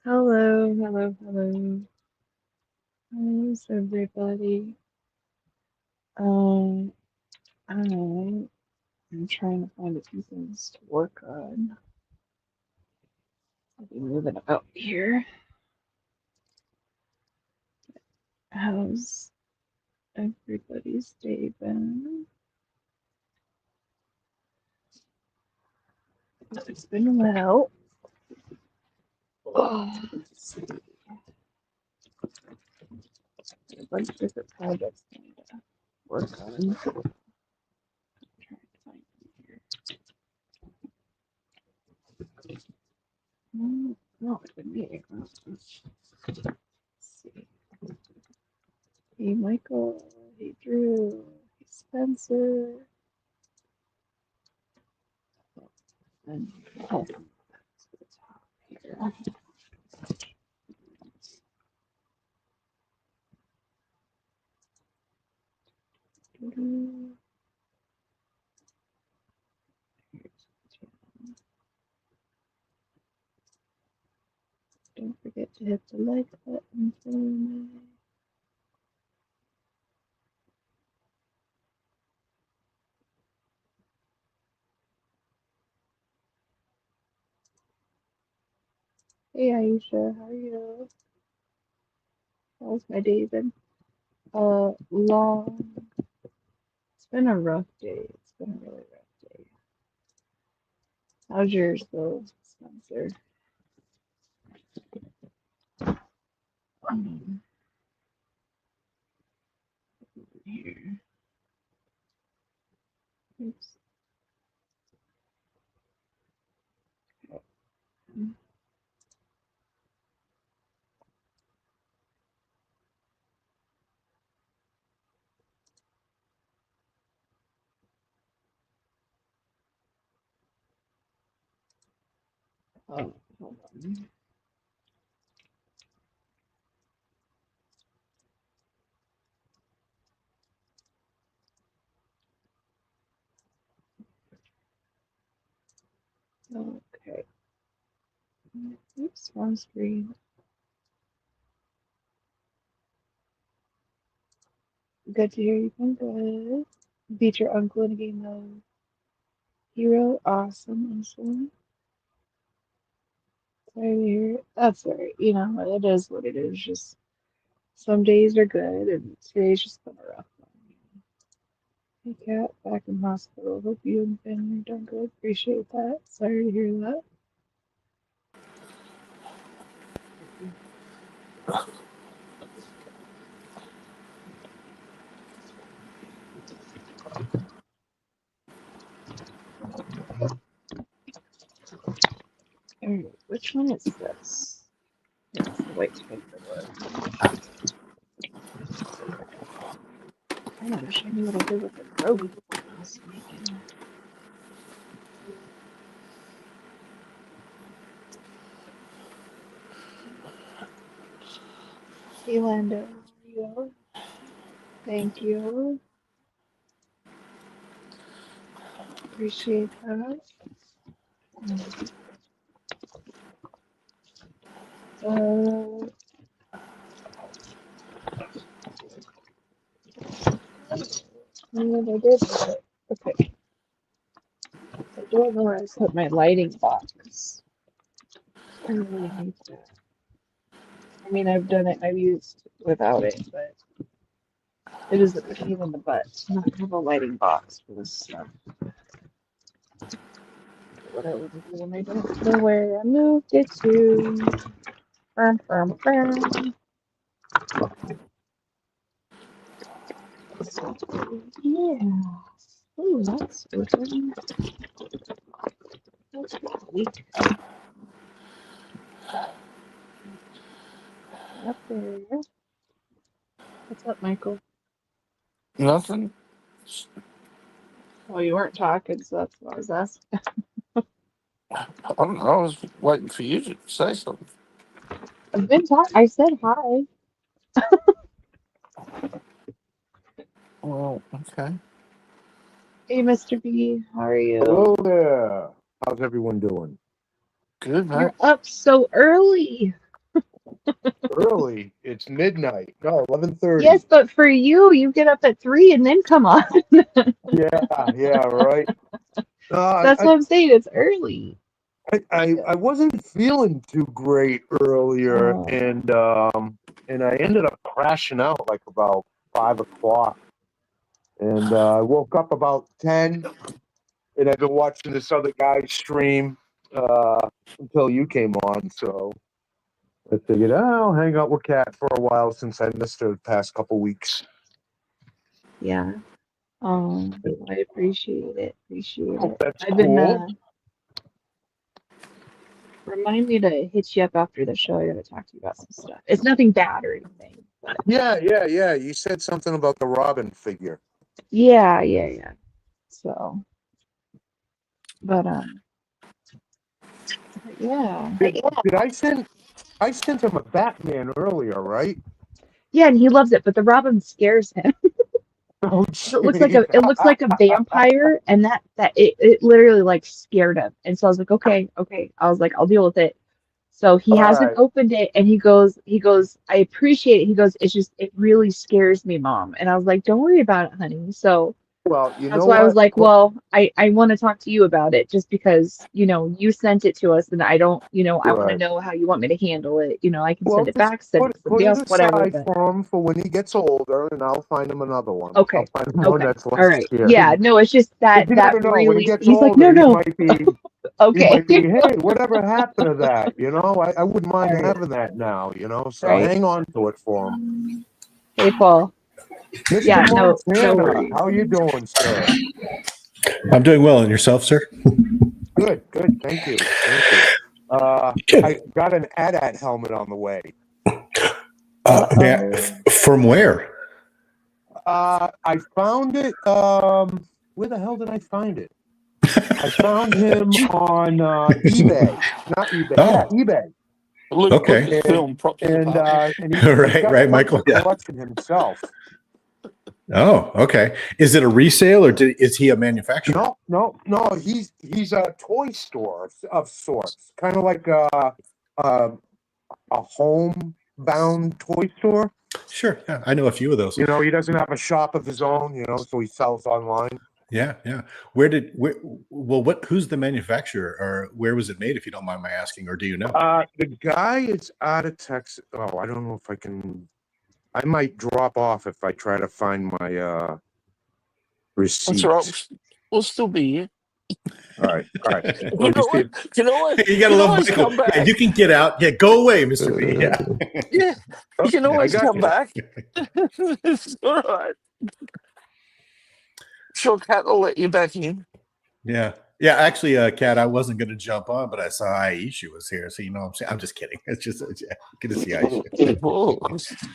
Hello, hello, hello. How's everybody? Um, I'm trying to find a few things to work on. I'll be moving about here. How's everybody's day been? It's been well. Let's see. A bunch of different projects I need to work on. I'm trying to find them here. No, it's been me. Let's see. Hey, Michael. Hey, Drew. Hey, Spencer. And oh, to the top here. Don't forget to hit the like button for me. Hey Aisha, how are you? How's my day been? Long. It's been a rough day. It's been a really rough day. How's yours though, Spencer? Here. Oops. Oh, hold on. Okay. Oops, wrong screen. Good to hear you doing good. Beat your uncle in a game of Hero. Awesome, awesome. Sorry to hear it. That's all right. You know, it is what it is. Just some days are good, and today's just been a rough one. Hey, Kat, back in hospital. Hope you and family are doing good. Appreciate that. Sorry to hear that. All right, which one is this? It's the white paper one. I wish I knew what I did with the robe I was making. Hey, Lando. How are you? Thank you. Appreciate that. Uh, I what I did with it. Okay. I don't know where I put my lighting box. I really need that. I mean, I've done it, I've used without it, but it is a pain in the butt to not have a lighting box for this stuff. What I would do when I don't know where I moved it to. Brum, brum, brum. Yeah. Ooh, that's open. That's weak. Up there. What's up, Michael? Nothing. Well, you weren't talking, so that's what I was asking. I don't know. I was waiting for you to say something. I've been talking. I said hi. Well, okay. Hey, Mr. B, how are you? Hello there. How's everyone doing? Good, mate. You're up so early. Early. It's midnight. No, 11:30. Yes, but for you, you get up at 3 and then come on. Yeah, right. That's what I'm saying. It's early. I wasn't feeling too great earlier, Oh, and I ended up crashing out like about 5 o'clock, and I woke up about 10, and I've been watching this other guy stream until you came on, so I figured I'll hang out with Kat for a while since I missed her the past couple weeks. yeah. I appreciate it. Appreciate it. That's I've been cool. remind me to hit you up after the show. I gotta talk to you about some stuff. It's nothing bad or anything, but Yeah. You said something about the Robin figure. yeah. So, but yeah. Did I sent him a Batman earlier, right? Yeah, and he loves it, but the Robin scares him. Oh, So it looks like a vampire, and it literally like scared him. And so I was like, okay. I was like, I'll deal with it. So he All hasn't right. opened it, and he goes, I appreciate it. He goes, it really scares me, Mom. And I was like, don't worry about it, honey. So Well, you that's know why I was what? like, well, I want to talk to you about it just because, you sent it to us and I don't, I want to Right. know how you want me to handle it. I can Well, send it just back, send it to put somebody it else, whatever. aside But for him for when he gets older, and I'll find him another one. okay. I'll find him one that's All less right. scary. Yeah, no, it's just You never know. When he really, gets he's like, older, no. he Okay. might be, hey, whatever happened to that? I wouldn't mind All right. having that now, so Right. hang on to it for him. Hey, Paul. Mr. Yeah, no Montana, worries. how you doing, sir? I'm doing well. And yourself, sir? Good. Thank you. I got an AT-AT helmet on the way. From where? I found it. Where the hell did I find it? I found him on eBay. Not eBay. Oh. Yeah, eBay. Okay. And he's Right, got right, a Michael. Yeah. collection himself. Oh, okay. Is it a resale or is he a manufacturer? No. He's a toy store of sorts, kind of like a homebound toy store. Sure. Yeah, I know a few of those. He doesn't have a shop of his own. So he sells online. Yeah. Who's the manufacturer, or where was it made, if you don't mind my asking, or do you know? The guy is out of Texas. Oh, I don't know if I can. I might drop off if I try to find my receipt. That's right. We'll still be here. All right. You know what? You gotta love Michael. Yeah, you can get out. Yeah, go away, Mr. B. Yeah. You can always I got come you. back. It's all right. Sure, Kat will let you back in. Yeah. Actually, Kat, I wasn't going to jump on, but I saw Aisha was here, so what I'm saying. I'm just kidding. It's just good to see Aisha.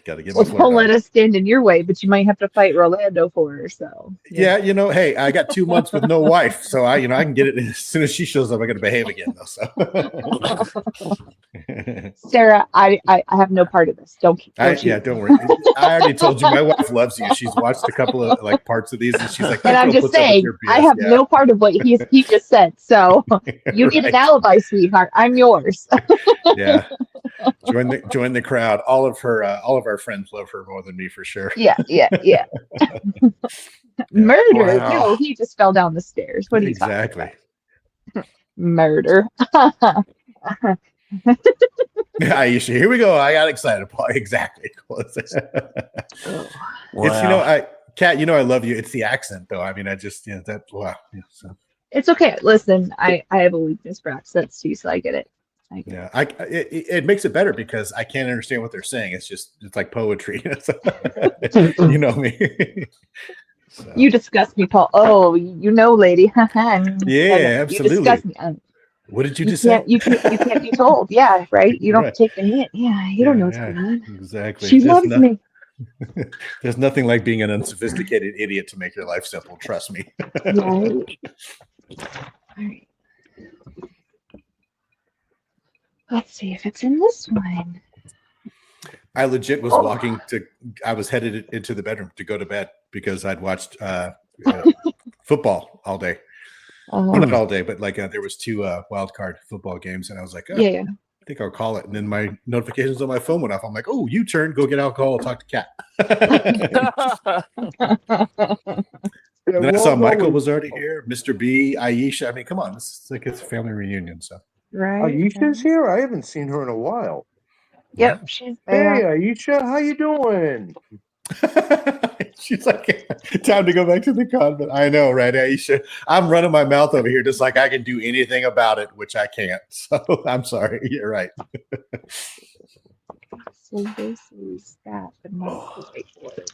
Got to get my Well, don't let us stand in your way, but you might have to fight Rolando for her. So yeah, hey, I got 2 months with no wife, so I can get it as soon as she shows up. I got to behave again, though. So, Sarah, I have no part of this. Don't don't worry. I already told you my wife loves you. She's watched a couple of parts of these, and she's like, and I'm just saying, I have no part of what he just said. So you need an alibi, sweetheart. I'm yours. Yeah. Join the crowd. All of our friends love her more than me, for sure. Yeah. Murder? Wow. No, he just fell down the stairs. What are you Exactly. talking about? Murder. Aisha, here we go. I got excited, Paul. Exactly. It's Kat, I love you. It's the accent, though. I mean, I just wow. Yeah, so. It's okay. Listen, I have a weakness for accents too, so I get it. Yeah, it makes it better because I can't understand what they're saying. It's like poetry. You know me. So. You disgust me, Paul. Oh, lady. Yeah, absolutely. You disgust me. What did you just say? You can't be told. Yeah, right. You don't take the hint. Yeah, you don't know what's going on. Exactly. She loves me. There's nothing like being an unsophisticated idiot to make your life simple. Trust me. Right. All right. Let's see if it's in this one. I legit was I was headed into the bedroom to go to bed because I'd watched football all day. Well, not all day, but there was 2 wild card football games, and I was like, Yeah. think I'll call it. And then my notifications on my phone went off. I'm like, oh, U-turn, go get alcohol, talk to Cat. Yeah, Then I saw we'll go Michael with- was already here, Mr. B, Aisha. I mean, come on, it's like it's a family reunion. So Right. Aisha's here. I haven't seen her in a while. Yep, she's Hey, back. Aisha, how you doing? she's like, time to go back to the convent. I know, right, Aisha? I'm running my mouth over here, just like I can do anything about it, which I can't. So I'm sorry. You're right. So this is that the most whiteboard.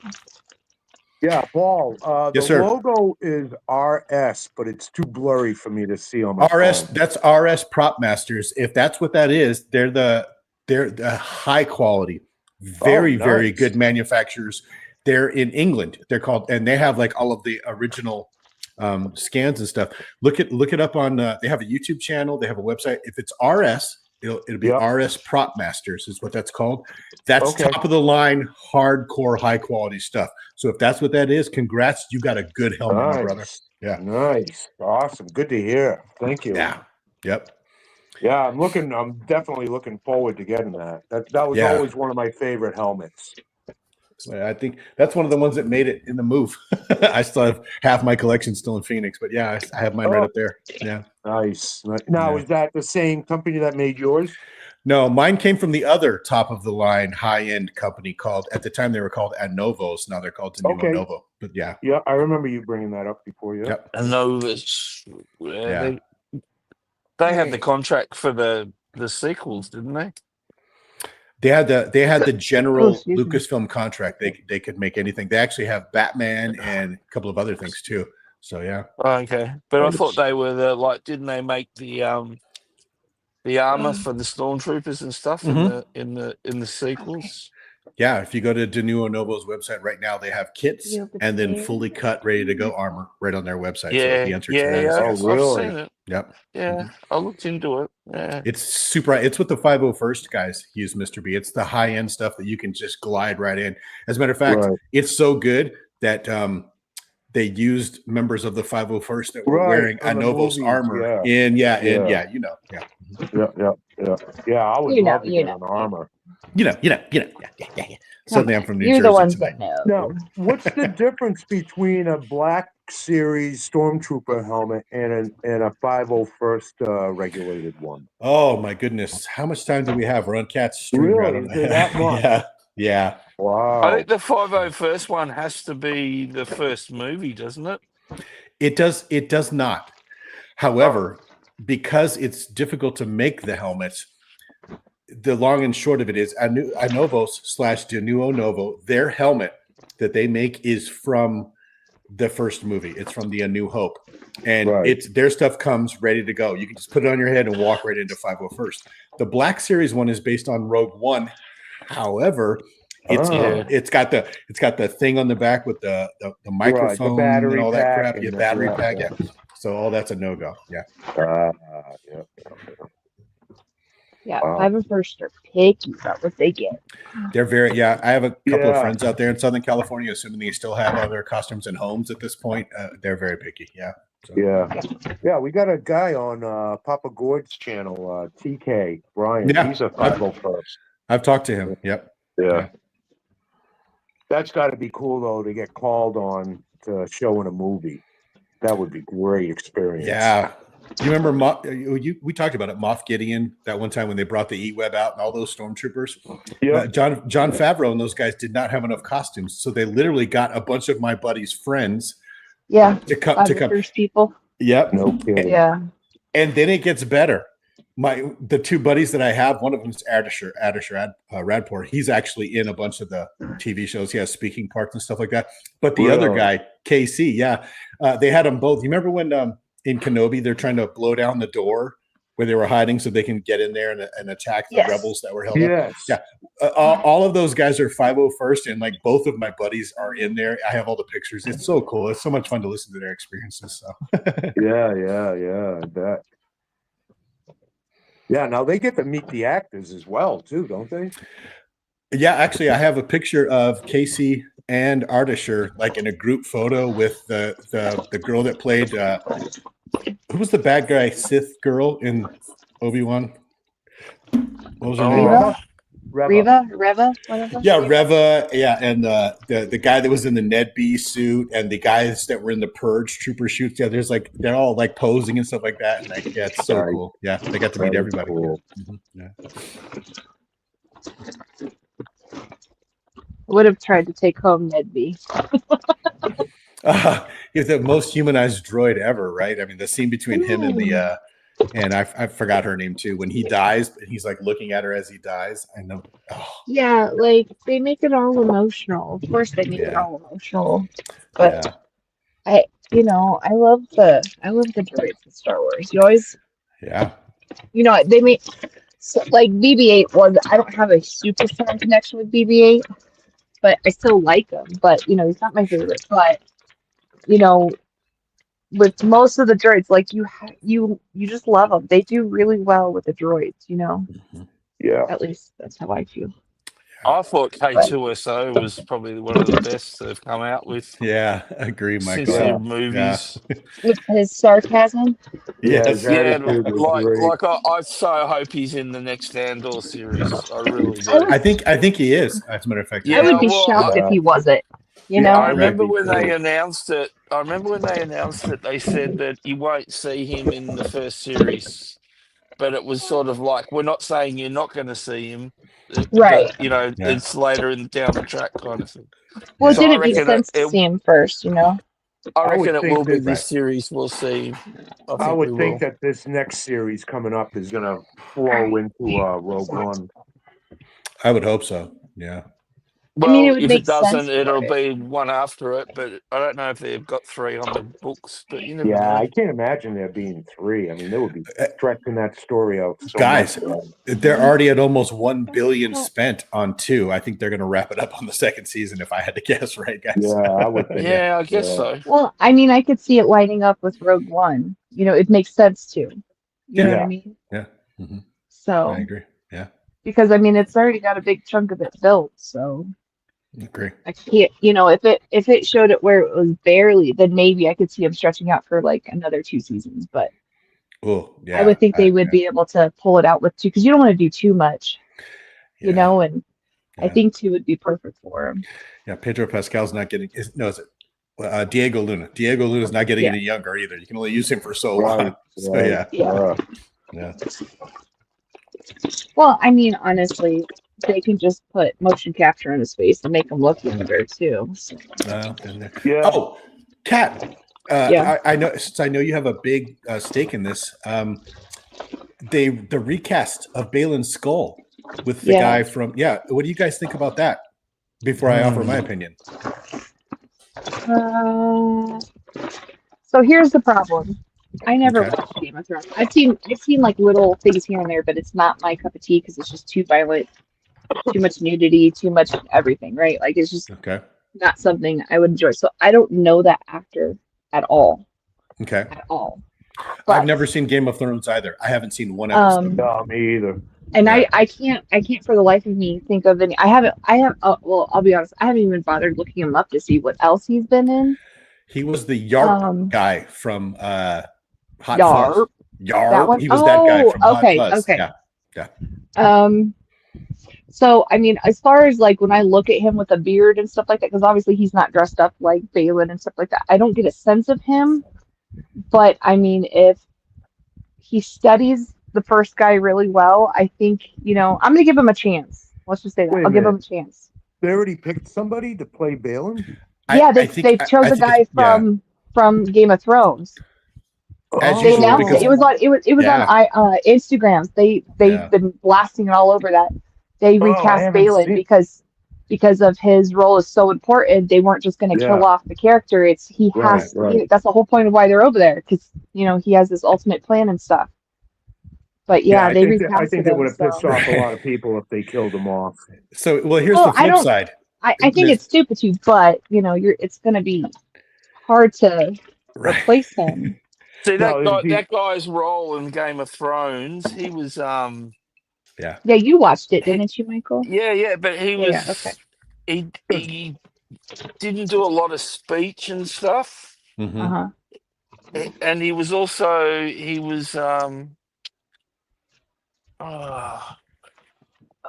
Yeah, Paul. Yes, the sir. logo is RS, but it's too blurry for me to see on my RS, phone. that's RS Prop Masters. If that's what that is, they're the high quality, very Oh, very nice. good manufacturers. They're in England. They're called, and they have like all of the original scans and stuff. Look it up on. They have a YouTube channel. They have a website. If it's RS, it'll be Yep. RS Prop Masters is what that's called. That's Okay. top of the line, hardcore, high quality stuff. So if that's what that is, congrats, you got a good helmet, my brother. Nice. Yeah. Nice. Awesome. Good to hear. Thank you. Yeah. Yep. Yeah, I'm definitely looking forward to getting that. That was Yeah. always one of my favorite helmets. I think that's one of the ones that made it in the move. I still have half my collection still in Phoenix, but yeah, I have mine right up there. Yeah. Nice. Now, Yeah. is that the same company that made yours? No, mine came from the other top of the line high end company called, at the time they were called Anovos. Now they're called Denuo Okay. Novo. But yeah. Yeah, I remember you bringing that up before. Yeah. Yep. And Novus, Yeah. they had the contract for the sequels, didn't they? They had the general excuse me. Lucasfilm contract. They could make anything. They actually have Batman and a couple of other things too. So yeah. Oh, okay, but I thought they were didn't they make the armor for the stormtroopers and stuff in the sequels? Yeah, if you go to Denuo Novo's website right now, they have kits You have the and then tape. fully cut, ready to go armor right on their website. Yeah, So the answer to that is yeah, yes. Oh, really? I've seen it. Yep. Yeah, I looked into it. Yeah, It's super. It's what the 501st guys use, Mr. B. It's the high end stuff that you can just glide right in. As a matter of fact, Right. it's so good that they used members of the 501st that were Right, wearing on the Anovos movies, armor. yeah. Yeah. Yeah. You know. Yeah. I would You know, love to you get know. an armor. You know. Yeah. Suddenly I'm from New You're Jersey the ones tonight. that know. Now, what's the difference between a Black Series Stormtrooper helmet and a 501st regulated one? Oh my goodness. How much time do we have? We're on Cat's stream. Really? I don't know. Is it that much? Yeah. Wow. I think the 501st one has to be the first movie, doesn't it? It does not. However, because it's difficult to make the helmets, the long and short of it is Anovos / Denuo Novo, their helmet that they make is from the first movie. It's from the A New Hope. And Right. their stuff comes ready to go. You can just put it on your head and walk right into 501st. The Black Series one is based on Rogue One. However, it's got the thing on the back with the microphone battery and all that pack crap. and Your the- battery yeah, pack, yeah. yeah. So all that's a no-go. Yeah. Yeah. Yeah, Wow. 501st are picky about what they get. They're very, yeah. I have a couple of Yeah. friends out there in Southern California, assuming they still have all their costumes and homes at this point. They're very picky. Yeah. So, Yeah. We got a guy on Papa Gord's channel, TK Brian. Yeah. He's a 501st. I've talked to him. Yep. Yeah. That's got to be cool though to get called on to show in a movie. That would be great experience. Yeah. You remember we talked about it, Moff Gideon, that one time when they brought the E-Web out and all those stormtroopers. Yeah. John Favreau and those guys did not have enough costumes, so they literally got a bunch of my buddies' friends Yeah, to come. 501st people. Yep. No kidding. Yeah. And then it gets better. The two buddies that I have, one of them is Ardeshir Radport. He's actually in a bunch of the TV shows. He has speaking parts and stuff like that. But the other Really? guy, KC, they had them both. You remember when in Kenobi they're trying to blow down the door where they were hiding so they can get in there and attack the Yes. rebels that were held up? Yes. Yeah. All of those guys are 501st, and like both of my buddies are in there. I have all the pictures. It's so cool. It's so much fun to listen to their experiences. So. Yeah. I bet. Yeah. Now they get to meet the actors as well, too, don't they? Yeah, actually, I have a picture of Casey and Ardeshir like in a group photo with the girl that played. Who was the bad guy Sith girl in Obi-Wan? What was her Oh. name? Reva, whatever. Yeah, Reva. Yeah, and the guy that was in the Ned B suit, and the guys that were in the Purge Trooper shoots. Yeah, there's like they're all like posing and stuff like that. And like, yeah, it's so Right. cool. Yeah, they got to meet That is everybody. cool. Yeah. Would have tried to take home Ned B. He's the most humanized droid ever, right? I mean, the scene between him and the and I forgot her name too. When he dies, and he's like looking at her as he dies. I know. Oh, Yeah, like they make it all emotional. Of course, they make it Yeah. all emotional. But yeah, I love the droids in Star Wars. You always, yeah, they make like BB-8 was. I don't have a super strong connection with BB-8, but I still like him. But he's not my favorite. But with most of the droids, like you just love them. They do really well with the droids. Yeah. At least that's how I feel. I thought K2SO was probably one of the best they've come out with yeah. Agree, since Michael. the movies. With his sarcasm. Yes. his Yeah, attitude was great. like I so hope he's in the next Andor series. I really do. I I think he is. As a matter of fact, Yeah, I would be well, shocked if he wasn't. I I remember would be when they too. announced it. I remember when they announced it. They said that you won't see him in the first series, but it was sort of like we're not saying you're not going to see him, Right. But Yeah. it's later down the track kind of thing. Well, it So I didn't make reckon sense to it- see him first, I I would reckon it think will be that- this series. We'll see. I we would will. think that this next series coming up is going to flow into Rogue One. I would hope so. Yeah. Well, I mean, it would if make it doesn't, sense for it'll it. be one after it. But I don't know if they've got 3 on the books. But you never Yeah, know. I can't imagine there being 3. I mean, they would be stretching that story out so Guys, much. they're already at almost 1 billion spent on 2. I think they're going to wrap it up on the second season, if I had to guess, right, guys? Yeah, I would think. Yeah, I guess Yeah. so. Well, I mean, I could see it lining up with Rogue One. It makes sense too. You know what I Yeah. mean? Yeah. hmm So, I agree. Yeah, because I mean, it's already got a big chunk of it built. So I agree. I can't, if it showed it where it was barely, then maybe I could see him stretching out for like another 2 seasons. But Oh, yeah. I would think they would be able to pull it out with 2 because you don't want to do too much, Yeah. and I Yeah. think 2 would be perfect for him. Yeah, Pedro Pascal's not getting. Is it Diego Luna? Diego Luna's not getting Yeah. any younger either. You can only use him for so Right, long. So right. yeah, Yeah. yeah. Well, I mean, honestly, they can just put motion capture in his face and make him look younger too. So, Been there. Yeah. Oh, Kat. Yeah. I know. Since I know you have a big stake in this. The recast of Balin's skull with the Yeah. guy from. Yeah. What do you guys think about that? Before I offer my opinion. so here's the problem. I never Okay. watched Game of Thrones. I've seen like little things here and there, but it's not my cup of tea because it's just too violent, too much nudity, too much everything. Right? Like it's just Okay. not something I would enjoy. So I don't know that actor at all. Okay. At all. I've But, never seen Game of Thrones either. I haven't seen one episode. No, me either. and Yeah. I can't for the life of me think of any. I have well, I'll be honest, I haven't even bothered looking him up to see what else he's been in. He was the Yarp guy from Hot Fuzz. Yarp. Yarp. That one? He was that guy from okay, Hot Fuzz. okay. Yeah. So I mean, as far as like when I look at him with a beard and stuff like that, because obviously he's not dressed up like Balin and stuff like that, I don't get a sense of him. But I mean, if he studies the first guy really well, I think I'm gonna give him a chance. Let's just say that Wait a I'll give him minute. a chance. They already picked somebody to play Balin? Yeah, they chose a guy from Game of Thrones. As They usual, announced because- it. It was Yeah. on Instagrams. They've Yeah. been blasting it all over that. They I recast haven't Balin seen- because of his role is so important. They weren't just going to kill Yeah. off the character. It's he Right, has. right. That's the whole point of why they're over there because he has this ultimate plan and stuff. But yeah, I they think recast I think they would have him, pissed so- off a lot of people if they killed him off. So, well, here's Well, the I flip don't- side. I think There's- it's stupid to, but it's going to be hard to Right. replace him. See No, that guy's role in Game of Thrones. He was Yeah, you watched it, didn't you, Michael? yeah, but he was Yeah, okay. he didn't do a lot of speech and stuff. Mhm. Uh-huh. And he was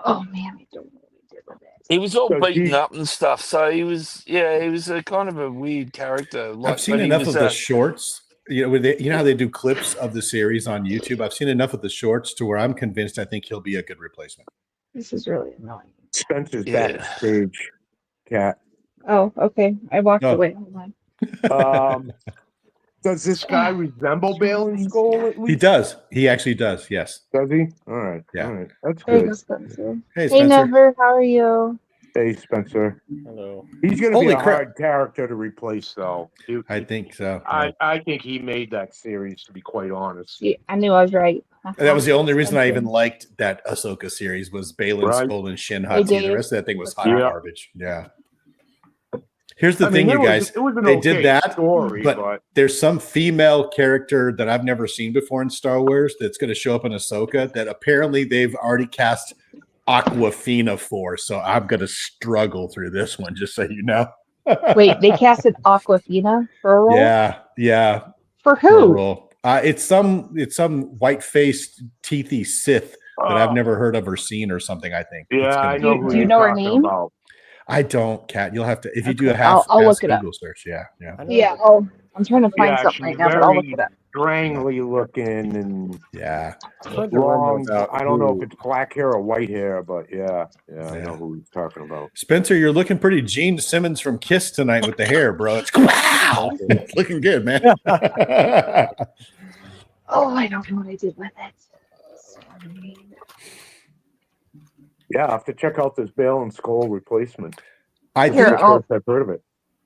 Oh man, I don't know what I did with it. He was all So beaten he- up and stuff. So he was a kind of a weird character. Like, I've seen but he enough was of the shorts. You know, you know how they do clips of the series on YouTube. I've seen enough of the shorts to where I'm convinced I think he'll be a good replacement. This is really annoying. Spencer's Yeah. backstage, Cat. Oh, okay. I walked Oh. away. Hold on. Does this guy resemble Balin Skull at He least? does. He actually does. Yes. Does he? All right. Yeah. All right. That's There you good. go, Spencer. Hey, Hey, Spencer. Never. How are you? Hey, Spencer. Hello. He's going to Holy be a crap. hard character to replace, though. I think so. yeah. I think he made that series, to be quite honest. See, I knew I was right. That was the only reason I even Spencer. liked that Ahsoka series was Balin Right. Skull and Shin Hey, Hutzi. The Dave. rest of that thing was hot Yeah. garbage. Yeah. Here's the I thing, mean, you guys. it was an They okay did that, story, but- but There's some female character that I've never seen before in Star Wars that's going to show up in Ahsoka that apparently they've already cast Aquafina for. So I'm going to struggle through this one, just so you know. Wait, they casted Aquafina for a role? Yeah. For for a who? role. It's some white-faced, teethy Sith that I've never heard of or seen or something. I think. It's yeah, gonna I be- know Do who you you're know her talking name? about. I don't, Kat. You'll have to if you do a Okay, half. I'll look fast it up. Google search. Yeah. I know Yeah. her. Oh, I'm trying to find Yeah, something she's right now, but I'll look very- it up. Strangly looking and Yeah. I've heard the rumor long. about I don't know who- if it's black hair or white hair, but yeah, I Yeah. know who he's talking about. Spencer, you're looking pretty Gene Simmons from Kiss tonight with the hair, bro. It's wow. It's looking good, man. Oh, I don't know what I did with it. Sorry. Yeah, I have to check out this Balin Skull replacement. I Here, think I'll- I've heard of it.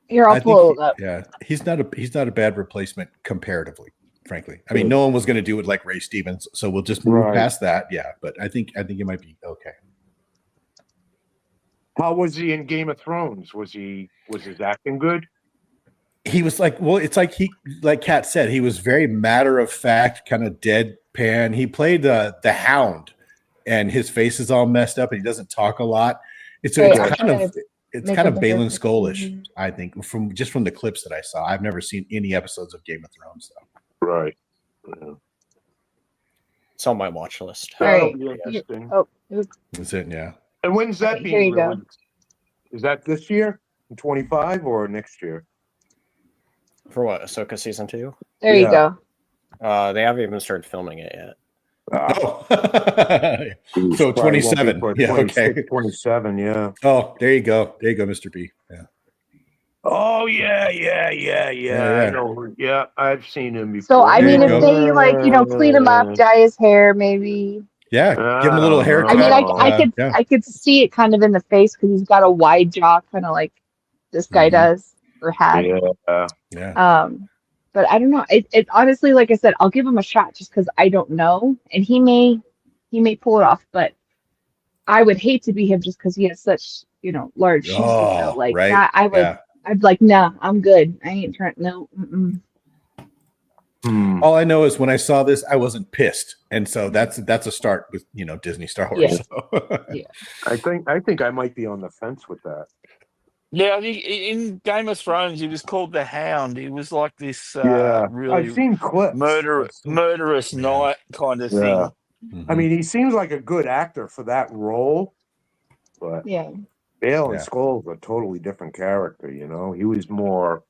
Here, I I'll think pull it up. yeah, he's not a bad replacement comparatively, frankly. I mean, no one was going to do it like Ray Stevens, so we'll just move Right. past that. Yeah, but I think it might be okay. How was he in Game of Thrones? Was his acting good? He was like, well, it's like like Kat said, he was very matter of fact, kind of deadpan. He played the Hound, and his face is all messed up, and he doesn't talk a lot. It's Hey, it's I'm kind trying of to it's make kind a of better Balin picture. Skullish, I think, from the clips that I saw. I've never seen any episodes of Game of Thrones, though. Right. Yeah. It's on my watch list. All That'll right. be interesting. Oh, That's it, yeah. And when's that Here being you go. released? Is that this year, in 25, or next year? For what? Ahsoka season 2? there you Yeah. go. They haven't even started filming it yet. Oh. Ooh, So probably won't be 27. for Yeah, 26, okay. 27, yeah. Oh, there you go. There you go, Mr. B. Yeah. Oh, yeah. Yeah. I know. Yeah, I've seen him before. So I There mean, you if go. they clean him up, dye his hair, maybe. Yeah. Give him a little haircut. I mean, Oh, I could see it kind of in the face because he's got a wide jaw, kind of like this guy Mhm. does or had. Yeah. But I don't know. It honestly, like I said, I'll give him a shot just because I don't know, and he may pull it off. But I would hate to be him just because he has such large shoes to Oh, fill. Like right. that, I would. Yeah. I'd like, nah, I'm good. I ain't trying. No. Mm-mm. Hmm. All I know is when I saw this, I wasn't pissed, and so that's a start with Disney Star Wars. Yeah. So. I think I might be on the fence with that. Yeah, I think in Game of Thrones, he was called the Hound. He was like this I've really seen clips. murderous Yeah. knight kind of Yeah. thing. I mean, he seems like a good actor for that role, but Yeah. Balin Yeah. Skull's a totally different character. He was more.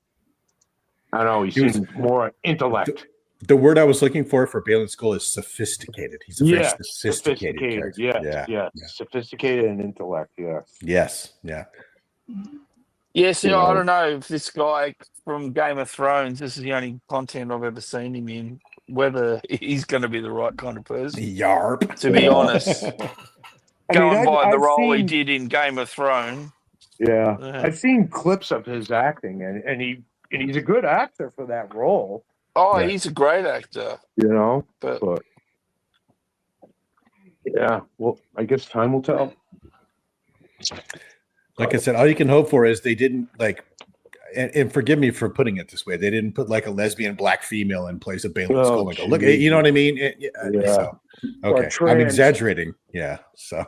I don't know. He He was- seemed more intellect. the word I was looking for Balin Skull is sophisticated. He's a very Yeah, sophisticated character. Yes. Yeah. Sophisticated and intellect. Yes. Yes. Yeah. Yeah, see, Yeah. I don't know if this guy from Game of Thrones, this is the only content I've ever seen him in, whether he's going to be the right kind of person. Yarp. To be honest, I mean, going by the I've role he seen- did in Game of Thrones. Yeah, Yeah. I've seen clips of his acting, and he's a good actor for that role. Oh, Right. he's a great actor, But but yeah, well, I guess time will tell. Like I said, all you can hope for is they didn't and forgive me for putting it this way, they didn't put like a lesbian black female in place of Balin Oh, Skull and go, look, geez. you know what I mean? Yeah. So, Or okay, I'm trans. exaggerating. Yeah. So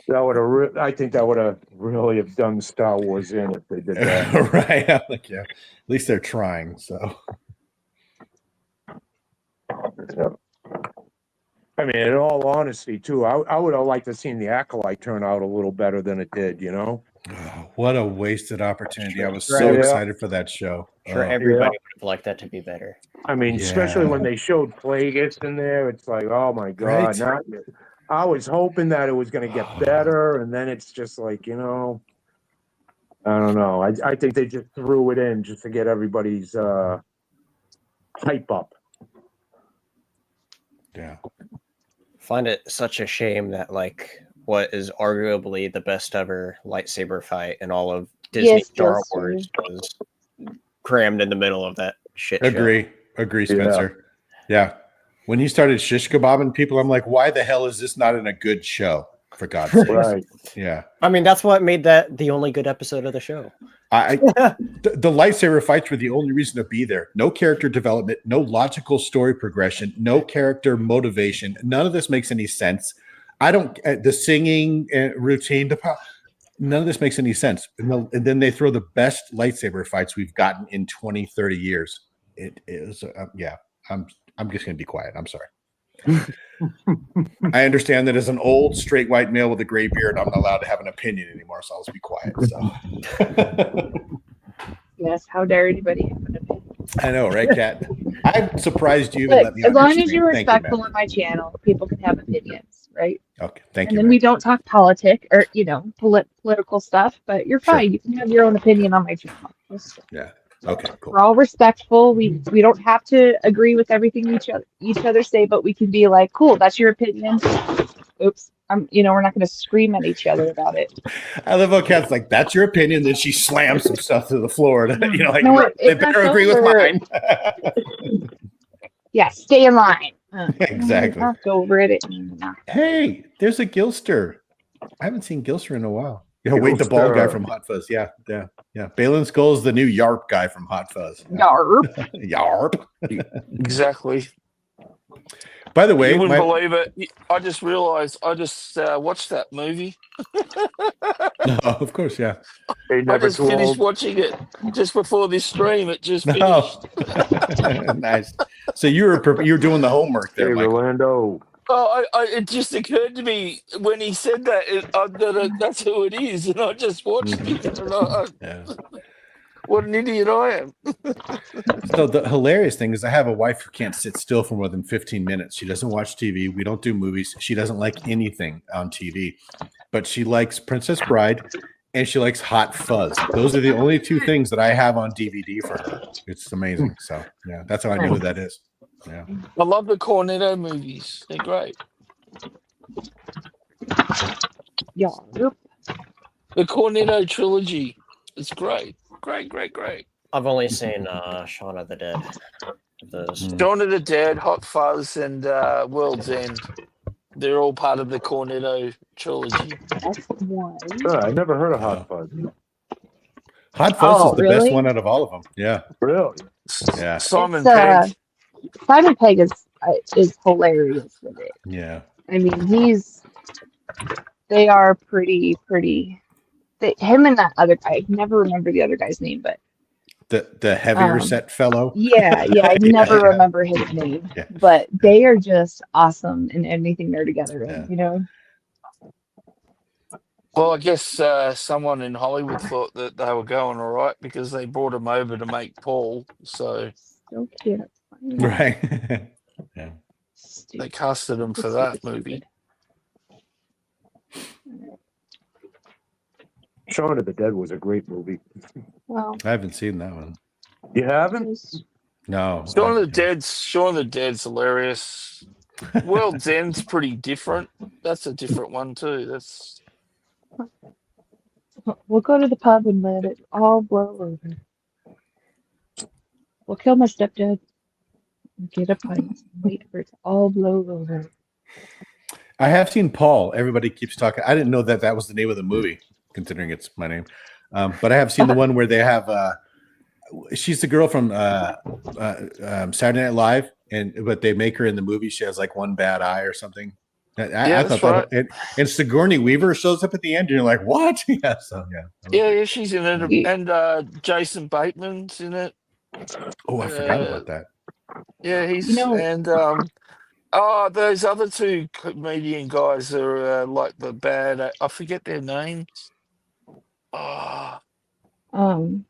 That would have. I think that would have really have done Star Wars in if they did that. right. I'm like, yeah. At least they're trying. So Yeah. I mean, in all honesty, too, I would have liked to seen the Acolyte turn out a little better than it did. You know? Oh, what a wasted opportunity! I was Sure. so Yeah. excited for that show. Sure, Oh, everybody would have liked that to be better. I mean, especially Yeah. when they showed Plagueis in there, it's like, oh my god! Right. Not, I was hoping that it was going to get better, and then it's just like, I don't know. I think they just threw it in just to get everybody's hype up. Yeah. Find it such a shame that like what is arguably the best ever lightsaber fight in all of Disney Yes, Star yes, Wars was crammed in the middle of that shit show. Agree, Spencer. Yeah. When he started shish kebabbing people, I'm like, why the hell is this not in a good show? For God's sake. Right. Yeah. I mean, that's what made that the only good episode of the show. The lightsaber fights were the only reason to be there. No character development, no logical story progression, no character motivation. None of this makes any sense. The singing routine, none of this makes any sense. And then they throw the best lightsaber fights we've gotten in 20, 30 years. It is, I'm just going to be quiet. I'm sorry. I understand that as an old straight white male with a gray beard, I'm not allowed to have an opinion anymore, so I'll just be quiet. So. Yes, how dare anybody have an opinion? I know, right, Kat? I'm surprised you even Look, let me as on your long as stream. you're Thank you, respectful Matt. on my channel, people can have opinions, right? Okay, thank And you. then Matt. we don't talk politic or political stuff, but you're Sure. fine. You can have your own opinion on my channel. Yeah. Okay, cool. We're all respectful. We don't have to agree with everything each other say, but we can be like, cool, that's your opinion. Oops. We're not going to scream at each other about it. I love how Kat's like, that's your opinion. Then she slams some stuff to the floor. Like, No, they it's better not agree with over. mine. Yeah, stay in line. Exactly. Knock over it. Hey, there's a Gilster. I haven't seen Gilster in a while. Wait, the bald guy from Hot Fuzz. Yeah. Balin Skull is the new Yarp guy from Hot Fuzz. Yarp. Yarp. Exactly. By the way, You wouldn't believe it. I just realized I just watched that movie. No, of course, yeah. They I never just too finished old. watching it just before this stream. It just finished. No. Nice. So you were doing the homework Hey, there, Michael. Rolando. Oh, it just occurred to me when he said that, that's who it is, and I just watched it. And Yeah. what an idiot I am! So the hilarious thing is I have a wife who can't sit still for more than 15 minutes. She doesn't watch TV. We don't do movies. She doesn't like anything on TV, but she likes Princess Bride and she likes Hot Fuzz. Those are the only two things that I have on DVD for her. It's amazing. So yeah, that's how I know who that is. Yeah. I love the Cornetto movies; they're great. Yarp. The Cornetto trilogy is great. Great. I've only seen Shaun of the Dead. Those. Dawn of the Dead, Hot Fuzz, and World's End. They're all part of the Cornetto trilogy. That's one. I never heard of Hot Fuzz. Hot Fuzz Oh, is the best really? one out of all of them. Yeah. Really? Yeah. Simon It's, Pegg. Simon Pegg is hilarious with it. Yeah. I mean, they are pretty. Him and that other guy, I never remember the other guy's name, but The heavier set fellow. yeah, I never remember his name. Yeah. But they are just awesome in anything they're together in, Yeah. Well, I guess someone in Hollywood thought that they were going all right because they brought him over to make Paul. So So cute. Right. Yeah. they Stupid. casted him for that movie. Shaun of the Dead was a great movie. Well, I haven't seen that one. You haven't? there's- No. Shaun of the Dead's hilarious. World's End's pretty different. That's a different one too. That's we'll go to the pub and let it all blow over. We'll kill my stepdad. Get a pint. And wait for it to all blow over. I have seen Paul. Everybody keeps talking. I didn't know that was the name of the movie, considering it's my name. But I have seen the one where they have. She's the girl from Saturday Night Live, but they make her in the movie. She has like one bad eye or something. I that's thought that, and Sigourney Weaver shows up at the end, and you're like, what? Yeah, so yeah, she's in it, and Jason Bateman's in it. Oh, I forgot about that. Yeah, he's You know- and Oh, those other two comedian guys are like the bad. I forget their names. Oh, Um,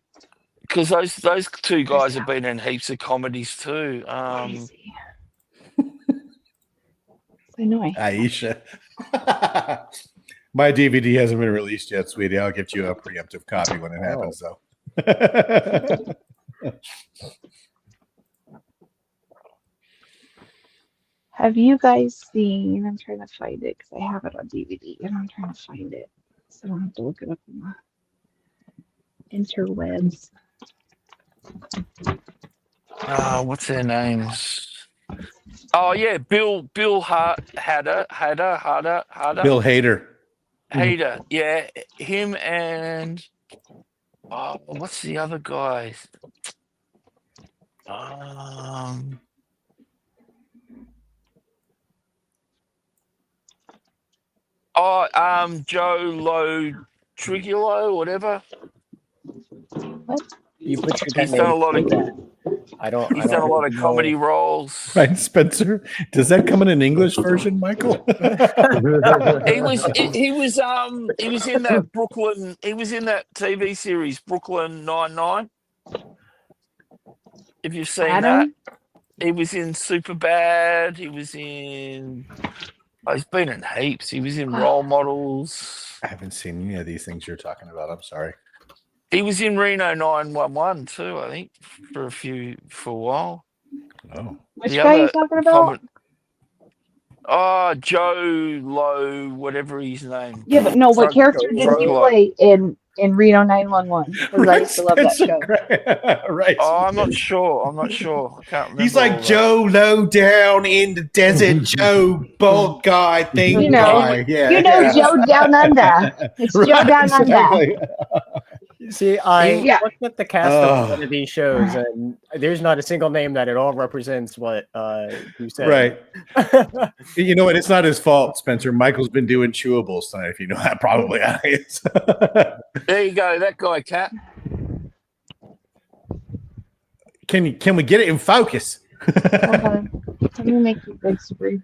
because those two Where's guys have that? been in heaps of comedies too. crazy. I know I Aisha. My DVD hasn't been released yet, sweetie. I'll get you a preemptive copy when it happens, though. Have you guys seen? I'm trying to find it because I have it on DVD and I'm trying to find it, so I don't have to look it up on the interwebs. What's their names? Oh yeah, Bill Hader. Bill Hader. Hader. Yeah, him and what's the other guy? Joe Lo Trigilo, whatever. What? You butchered He's that done name. a lot of. He's He's done a lot of comedy roles. Right, Spencer. Does that come in an English version, Michael? He was in that Brooklyn. He was in that TV series Brooklyn Nine-Nine. If you've seen Adam? that, he was in Superbad. He was in. He's been in heaps. He was in Role Models. I haven't seen any of these things you're talking about. I'm sorry. He was in Reno 911 too. I think for a while. Oh, Which The guy are you other talking about? Joe Low, whatever his name. Yeah, but no, what Drug- character did drug he lord. play in Reno 911? Because I used to love that show. Right. Oh, I'm not sure. I can't remember. He's all like that. Joe Low down in the desert, Joe bald guy thing. You know, guy. Yeah, you know yeah. Joe Down Under. It's Joe Right, Down Under. exactly. See, I Yeah. looked at the cast of one of these shows, and there's not a single name that at all represents what you said. Right. You know what? It's not his fault, Spencer. Michael's been doing chewables tonight. If you know that, probably is. There you go. That guy, Cat. Can we get it in focus? Hold on. Let me make you big screen.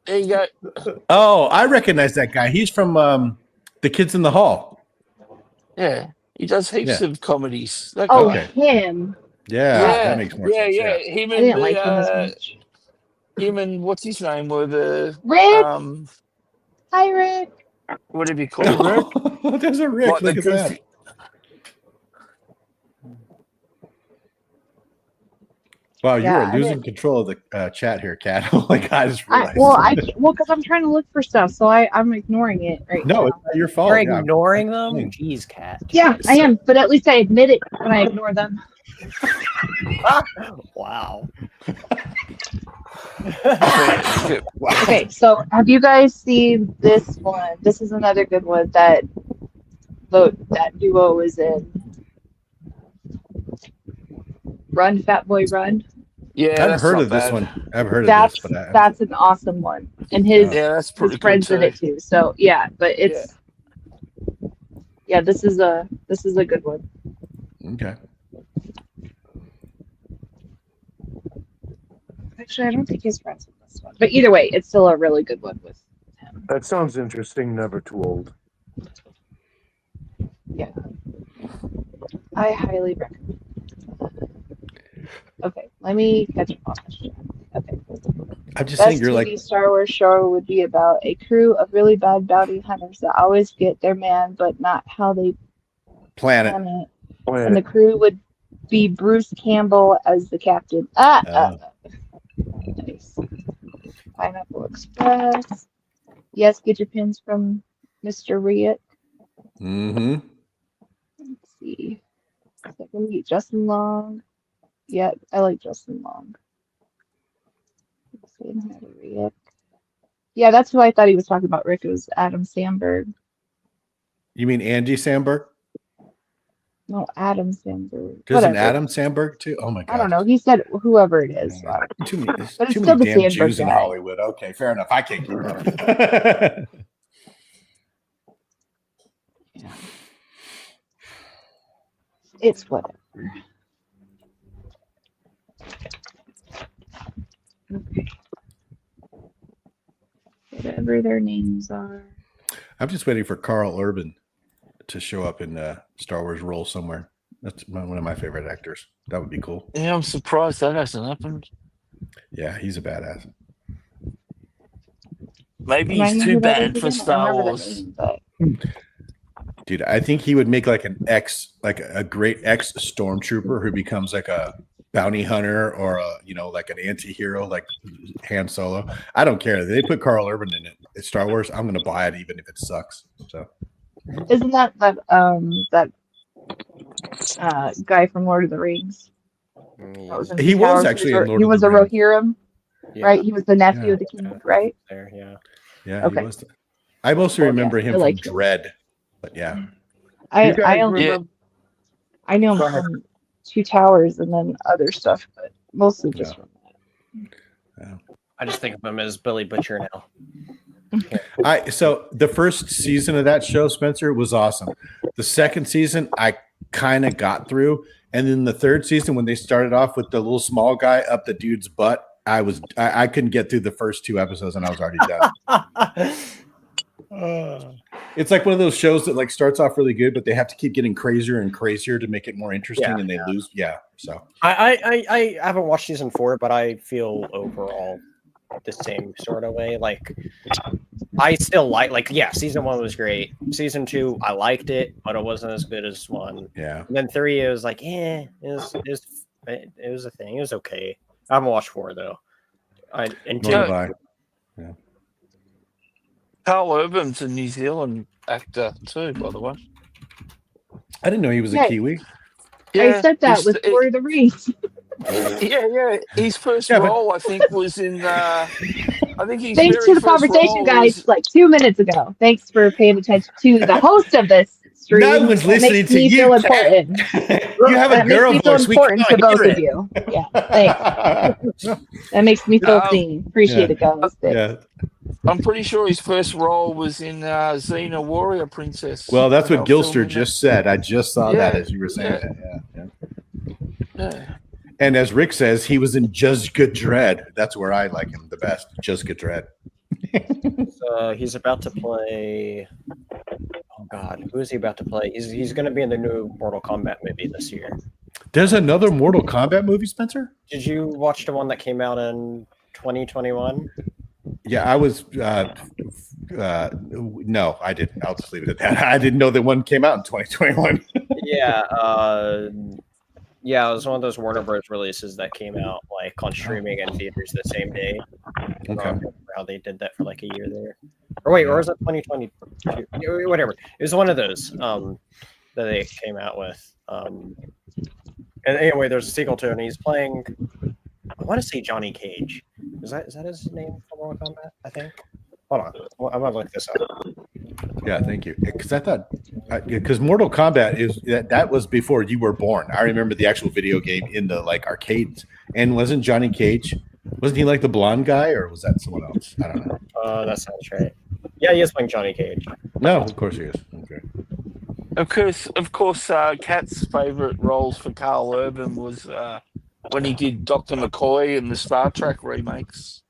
There you go. Oh, I recognize that guy. He's from The Kids in the Hall. Yeah, he does heaps of comedies. That Oh, guy. him. Yeah, that makes more sense. Yeah. Him I and didn't like him as much. him and what's his name were the Rick. Hi, Rick. whatever you call it, Rick. There's a Rick. Like Look the at that. goofy. Wow, Yeah, you are losing control of the chat here, Kat. Oh my God, I just realized. Because I'm trying to look for stuff, so I'm ignoring it right No, now. it's not your fault. You're Yeah. ignoring them? Jeez, Cat. Yeah, I am, but at least I admit it when I ignore them. Wow. Okay, so have you guys seen this one? This is another good one that duo is in. Run, Fat Boy, Run. Yeah, I've that's heard not of this bad. one. I've heard That's of this, but that's an awesome one, and his Yeah, that's pretty good friends too. in it too. So yeah, but it's this is a good one. okay. Actually, I don't think his friends in this one, but either way, it's still a really good one with him. That sounds interesting. Never too old. Yeah, I highly recommend. Okay, let me catch up on this shit. Okay. I'm just Best saying you're TV like Star Wars show would be about a crew of really bad bounty hunters that always get their man, but not how they Planet. plan it. And the crew would be Bruce Campbell as the captain. Nice. Pineapple Express. Yes, get your pins from Mr. Riet. Mm-hmm. Let's see. Second meet Justin Long. Yeah, I like Justin Long. Let's see, Rick. Yeah, that's who I thought he was talking about. Rick, it was Adam Sandberg. You mean Angie Samberg? No, Adam Sandberg. There's an Whatever. Adam Sandberg too? Oh my God. I don't know. He said whoever it is. Too many, But it's too still many the damn Sandberg Jews in guy. Hollywood. Okay, fair enough. I can't keep up. Yeah. It's whatever. Okay. Whatever their names are. I'm just waiting for Carl Urban to show up in a Star Wars role somewhere. That's one of my favorite actors. That would be cool. Yeah, I'm surprised that hasn't happened. Yeah, he's a badass. Maybe Remind he's me too who that bad is for again? I Star remember the Wars. name, but Dude, I think he would make like an a great ex stormtrooper who becomes like a bounty hunter or like an anti-hero like Han Solo. I don't care. They put Carl Urban in it. It's Star Wars. I'm gonna buy it even if it sucks. So isn't that guy from Lord of the Rings? That was in He Two was Towers. actually in Lord He of was the a Rings. Rohirrim, right? He was the nephew Yeah. of the king, right? There, yeah. yeah, Okay. he was. I mostly Well, remember yeah, him I from liked him. Dread, but yeah. I You guys only Yeah. remember, I know Go him ahead. from Two Towers and then other stuff, but mostly just Yeah. from that. I just think of him as Billy Butcher now. So the first season of that show, Spencer, was awesome. The second season, I kind of got through, and then the third season, when they started off with the little small guy up the dude's butt, I couldn't get through the first 2 episodes, and I was already done. It's like one of those shows that like starts off really good, but they have to keep getting crazier and crazier to make it more interesting, Yeah, and they lose. Yeah, so I haven't watched season 4, but I feel overall the same sort of way. Like I still like season 1 was great. Season 2, I liked it, but it wasn't as good as 1. yeah. And then 3, it was like, it was a thing. It was okay. I haven't watched 4 though. Nor Until have I. Carl Urban's a New Zealand actor too, by the way. I didn't know he was a Yeah. Kiwi. I said that he's- with Lord of the Rings. Yeah. His first Yeah, but- role, I think, was in. I think his Thanks very to the first conversation, role guys, was- like 2 minutes ago. Thanks for paying attention to the host of this stream. No one's That listening makes to me you, feel Kat. important. You have a That girl makes me feel voice. We important to can't both hear of it. you. Yeah, thanks. That makes me feel Um, seen. Appreciate yeah. it, guys. Yeah. I'm pretty sure his first role was in Xena Warrior Princess. Well, that's what They were Gilster filming just said. I just saw that Yeah, as you were saying yeah. that. Yeah. that. Yeah. And as Rick says, he was in Jessica Dread. That's where I like him the best. Jessica Dread. he's about to play. Oh God, who is he about to play? He's going to be in the new Mortal Kombat movie this year. There's another Mortal Kombat movie, Spencer? Did you watch the one that came out in 2021? Yeah, I was. No, I didn't. I'll just leave it at that. I didn't know that one came out in 2021. Yeah, yeah, it was one of those Warner Bros. Releases that came out like on streaming and theaters the same day. I don't Okay. remember how they did that for like a year there. Or wait, or was it 2022? Whatever. It was one of those that they came out with. And anyway, there's a sequel to it, and he's playing. I want to say Johnny Cage. Is that his name for Mortal Kombat? I think. Hold on, I'm gonna look this up. Yeah, thank you. Because I thought, because Mortal Kombat is that was before you were born. I remember the actual video game in the like arcades. And wasn't Johnny Cage? Wasn't he like the blonde guy, or was that someone else? I don't know. That sounds right. Yeah, he is playing Johnny Cage. No, of course he is. Okay. Of course, Kat's favorite roles for Carl Urban was when he did Dr. McCoy in the Star Trek remakes.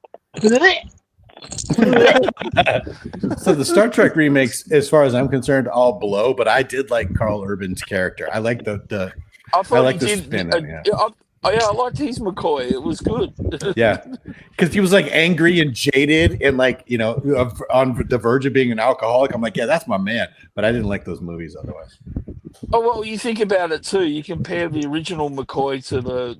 So the Star Trek remakes, as far as I'm concerned, all blow. But I did like Carl Urban's character. I like the I thought like he the did. spin on it, I liked his McCoy. It was good. yeah, because he was like angry and jaded and like on the verge of being an alcoholic. I'm like, yeah, that's my man. But I didn't like those movies otherwise. Oh well, you think about it too. You compare the original McCoy to the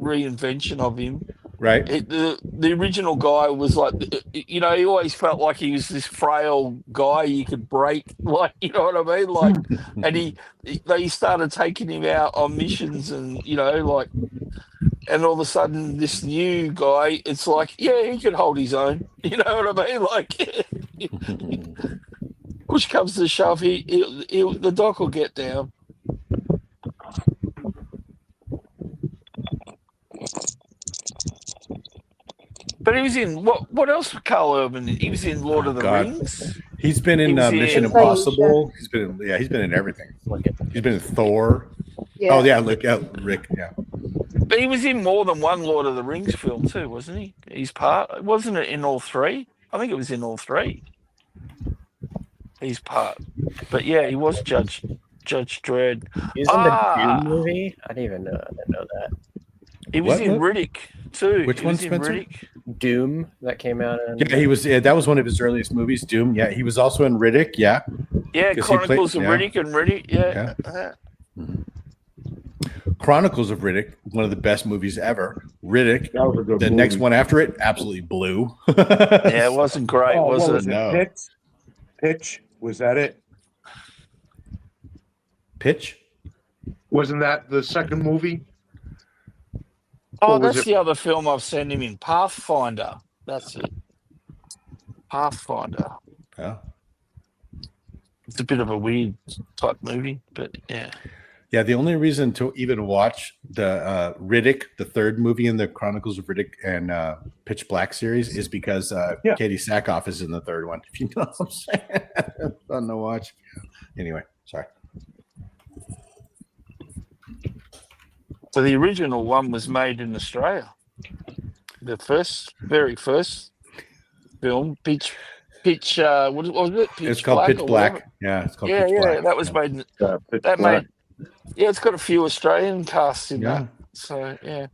reinvention of him. Right? The original guy was like, he always felt like he was this frail guy you could break, like, you know what I mean, like, and they started taking him out on missions, and like, and all of a sudden this new guy, it's like, yeah, he could hold his own, you know what I mean, like, push comes to shove, the doc will get down. But he was in what else was Carl Urban in? He was in Lord of the God. Rings. He's been in He was Mission in- Impossible. He's been in everything. He's been in Thor. Yeah. Oh yeah, look out, Rick. Yeah. But he was in more than one Lord of the Rings film too, wasn't he? He's wasn't it in all three? I think it was in all three. His part, but yeah, he was Judge Dredd. He's in Ah! the Doom movie. I didn't know that. He was What in movie? Riddick too. Which He one, was in Spencer? Riddick. Doom that came out in. Yeah, he was. Yeah, that was one of his earliest movies, Doom. Yeah, he was also in Riddick. Yeah, Yeah, 'Cause he Chronicles played- of yeah. Riddick and Riddick. Yeah. Chronicles of Riddick, one of the best movies ever. Riddick, That was a good the movie. next one after it, absolutely blew. Yeah, it wasn't great, Oh, was what it? was it? No. Pitch? Was that it? Pitch. Wasn't that the second movie? Oh, Or was that's it- the other film I've seen him in. Pathfinder. That's it. Pathfinder. Yeah. It's a bit of a weird type movie, but yeah. Yeah, the only reason to even watch the Riddick, the third movie in the Chronicles of Riddick and Pitch Black series, is because Yeah. Katie Sackhoff is in the third one. If you know what I'm saying, fun to watch. Anyway, sorry. So the original one was made in Australia. The very first film, Pitch. What was it? It's called Pitch or Black. whatever. Yeah, it's called Yeah, Pitch yeah, Black. that was Yeah. made. Pitch That Black. made. Yeah, it's got a few Australian casts in Yeah. that. So yeah.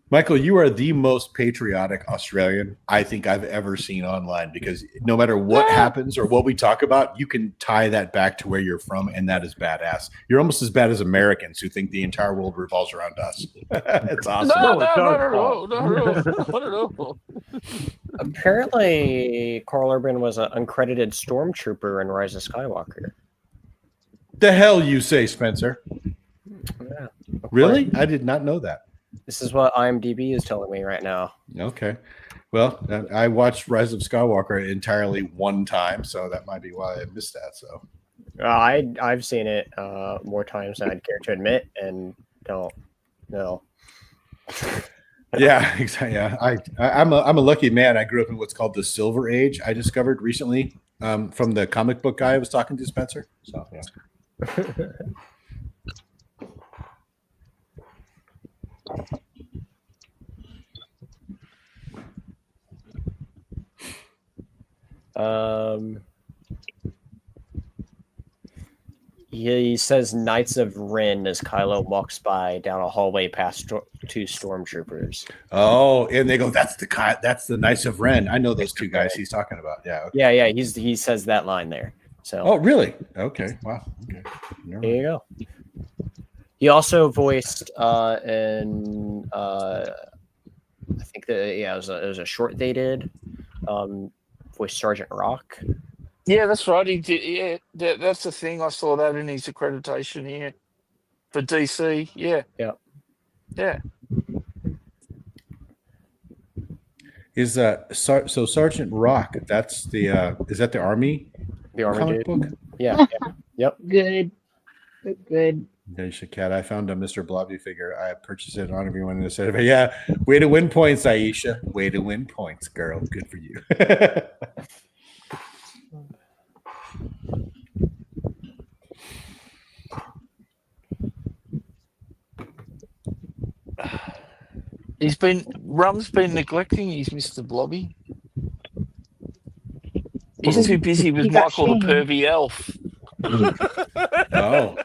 Michael, you are the most patriotic Australian I think I've ever seen online, because no matter what Yeah. happens or what we talk about, you can tie that back to where you're from, and that is badass. You're almost as bad as Americans who think the entire world revolves around us. It's awesome. No, No, it not does, at all. Not at all. Apparently, Carl Urban was an uncredited stormtrooper in Rise of Skywalker. The hell you say, Spencer? Yeah. Really? I did not know that. This is what IMDb is telling me right now. Okay. Well, I watched Rise of Skywalker entirely one time, so that might be why I missed that. So I've seen it more times than I'd care to admit, and don't know. yeah, exactly. Yeah, I'm a lucky man. I grew up in what's called the Silver Age. I discovered recently from the comic book guy I was talking to, Spencer. So yeah. He says Knights of Ren as Kylo walks by down a hallway past two stormtroopers. Oh, and they go, that's the Knights of Ren. I know those two guys he's talking about. Yeah. Okay. Yeah, he says that line there. So Oh, really? Okay. Wow. Okay. Never there mind. you go. He also voiced in I think it was a short they did. Voiced Sergeant Rock. Yeah, that's right. He did. Yeah, that's the thing. I saw that in his accreditation here for DC. Yeah. Yeah. Yeah. Is so Sergeant Rock? That's the is that the Army The Army comic dude. book? Yeah. Good. Good. Daisha Cat, I found a Mr. Blobby figure. I purchased it on everyone and said, yeah, way to win points, Aisha. Way to win points, girl. Good for you. Rum's been neglecting his Mr. Blobby. He's too busy with He got Michael the shamed. Pervy Elf. Oh.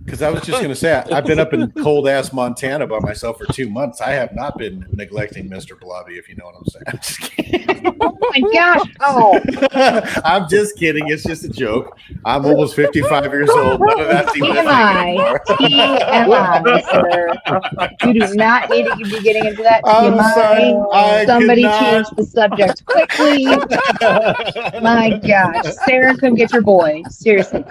Because I was just going to say, I've been up in cold ass Montana by myself for 2 months. I have not been neglecting Mr. Blobby, if you know what I'm saying. I'm just kidding. Oh my gosh. Oh. I'm just kidding. It's just a joke. I'm almost 55 years old. None of that's even a thing anymore. TMI, sir. You do not need to be getting into that I'm sorry. TMI. I Somebody could not. change the subject quickly. My gosh. Sarah, come get your boy. Seriously,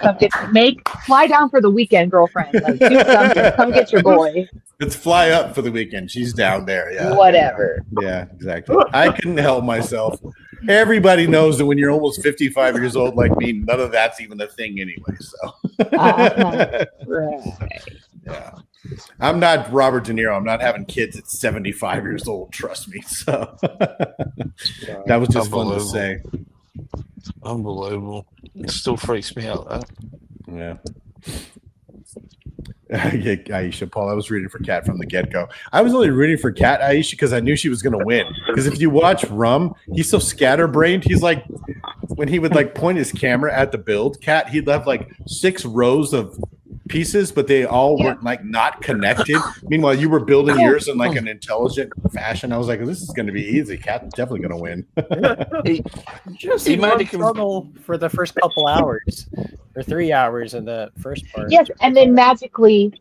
fly down for the weekend, girlfriend. Like, do something. Come get your boy. Let's fly up for the weekend. She's down there. Yeah. Whatever. Yeah, exactly. I couldn't help myself. Everybody knows that when you're almost 55 years old like me, none of that's even a thing anyway. So, Right. yeah. I'm not Robert De Niro. I'm not having kids at 75 years old. Trust me. So, that was just fun to say. Unbelievable. It still freaks me out, though. Yeah. Yeah, Aisha, Paul, I was rooting for Cat from the get-go. I was only rooting for Cat, Aisha, because I knew she was going to win. Because if you watch Rum, he's so scatterbrained. He's like, when he would like point his camera at the build, Cat, he'd have like 6 rows of pieces, but they all were like not connected. Meanwhile, you were building yours in like an intelligent fashion. I was like, this is going to be easy. Cat's definitely going to win. He made made a struggle for the first couple hours or 3 hours in the first part. Yes, and then magically,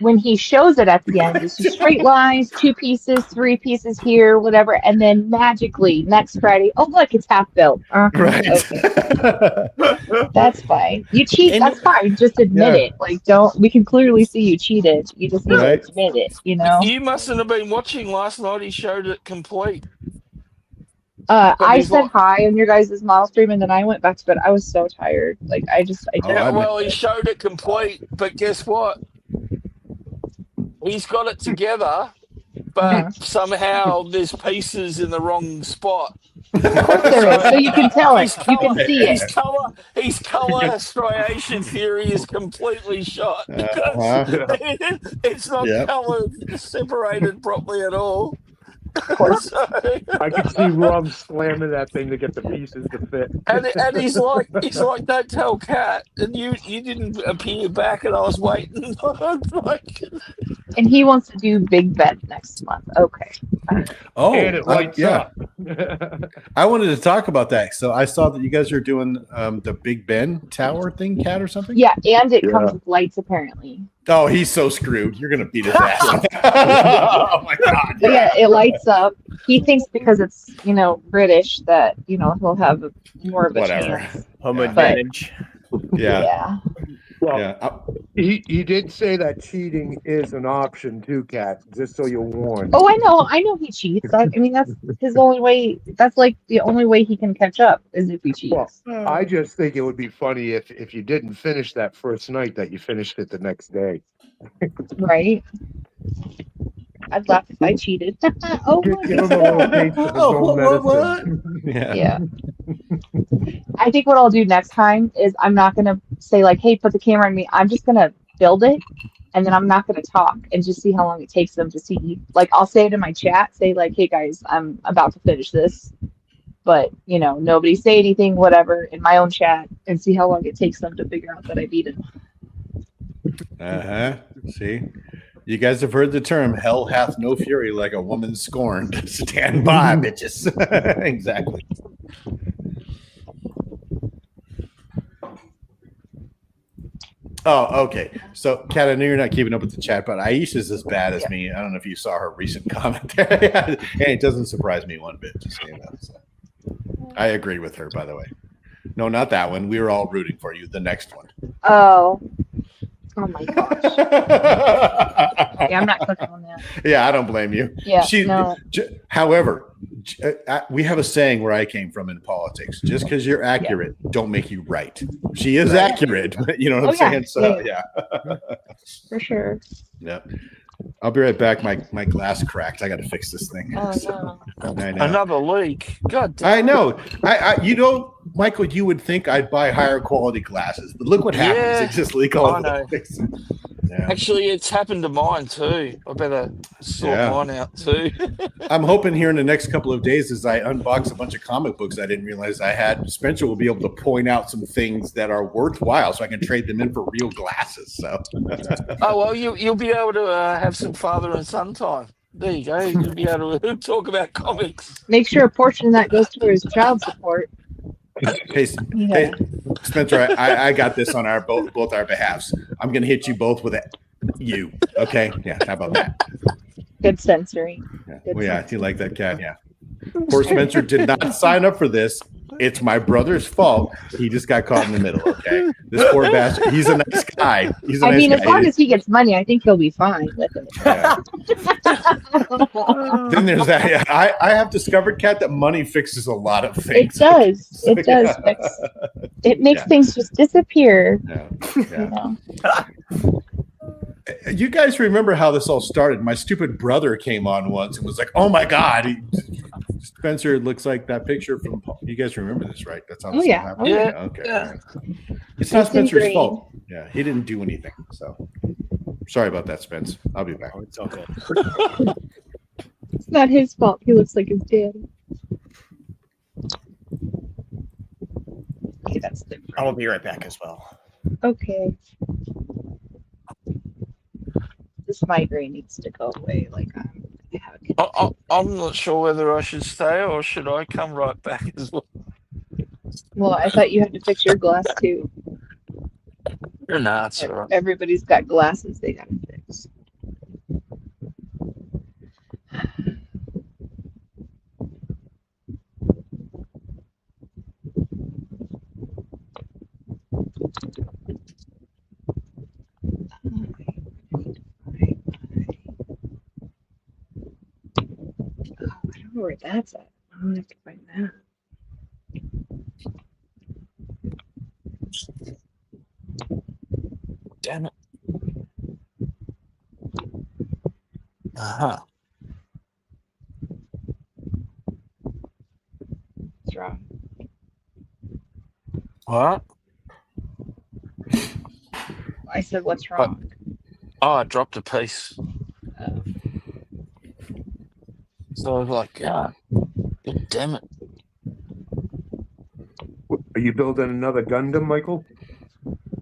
when he shows it at the end, it's just straight lines, 2 pieces, 3 pieces here, whatever, and then magically next Friday, oh look, it's half built. Right. Okay, that's fine. You cheat, And- that's fine. Just admit Yeah. it. Like, don't. We can clearly see you cheated. You just need Right. to admit it. You know. You mustn't have been watching last night. He showed it complete. I he's said like- hi on your guys' model stream, and then I went back to bed. I was so tired. Like, I Oh, Yeah, I well, he showed it complete, but guess what? He's got it together, but somehow there's pieces in the wrong spot. Of course there is. So you can tell it. You can see His it. color striation theory is completely shot because Uh-huh. it's not Yep. color separated properly at all. Of course. So, I could see Rum slamming that thing to get the pieces to fit. and he's like, don't tell Kat, and you didn't appear back, and I was waiting. I was like, And he wants to do Big Ben next month. Okay. Oh, And it lights yeah. up. I wanted to talk about that. So I saw that you guys are doing the Big Ben Tower thing, Cat, or something. Yeah, and it Yeah. comes with lights apparently. Oh, he's so screwed. You're gonna beat his ass. Oh my god. But yeah, it lights up. He thinks because it's, British that, he'll have more of a Whatever. chance. Home Yeah. advantage. Yeah. Well, Yeah. he did say that cheating is an option too, Kat, just so you're warned. Oh, I know he cheats. I mean, that's his only way. That's like the only way he can catch up is if he cheats. Well, I just think it would be funny if you didn't finish that first night, that you finished it the next day. Right? I'd laugh if I cheated. Oh, Give my him a little taste of his own what? medicine. Yeah. yeah. I think what I'll do next time is I'm not gonna say like, "Hey, put the camera on me." I'm just gonna build it, and then I'm not gonna talk and just see how long it takes them to see. Like, I'll say it in my chat, say like, "Hey guys, I'm about to finish this," but nobody say anything, whatever, in my own chat, and see how long it takes them to figure out that I beat it. Uh-huh. See? You guys have heard the term hell hath no fury like a woman scorned. Stand by, bitches. Exactly. Oh, okay. So, Kat, I know you're not keeping up with the chat, but Aisha's as bad as me. I don't know if you saw her recent comment there. And it doesn't surprise me one bit, just so you know. So. I agree with her, by the way. No, not that one. We were all rooting for you. The next one. Oh my gosh. Yeah, I'm not clicking on that. Yeah, I don't blame you. Yeah, She, no. However, we have a saying where I came from in politics: just because you're accurate, don't make you right. She is accurate, but you know what I'm Oh, yeah. saying. So Yeah. yeah. For sure. I'll be right back. My glass cracked. I got to fix this thing. Oh So, no. I know. another leak. God damn. I know. Michael, you would think I'd buy higher quality glasses, but look what happens. Yeah, They just leak all I over the know. place. Yeah. Actually, it's happened to mine too. I better sort Yeah. mine out too. I'm hoping here in the next couple of days, as I unbox a bunch of comic books I didn't realize I had, Spencer will be able to point out some things that are worthwhile, so I can trade them in for real glasses. So, Oh well, you'll be able to have some father and son time. There you go. You'll be able to talk about comics. Make sure a portion of that goes towards child support. hey, Yeah. hey, Spencer, I got this on our both our behalfs. I'm gonna hit you both with you. Okay? Yeah. How about that? Good censoring. Yeah. Good Well, yeah. You like that, Cat? Yeah. Poor Spencer did not sign up for this. It's my brother's fault. He just got caught in the middle. Okay, this poor bastard. He's a nice guy. He's a I nice mean, guy. as long as he gets money, I think he'll be fine with it. Yeah. Then there's that. Yeah, I have discovered, Kat, that money fixes a lot of It things. does. It does. Yeah. Fix. It makes Yeah. things just disappear. Yeah. You Yeah. know? You guys remember how this all started? My stupid brother came on once and was like, "Oh my God, Spencer looks like that picture from." Paul. You guys remember this, right? That's how Oh, this yeah. all happened. Oh, yeah. Okay. Yeah. all right. It's not It's in Spencer's green. fault. Yeah, he didn't do anything. So Sorry about that, Spence. I'll be back. Oh, it's all good. It's not his fault. He looks like his daddy. Okay, that's different. I will be right back as well. Okay. This migraine needs to go away. Like I have a I'm not sure whether I should stay or should I come right back as well. Well, I thought you had to fix your glass too. Nah, it's all right. Everybody's got glasses they gotta fix. I don't know where that's at. I'm gonna have to find that. Damn it. Uh-huh. What's wrong? What? I said, what's wrong? Oh, I dropped a piece. So I was like, God damn it. Are you building another Gundam, Michael?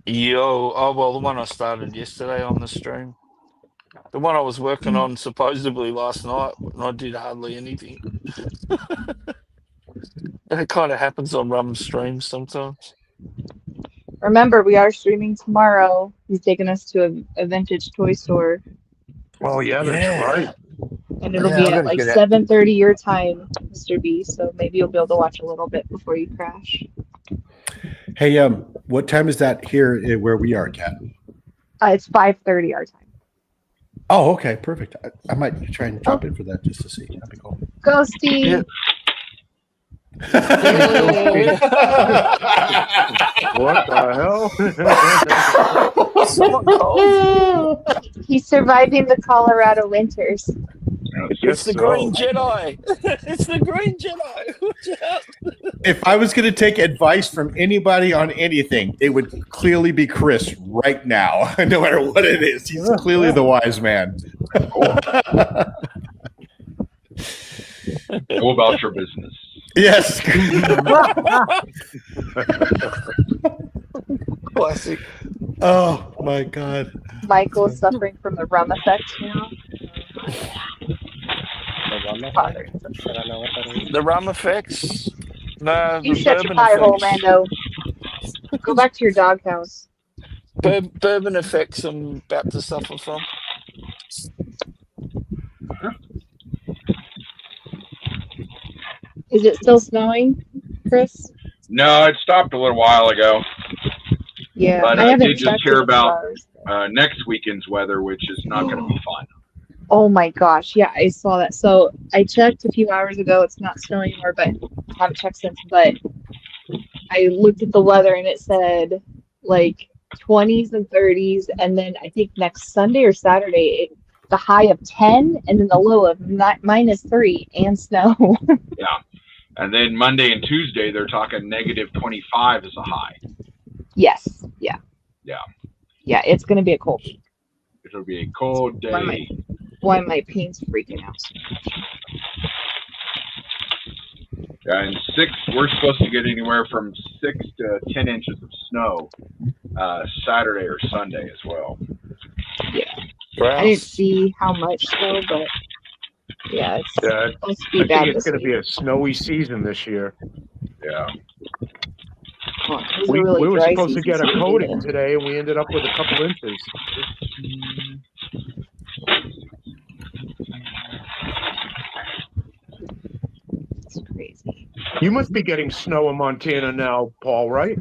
Oh, well, the one I started yesterday on the stream. The one I was working on supposedly last night, and I did hardly anything. It kind of happens on Rum streams sometimes. Remember, we are streaming tomorrow. He's taking us to a vintage toy store, Oh yeah, that's right. and it'll Yeah, be I'm at gonna like get it. 7:30 your time, Mr. B. So maybe you'll be able to watch a little bit before you crash. Hey, what time is that here where we are, Kat? It's 5:30 our time. Oh, okay, perfect. I might try and drop in for that just to see. That'd be cool. Go, Steve. Yeah. What the hell? Someone called. He's surviving the Colorado winters. It's the Green Jedi. It's the Green Jedi. Watch out. If I was going to take advice from anybody on anything, it would clearly be Chris right now, no matter what it is. He's clearly the wise man. Go about your business. Yes. Classic. Oh, my God. Michael's suffering from the rum effect now. The rum Father. effect? I don't know what that is. The rum effects. No, You the shut your bourbon pie hole, effects. Mando. Go back to your doghouse. Bourbon effects I'm about to suffer from. Is it still snowing, Chris? No, it stopped a little while ago. Yeah, But I I haven't did just checked hear in a few about- hours. Next weekend's weather, which is not going to be fun. Oh my gosh, yeah, I saw that. So I checked a few hours ago. It's not snowing anymore, but I haven't checked since. But I looked at the weather and it said like 20s and 30s, and then I think next Sunday or Saturday, the high of 10, and then the low of -3 and snow. And then Monday and Tuesday, they're talking negative 25 as a high. Yes, yeah. Yeah. Yeah, it's gonna be a cold week. It'll be a cold Why am I- day. Why my pain's freaking out? And we're supposed to get anywhere from 6 to 10 inches of snow Saturday or Sunday as well. I didn't see how much snow, but yeah, it's Yeah, supposed to I be think bad it's this going to week. be a snowy season this year. Yeah. Well, it was a We really were dry supposed to season, get a so we coating didn't. today, and we ended up with a couple inches. It's crazy. You must be getting snow in Montana now, Paul, right?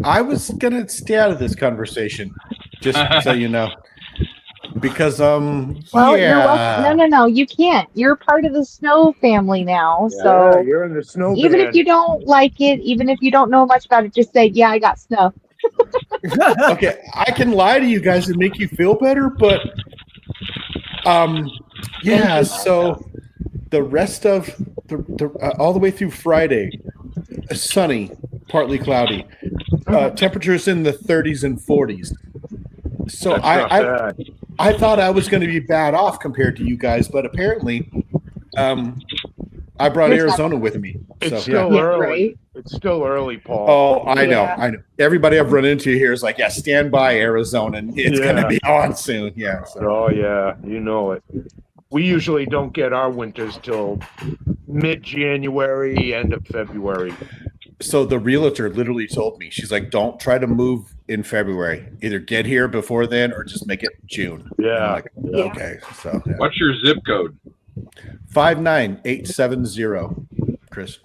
I was going to stay out of this conversation, just so you know. Because, Well, you're welcome. No, you can't. You're part of the snow family now. Yeah, So you're in the snow even band. if you don't like it, even if you don't know much about it, just say, "Yeah, I got snow." Okay, I can lie to you guys and make you feel better, but yeah, so the rest of the all the way through Friday, sunny, partly cloudy, temperatures in the 30s and 40s. So That's not bad. I thought I was going to be bad off compared to you guys, but apparently, I brought You're Arizona with me. It's So still Yeah, early. right. It's still early, Paul. Oh, I know, Yeah. I know. Everybody I've run into here is like, yeah, stand by, Arizona. And it's going to Yeah. be on soon. Yeah. So. Oh yeah, you know it. We usually don't get our winters till mid-January, end of February. So the realtor literally told me, she's like, don't try to move in February. Either get here before then or just make it June. And I'm Yeah. like, Yeah. okay. So yeah. What's your zip code? 59870, Chris.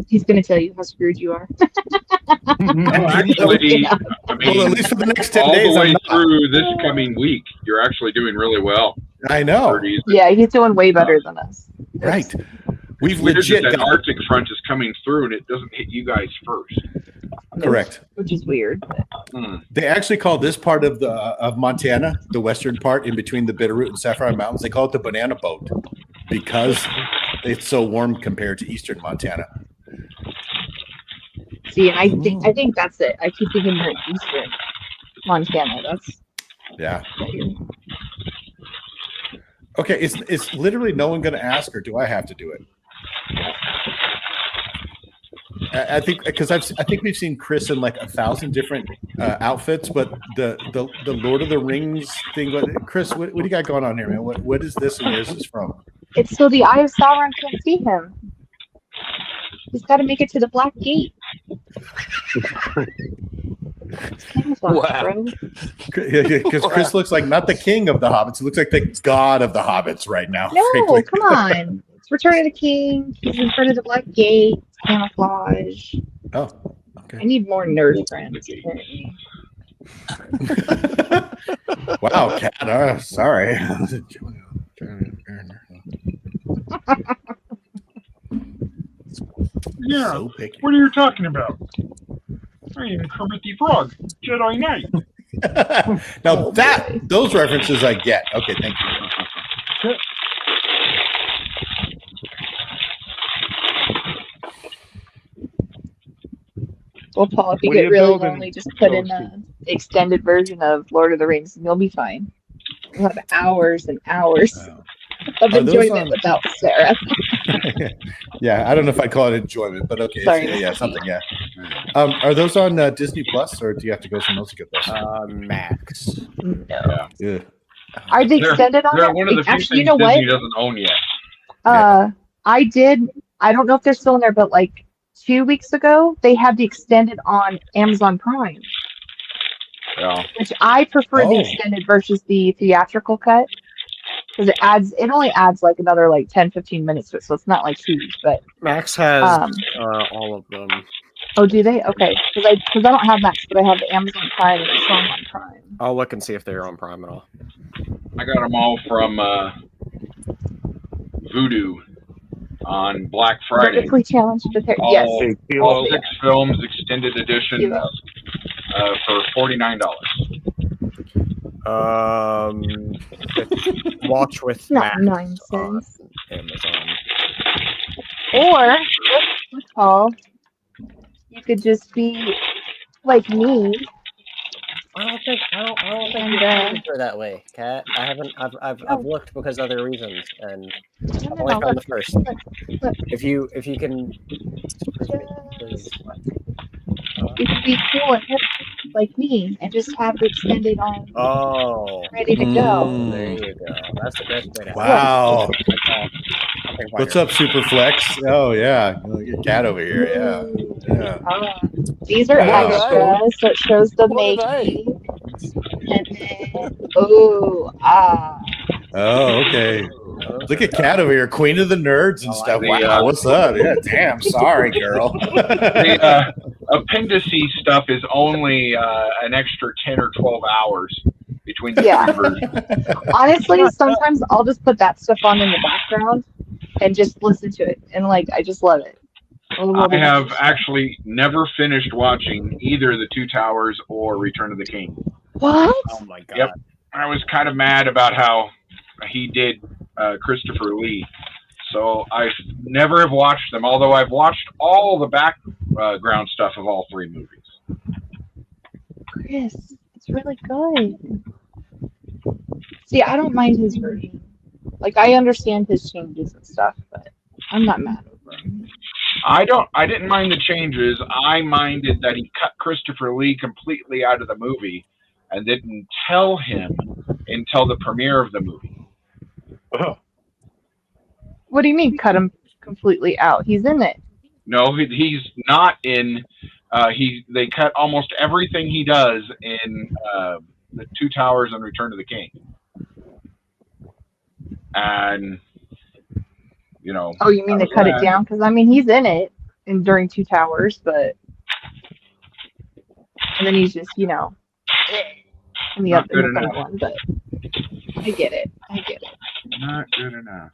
He's gonna tell you how screwed you are. Well, actually, I Well, mean, at least for the next 10 all days, the way I'm not. through this coming week, you're actually doing really well. I know. Birdies. Yeah, he's doing way better than us. Right. We've Weird legit that got Arctic front is coming through and it doesn't hit you guys first. correct. Which is weird. Hmm. They actually call this part of Montana, the western part in between the Bitterroot and Sapphire Mountains, they call it the banana boat because it's so warm compared to eastern Montana. See, and I think that's it. I keep thinking they're eastern Montana. That's Yeah. Okay, it's literally no one going to ask, or do I have to do it? I think because I think we've seen Chris in like 1,000 different outfits, but the Lord of the Rings thing. Chris, what do you got going on here, man? What is this and where is this from? it's so the Eye of Sauron can't see him. He's got to make it to the Black Gate. It's camouflage, Wow. bro. Because Chris looks like not the king of the hobbits; he looks like the god of the hobbits right now. No, frankly. come on. It's Return of the King. He's in front of the Black Gate. It's camouflage. Oh, I okay. need more nerd friends. Apparently. Wow, Cat. Sorry. Yeah, So picky. what are you talking about? I am Kermit the Frog, Jedi Knight. Now those references I get. Okay, thank you. Well, Paul, if you What are get you really building, lonely, just put in an extended version of Lord of the Rings and you'll be fine. You'll have hours and hours of Are those enjoyment on- without Sarah. Yeah, I don't know if I'd call it enjoyment, but okay, Sorry. yeah, something, yeah. Are those on Disney Plus, or do you have to go somewhere else to get those? Max. No. Yeah. Are they They're- extended on They're it? one of the few Actually, you things know what? Disney doesn't own yet. I don't know if they're still in there, but like 2 weeks ago, they had the extended on Amazon Prime, Yeah. which I prefer the Oh. extended versus the theatrical cut. Because it only adds like another like 10-15 minutes to it, so it's not like huge. But Max has all of them. oh, do they? Okay, because I don't have Max, but I have the Amazon Prime and it's on my Prime. I'll look and see if they're on Prime at all. I got them all from Voodoo on Black Friday. Vertically challenged to yes. All, Hey, all Kilo, 6 films, extended editions, Kilo. for $49. Watch with It's not Max 9 on cents. Amazon. Or Paul, you could just be like me. I don't think And, you can go that way, Kat. I haven't. I've looked because of other reasons, and I've only found the first. look. If you can, You could be cool and hip like me and just have it extended on, oh, ready to go. there you go. That's the best way to. Wow. I think What's up, Superflex? Oh yeah, get Cat over here. Yeah. These are Wow. extras, so it shows the What are they? making. And then, Oh, okay. Look at Cat over here, Queen of the Nerds and Oh, stuff. the, Wow, what's up? Yeah, damn. Sorry, girl. The appendices stuff is only an extra 10 or 12 hours between the Yeah. three versions. honestly, sometimes I'll just put that stuff on in the background and just listen to it. And like, I just love it. I have actually never finished watching either The Two Towers or Return of the King. What? Oh my god. Yep. I was kind of mad about how he did Christopher Lee. So I never have watched them, although I've watched all the back ground stuff of all 3 movies. Chris, it's really good. See, I don't mind his version. Like, I understand his changes and stuff, but I'm not mad over him. I didn't mind the changes. I minded that he cut Christopher Lee completely out of the movie and didn't tell him until the premiere of the movie. What do you mean, cut him completely out? He's in it. No, he's not in. They cut almost everything he does in the Two Towers and Return of the King. And Oh, you mean they cut it down? Because I mean, he's in it during Two Towers, but and then he's just in the other one. But I get it. Not good enough.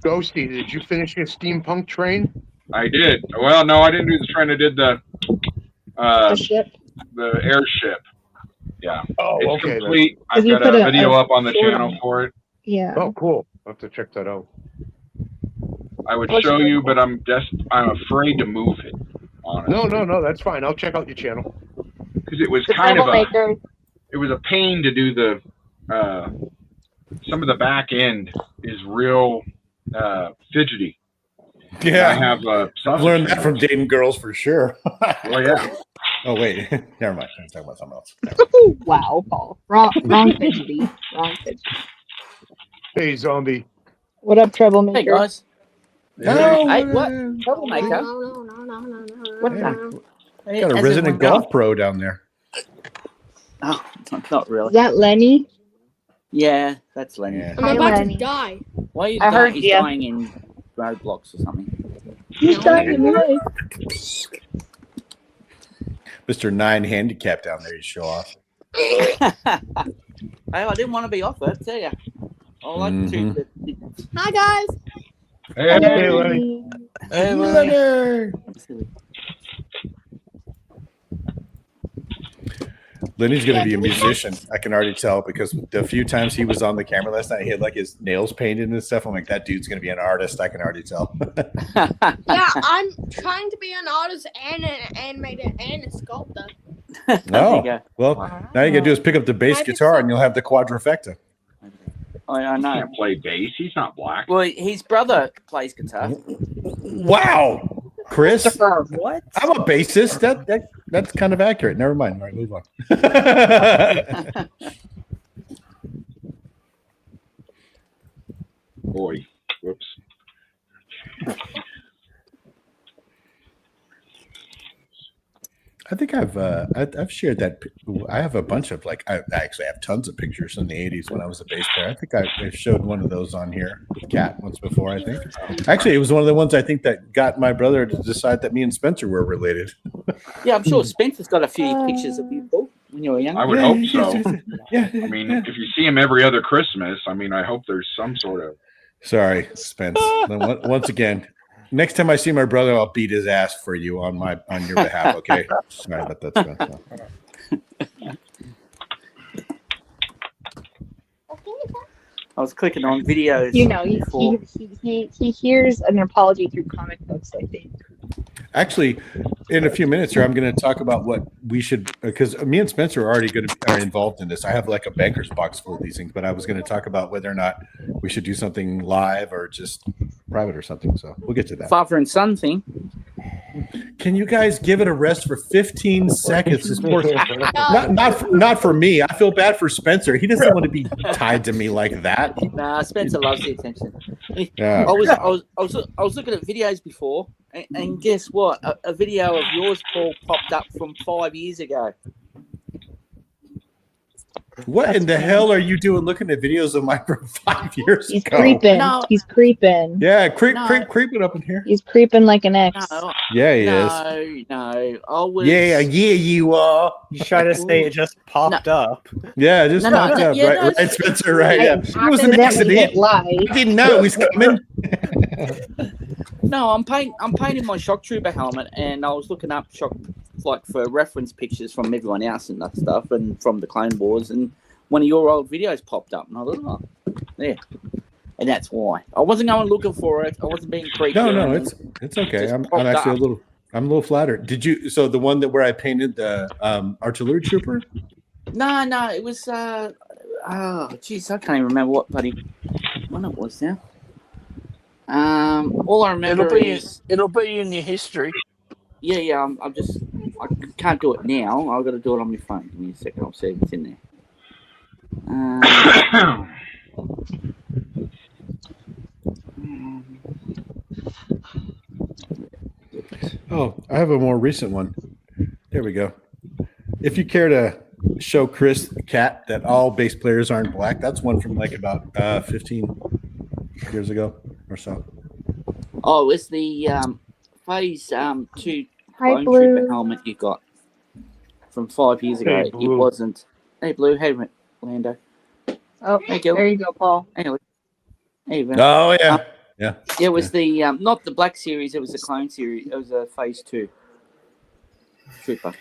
Ghosty, did you finish your steampunk train? I did. Well, no, I didn't do the train. I did the ship. the airship. Yeah. Oh, It's okay. complete. I've Because you got put a a- video a up on the sword channel on it. for it. Yeah. Oh, cool. I'll have to check that out. I would Looks show really you, cool. but I'm afraid to move it. Honestly. No, that's fine. I'll check out your channel. Because it was The kind of troublemaker. it was a pain to do the some of the back end is real fidgety. I Yeah, have I've learned that from dating girls for sure. Well, yeah. Oh wait, never mind. I'm talking about something else. Wow, Paul. Wrong fidgety. Wrong fidgety. Hey, zombie. What up, troublemaker? Hey guys. Oh, Hey, what? Troublemaker. What's that? Hey, got a how's resident everyone going? golf pro down there. Oh, not Is really. that Lenny? Yeah, that's Lenny. Yeah. I'm Hi, about Lenny. to die. Why are you I heard he's ya. dying in Roblox or something? He's dying in life. Mr. 9 handicap down there. You show off. Hey, I didn't want to be off it, tell you. I like to. Hi guys. Hey, Lenny. Hey, Lenny. Lenny's going to be a musician. I can already tell because the few times he was on the camera last night, he had like his nails painted and stuff. I'm like, that dude's going to be an artist. I can already tell. Yeah, I'm trying to be an artist and an animator and a sculptor. There No. you go. Well, now you got to do is pick up the bass Maybe guitar so. and you'll have the quadrifecta. I He know. can't play bass. He's not black. Well, his brother plays guitar. Wow. Chris, What? I'm a bassist. That's kind of accurate. Never mind. All right, move on. Boy. Whoops. I think I've shared that. I have a bunch of I actually have tons of pictures in the 80s when I was a bass player. I think I showed one of those on here with Kat once before. I think actually it was one of the ones I think that got my brother to decide that me and Spencer were related. Yeah, I'm sure Spencer's got a few pictures of you, Paul, when you were young. I would hope so. Yeah. I mean, if you see him every other Christmas, I mean, I hope there's some sort of. Sorry, Spence. Once again, next time I see my brother, I'll beat his ass for you on your behalf. Okay. Sorry about that, Spence. I was clicking on videos. You know, before. he hears an apology through comic books, I think. Actually, in a few minutes here, I'm going to talk about what we should, because me and Spencer are already are involved in this. I have like a banker's box full of these things, but I was going to talk about whether or not we should do something live or just private or something. So we'll get to that. Father and son thing. Can you guys give it a rest for 15 seconds? This poor, not for me. I feel bad for Spencer. He doesn't want to be tied to me like that. Nah, Spencer loves the attention. Yeah. I was looking at videos before, and guess what? A video of yours, Paul, popped up from 5 years ago. What in the hell are you doing looking at videos of mine from 5 years He's ago? creeping. No. He's creeping. Yeah, No. creeping up in here. He's creeping like an ex. No, Yeah, he is. no. I was. Yeah, you are. You try to say it just popped up. Yeah, just No, no, popped no, up, yeah, right, no, right, Spencer, right? Yeah. It was an Accidentally hit accident. live. I didn't know it was coming. No, I'm painting my shock trooper helmet, and I was looking up for reference pictures from everyone else and that stuff, and from the Clone Wars, and one of your old videos popped up, and I thought, oh, yeah. and that's why I wasn't going looking for it. I wasn't being creepy. No, or anything. it's okay. Just I'm popped actually up. a little flattered. Did you? So the one where I painted the artillery trooper? No, it was. Oh, jeez, I can't even remember what bloody one it was now. All I remember is it'll be in your history. yeah. I can't do it now. I've got to do it on my phone. Give me a second. I'll see if it's in there. Oh, I have a more recent one. There we go. If you care to show Chris Cat that all bass players aren't black, that's one from like about 15 years ago or so. Oh, it's the Phase 2 Hi, Clone Trooper Blue. helmet you got from 5 years ago. Hey, It Blue. wasn't. Hey, Blue. Hey, Lando. Oh, Hey, Gil. there you go, Paul. Anyway. Hey, Vin. Oh yeah, yeah. It was the not the Black Series. It was the Clone Series. It was a Phase 2 Trooper.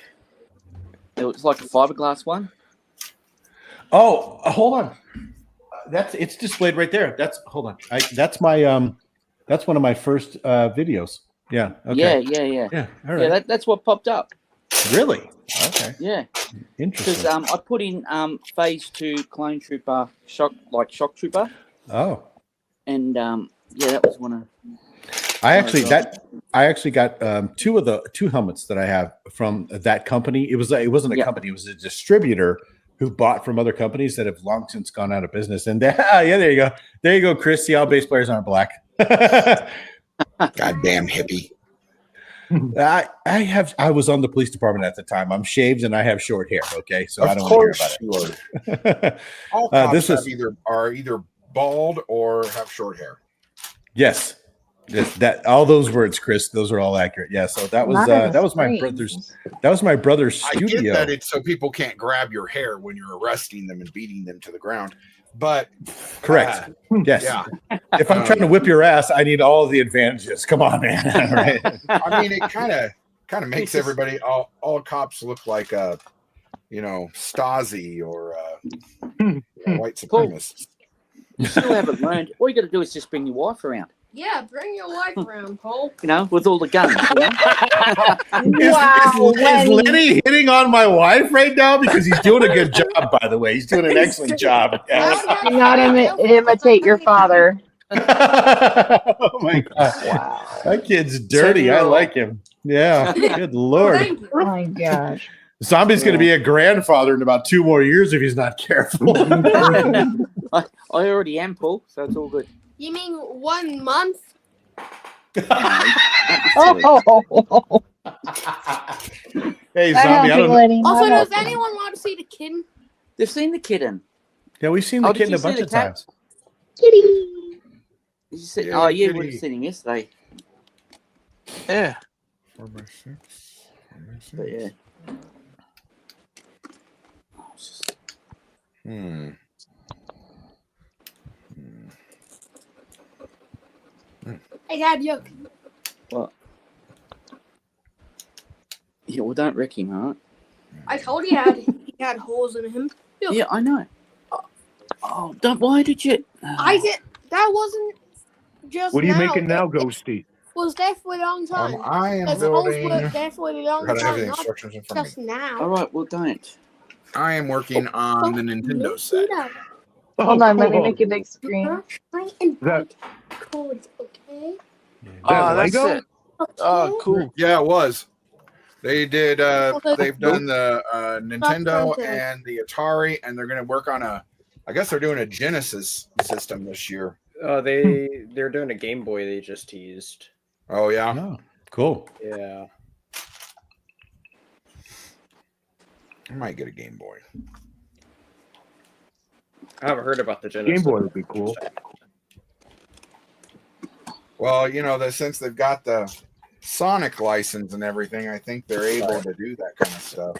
It was like a fiberglass one. Oh, hold on. It's displayed right there. Hold on. That's my that's one of my first videos. Yeah. Okay. Yeah. Yeah. All Yeah, right. that's what popped up. Really? Okay. Yeah, because Interesting. I put in Phase 2 Clone Trooper Shock Trooper, Oh. and yeah, that was one of. I actually got two helmets that I have from that company. It wasn't a Yeah. company, it was a distributor who bought from other companies that have long since gone out of business. And yeah, there you go. There you go, Chris. See, all bass players aren't black. Goddamn hippie. I was on the police department at the time. I'm shaved and I have short hair. Okay, so I Of don't want to course hear you about are. it. All cops this have is are either bald or have short hair. yes. That all those words, Chris, those are all accurate. Yeah. So that was my brother's I get studio. that it's so people can't grab your hair when you're arresting them and beating them to the ground. But Correct. Yes. yeah. If I'm trying to whip your ass, I need all of the advantages. Come on, man. Right? I mean, it kind of makes everybody all cops look like Stasi or white supremacists. You still haven't learned. All you got to do is just bring your wife around. Yeah, bring your wife around, Paul. You know, with all the guns. You know? Is Lenny hitting on my wife right now? Because he's doing a good job, by the way. He's doing an excellent job. Yeah. Do not imitate your father. Oh my god! Wow. That kid's dirty. I like him. Yeah. Good lord. Thank you. Oh my gosh. Zombie's going to be a grandfather in about 2 more years if he's not careful. I already am, Paul, so it's all good. You mean 1 month? Oh. Hey, Zombie, I don't know. Also, does anyone want to see the kitten? They've seen the kitten. Yeah, we've seen the Oh, did kitten you a see bunch the of cat? times. Kitty. Did you see? Yeah, Oh, yeah, we kitty. would have seen him yesterday. Yeah. 4x6. But yeah. Hey, Dad, look. What? Yeah, well, don't wreck him, all right? I told you he had holes in him. Look, Yeah, I know. Oh, don't. Why did you? I did. That wasn't just. What are you now. making now, That Ghosty? was there for a long time. I am Those holes building. were there for a long Gotta have the time, not instructions in front of just me. All now. right, well, don't. I am working on the Nintendo set. Hold on, let me cool. make a big screen. Try and That- codes, okay? Oh, that's Lego? it. Oh, cool. Yeah, it was. They did. They've done the Nintendo and the Atari, and they're going to work on I guess they're doing a Genesis system this year. They're doing a Game Boy they just teased. Oh yeah. Oh, cool. Yeah. I might get a Game Boy. I haven't heard about the Genesis. Game Boy would be cool. Well, since they've got the Sonic license and everything, I think they're able to do that kind of stuff.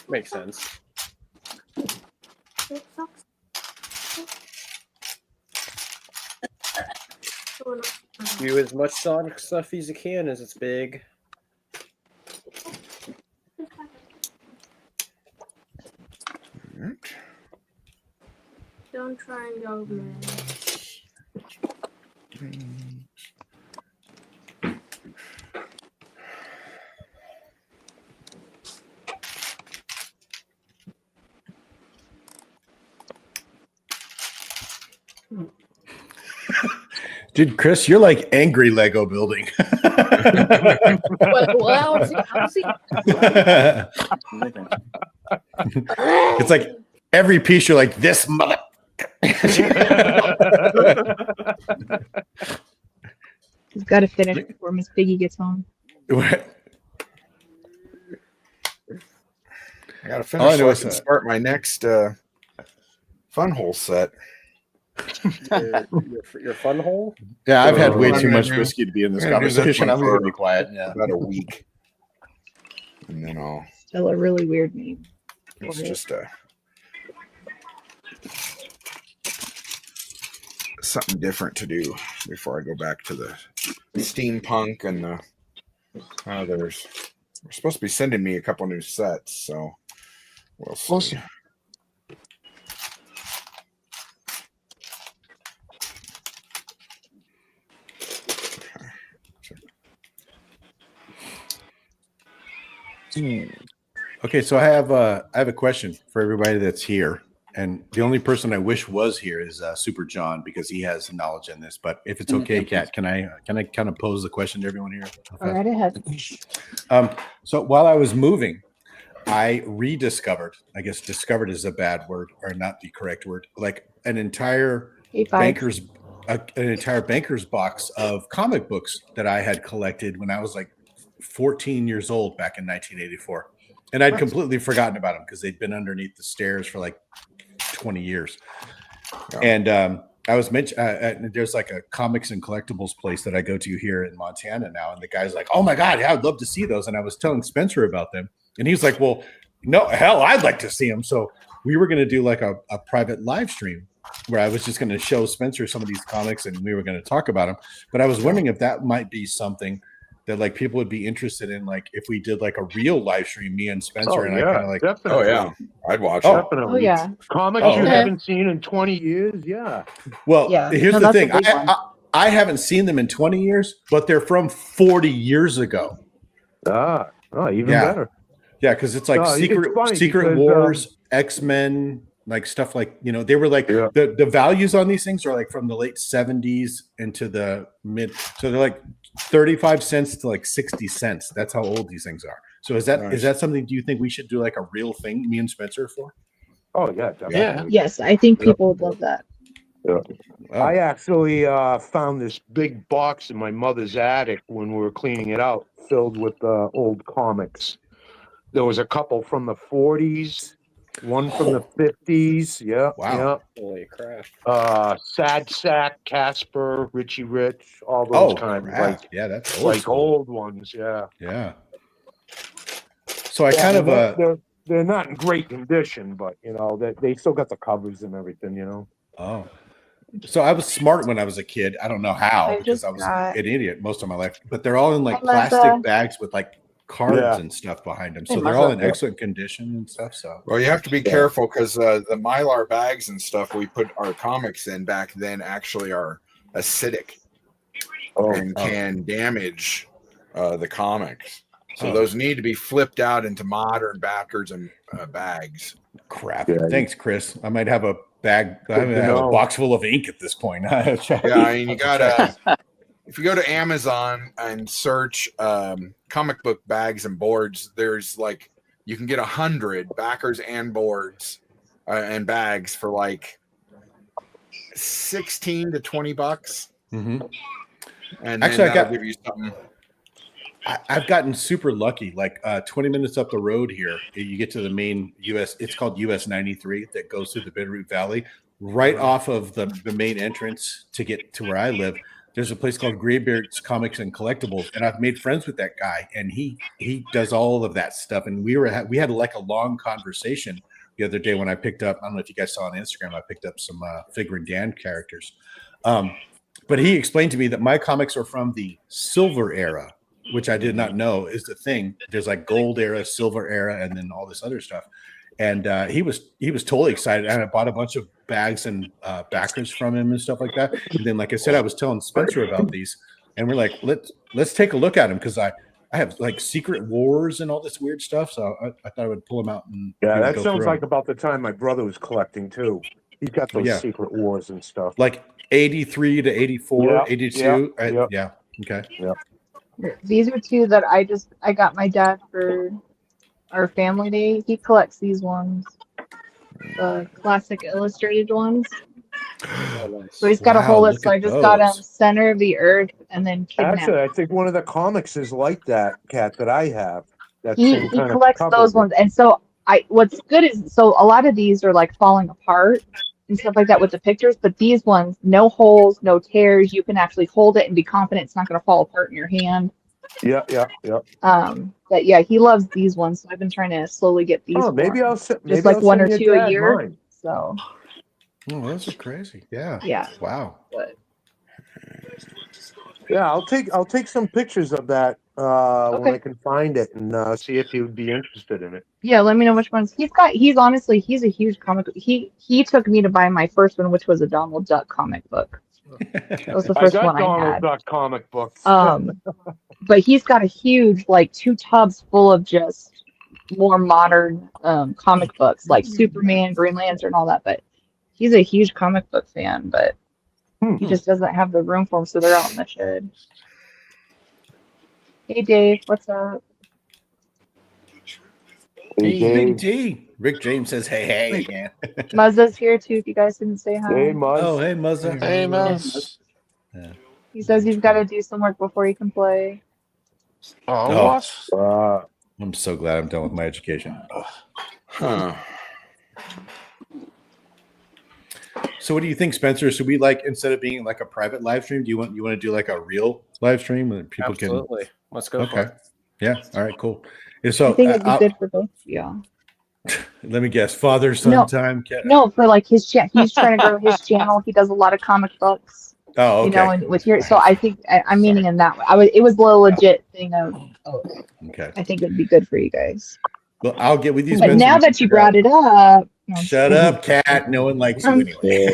Makes sense. Do as much Sonic stuff as you can as it's big. Don't try and go, man. Dude, Chris, you're like angry Lego building. Well, It's like every piece you're like, this mother. He's got to finish before Miss Piggy gets home. I gotta All I finish know so I is can that- start my next fun hole set. Your fun hole? Yeah, I've had way I'm too gonna much do- whiskey to be in this I'm gonna do this conversation. one I'm going to for be quiet. Yeah. About a week, and then Still a really weird name. it's just something different to do before I go back to the steampunk and the others. They're supposed to be sending me a couple new sets, so we'll see. Awesome. Okay, so I have a question for everybody that's here, and the only person I wish was here is Super John because he has knowledge in this. But if it's okay, Kat, can I kind of pose the question to everyone here? All right ahead. So while I was moving, I rediscovered. I guess discovered is a bad word or not the correct word. Like an entire banker's box of comic books that I had collected when I was like 14 years old back in 1984. And I'd completely forgotten about them because they'd been underneath the stairs for like 20 years. And I was mentioned, there's like a comics and collectibles place that I go to here in Montana now. And the guy's like, oh my God, yeah, I'd love to see those. And I was telling Spencer about them. And he's like, well, no, hell, I'd like to see them. So we were going to do like a private live stream where I was just going to show Spencer some of these comics and we were going to talk about them. But I was wondering if that might be something that like people would be interested in, like if we did like a real live stream, me and Spencer, and I kind of like, definitely. Oh yeah, I'd watch Oh. it. Definitely. Oh yeah. Comics Oh. you haven't seen in 20 years? Yeah. well, Yeah. here's No, the that's a thing. big one. I haven't seen them in 20 years, but they're from 40 years ago. Oh, even Yeah. better. Yeah, because it's like No, it's funny Secret because, Wars, X-Men, like stuff like, you know, they were like Yeah. the values on these things are like from the late 70s into the mid, so they're like 35 cents to like 60 cents. That's how old these things are. So is Nice. that something, do you think we should do like a real thing, me and Spencer, for? Oh, yeah, definitely. Yeah. Yes, I think people would love that. Oh, I actually found this big box in my mother's attic when we were cleaning it out, filled with old comics. There was a couple from the 40s, one from the 50s. Yeah. Wow. Holy crap. Yeah. Sad Sack, Casper, Richie Rich, all those oh, kinds. crap. Yeah, that's old Like school. old ones. Yeah. Yeah. So I Yeah, kind of they're not in great condition, but you know they still got the covers and everything. You know. oh. So I was smart when I was a kid. I don't know how I because just I was got- an idiot most of my life. But they're all in like Amanda. plastic bags with like cards Yeah. and stuff behind them. So Hey, they're all in Martha. excellent condition and stuff. So Well, you have to be careful because the Mylar bags and stuff we put our comics in back then actually are acidic and can damage the comics. So Oh. those need to be flipped out into modern backers and bags. crap. Yeah. Thanks, Chris. I might have a bag. I Good to have a know. box full of ink at this point. Yeah, I mean, you gotta. If you go to Amazon and search comic book bags and boards, there's like you can get 100 backers and boards and bags for like 16 to 20 bucks, hmm and Actually, then I that'll got- give you something. I've gotten super lucky. Like 20 minutes up the road here, you get to the main US. It's called US 93 that goes through the Bitterroot Valley. Right off of the main entrance to get to where I live, there's a place called Graybeard's Comics and Collectibles, and I've made friends with that guy, and he does all of that stuff. And we had like a long conversation the other day when I picked up. I don't know if you guys saw on Instagram. I picked up some Figure and Dan characters, but he explained to me that my comics are from the Silver Era, which I did not know is the thing. There's like Gold Era, Silver Era, and then all this other stuff. and he was totally excited, and I bought a bunch of bags and backers from him and stuff like that. And then, like I said, I was telling Spencer about these, and we're like, let's take a look at them, because I have like Secret Wars and all this weird stuff, so I thought I would pull them out and that go sounds through like 'em. about the time my brother was collecting too. He's got those Yeah. Secret Wars and stuff. Like 83 to 84, Yeah, 82. yeah. Yeah. Okay. These are two that I got my dad for our family day. He collects these ones, the classic illustrated ones. So he's got a Wow, whole list. look So I at just got those. Center of the Earth and then Kidnapped. Actually, I think one of the comics is like that, Cat, that I have. That He same kind of collects cover those with- ones, and so what's good is, so a lot of these are like falling apart and stuff like that with the pictures, but these ones, no holes, no tears. You can actually hold it and be confident it's not going to fall apart in your hand. Yeah. But yeah, he loves these ones. So I've been trying to slowly get these. Oh, maybe for him. I'll send just like one or two a year. Mine. So Oh, those are crazy. Yeah. yeah, Wow. but Yeah, I'll take some pictures of that when Okay. I can find it and see if you'd be interested in it. yeah, let me know which ones he's got. He's a huge comic. He took me to buy my first one, which was a Donald Duck comic book. That was the I first got one I Donald had. Duck comic books. But he's got a huge, like 2 tubs full of just more modern comic books, like Superman, Green Lantern, all that. But he's a huge comic book fan, but he just doesn't have the room for them, so they're out in the shed. Hey Dave, what's up? Hey, Big Dave. T. Rick James says, hey, man. Muzza's here too, if you guys didn't say hi. Hey, Muzz. Oh, hey, Muzza. Hey, Muz. He says he's got to do some work before he can play. Oh, what? I'm so glad I'm done with my education. Huh. So what do you think, Spencer? Should we, like, instead of being like a private live stream, do you want to do like a real live stream where people Absolutely. Let's go. can? For Okay. it. Yeah. All right. Cool. And so I think it'd be I'll- good for both. Yeah. let me guess. Father son No. time. No, for like his channel. He's trying to grow his channel. He does a lot of comic books. Oh, okay. You know, and with your, so I think I'm meaning in that way. It was a legit thing of, Okay. I think it'd be good for you guys. Well, I'll get with you. But Spencer. now that you brought it up, no, Shut up, cat. No one likes you I'm anyway.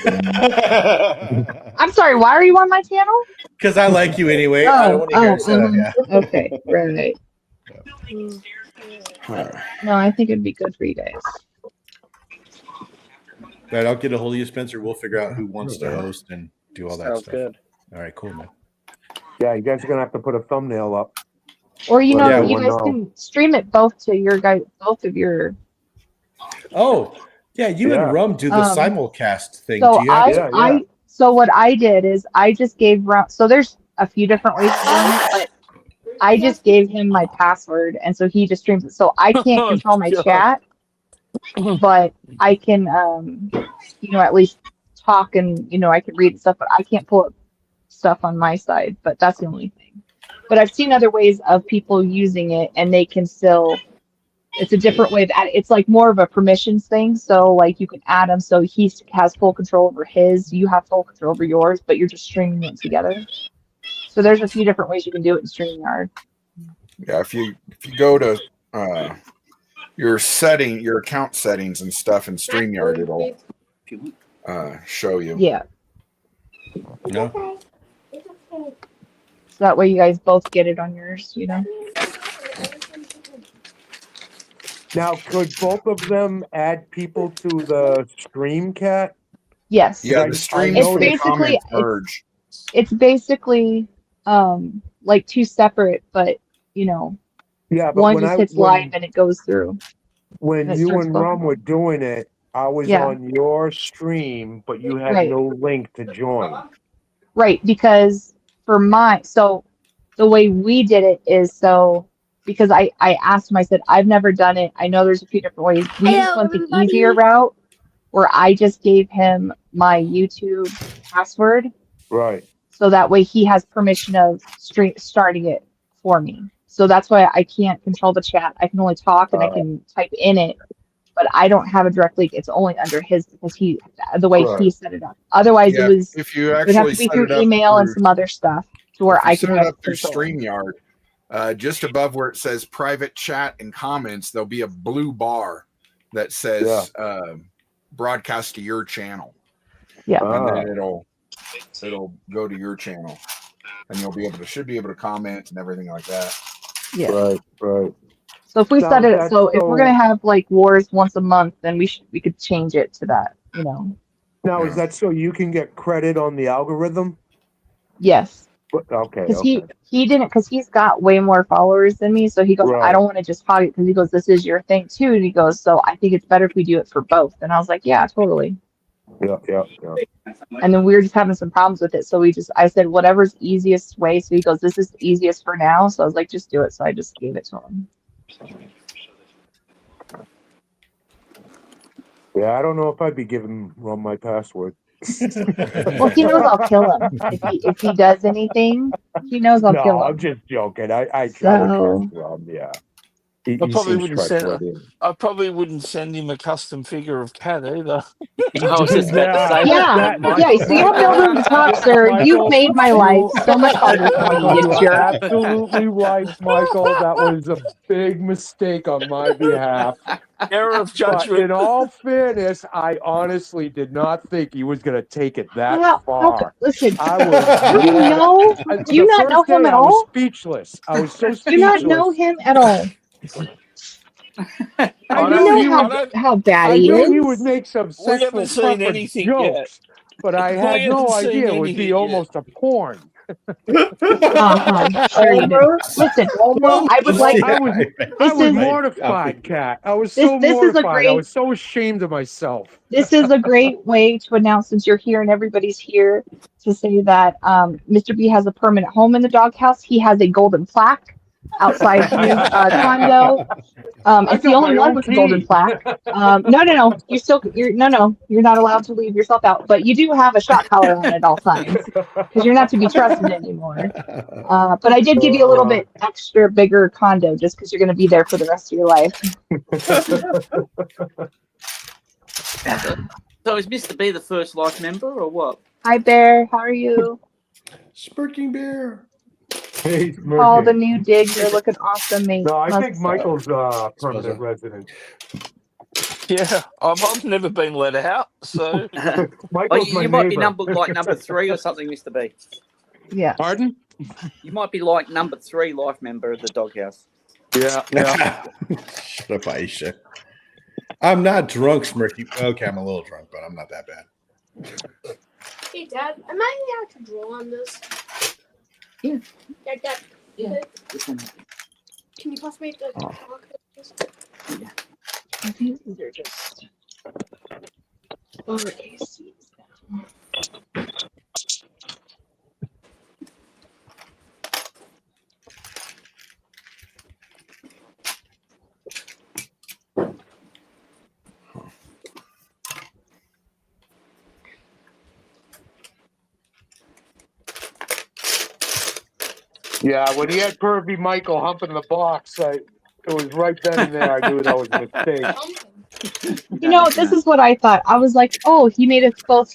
I'm sorry. Why are you on my channel? Because I like you anyway. I don't want to hear it said, yeah. Okay, right. No, I think it'd be good for you guys. Right, I'll get a hold of you, Spencer. We'll figure out who wants to host and do all that Sounds stuff. good. All right, cool, man. Yeah, you guys are gonna have to put a thumbnail up. Or you know, Yeah, you well, guys no. can stream it both to your guys, both of your. Oh, yeah, you Yeah. and Rum do the simulcast thing. So do you have Yeah. so what I did is I just gave Rum. So there's a few different ways to do it, but I just gave him my password, and so he just streams it. So I can't control my God. chat, but I can, you know, at least talk and I can read stuff, but I can't pull up stuff on my side. But that's the only thing. But I've seen other ways of people using it, and they can still. It's a different way of add. It's like more of a permissions thing. So like you can add him, so he has full control over his. You have full control over yours, but you're just streaming it together. So there's a few different ways you can do it in StreamYard. Yeah, if you go to your account settings and stuff in StreamYard, it'll show you. Yeah. No. So that way you guys both get it on yours. Now, could both of them add people to the stream, Cat? Yes. Yeah, the stream It's and the basically comments merge. it's basically like two separate, but Yeah, but one when just I hits live and it goes through. when It you starts and both Rum of them. were doing it, I was Yeah. on your stream, but you had Right. no link to join. Right, because so the way we did it is because I asked him, I said, I've never done it. I know there's a few different ways. We just went the easier route where I just gave him my YouTube password. Right. So that way he has permission of starting it for me. So that's why I can't control the chat. I can only talk and I can type in it, but I don't have a direct link. It's only under his because the way Right. he set it up. Otherwise, Yeah, it was if you it'd have actually to be set through it up email and through- some other stuff to where if you I set can it have up through control. StreamYard, just above where it says private chat and comments, there'll be a blue bar. that says broadcast to your channel. Yeah. And then it'll go to your channel, and you'll be able to should be able to comment and everything like that. Yeah. Right. So if we Now, set it, that's so if we're so- gonna have like wars once a month, then we could change it to that. Now, is that so you can get credit on the algorithm? Yes. Okay. Because he didn't, because he's got way more followers than me. So he goes, I Right. don't want to just hog it, because he goes, this is your thing too. And he goes, so I think it's better if we do it for both. And I was like, yeah, totally. Yeah. And then we were just having some problems with it. So I said, whatever's easiest way. So he goes, this is the easiest for now. So I was like, just do it. So I just gave it to him. Yeah, I don't know if I'd be giving Ron my password. Well, he knows I'll kill him. If he does anything, he knows I'll kill No, him. I'm just joking. I So- trust Ron, yeah. I probably seems wouldn't send. trustworthy. I probably wouldn't send him a custom figure of Cat either. I was just about to say Yeah, that. yeah. So you have no room to talk, sir. You've made my life so much harder for me, you You're jerk. absolutely right, Michael. That was a big mistake on my behalf. Error of But judgment. in all fairness, I honestly did not think he was going to take it that How far. listen, I was. do you know? Do you the not know first day him at I was all? speechless. I was so speechless. Do you not know him at all? I I knew don't- he I would. don't- How bad I he knew he is. would make some We sexual haven't seen preference anything jokes, yet. but I We had no haven't seen idea it would anything be yet. almost a porn. Sure you did. Listen, well, I would like. I was This is mortified, Cat. I was This- so this is a mortified. I great- was so ashamed of myself. this is a great way to announce, since you're here and everybody's here, to say that Mr. B has a permanent home in the doghouse. He has a golden plaque outside his condo. It's the got only my one own with a golden key. plaque. No. You're not allowed to leave yourself out. But you do have a shot collar on at all times because you're not to be trusted anymore. But I did give you a little bit extra bigger condo just because you're going to be there for the rest of your life. So is Mr. B the first life member or what? Hi, Bear. How are you? Smirking Bear. Hey, All the Murphy. new digs are looking awesome, mate. No, I Must think say. Michael's permanent so. resident. Yeah, I've never been let out, so Oh, Michael's my you might be neighbor. number 3 or something, Mr. B. Yeah. Pardon? You might be like number 3 life member of the doghouse. Yeah. Shut up, Aisha. I'm not drunk, Smirky. Okay, I'm a little drunk, but I'm not that bad. Hey, Dad, am I allowed to draw on this? Yeah. Dad, Yeah. This one. can you pass me the chalk? I think these are just lowercase c's now. Yeah, when he had Pervy Michael humping the box, it was right then and there. I knew that was a mistake. You know, this is what I thought. I was like, oh, he made it both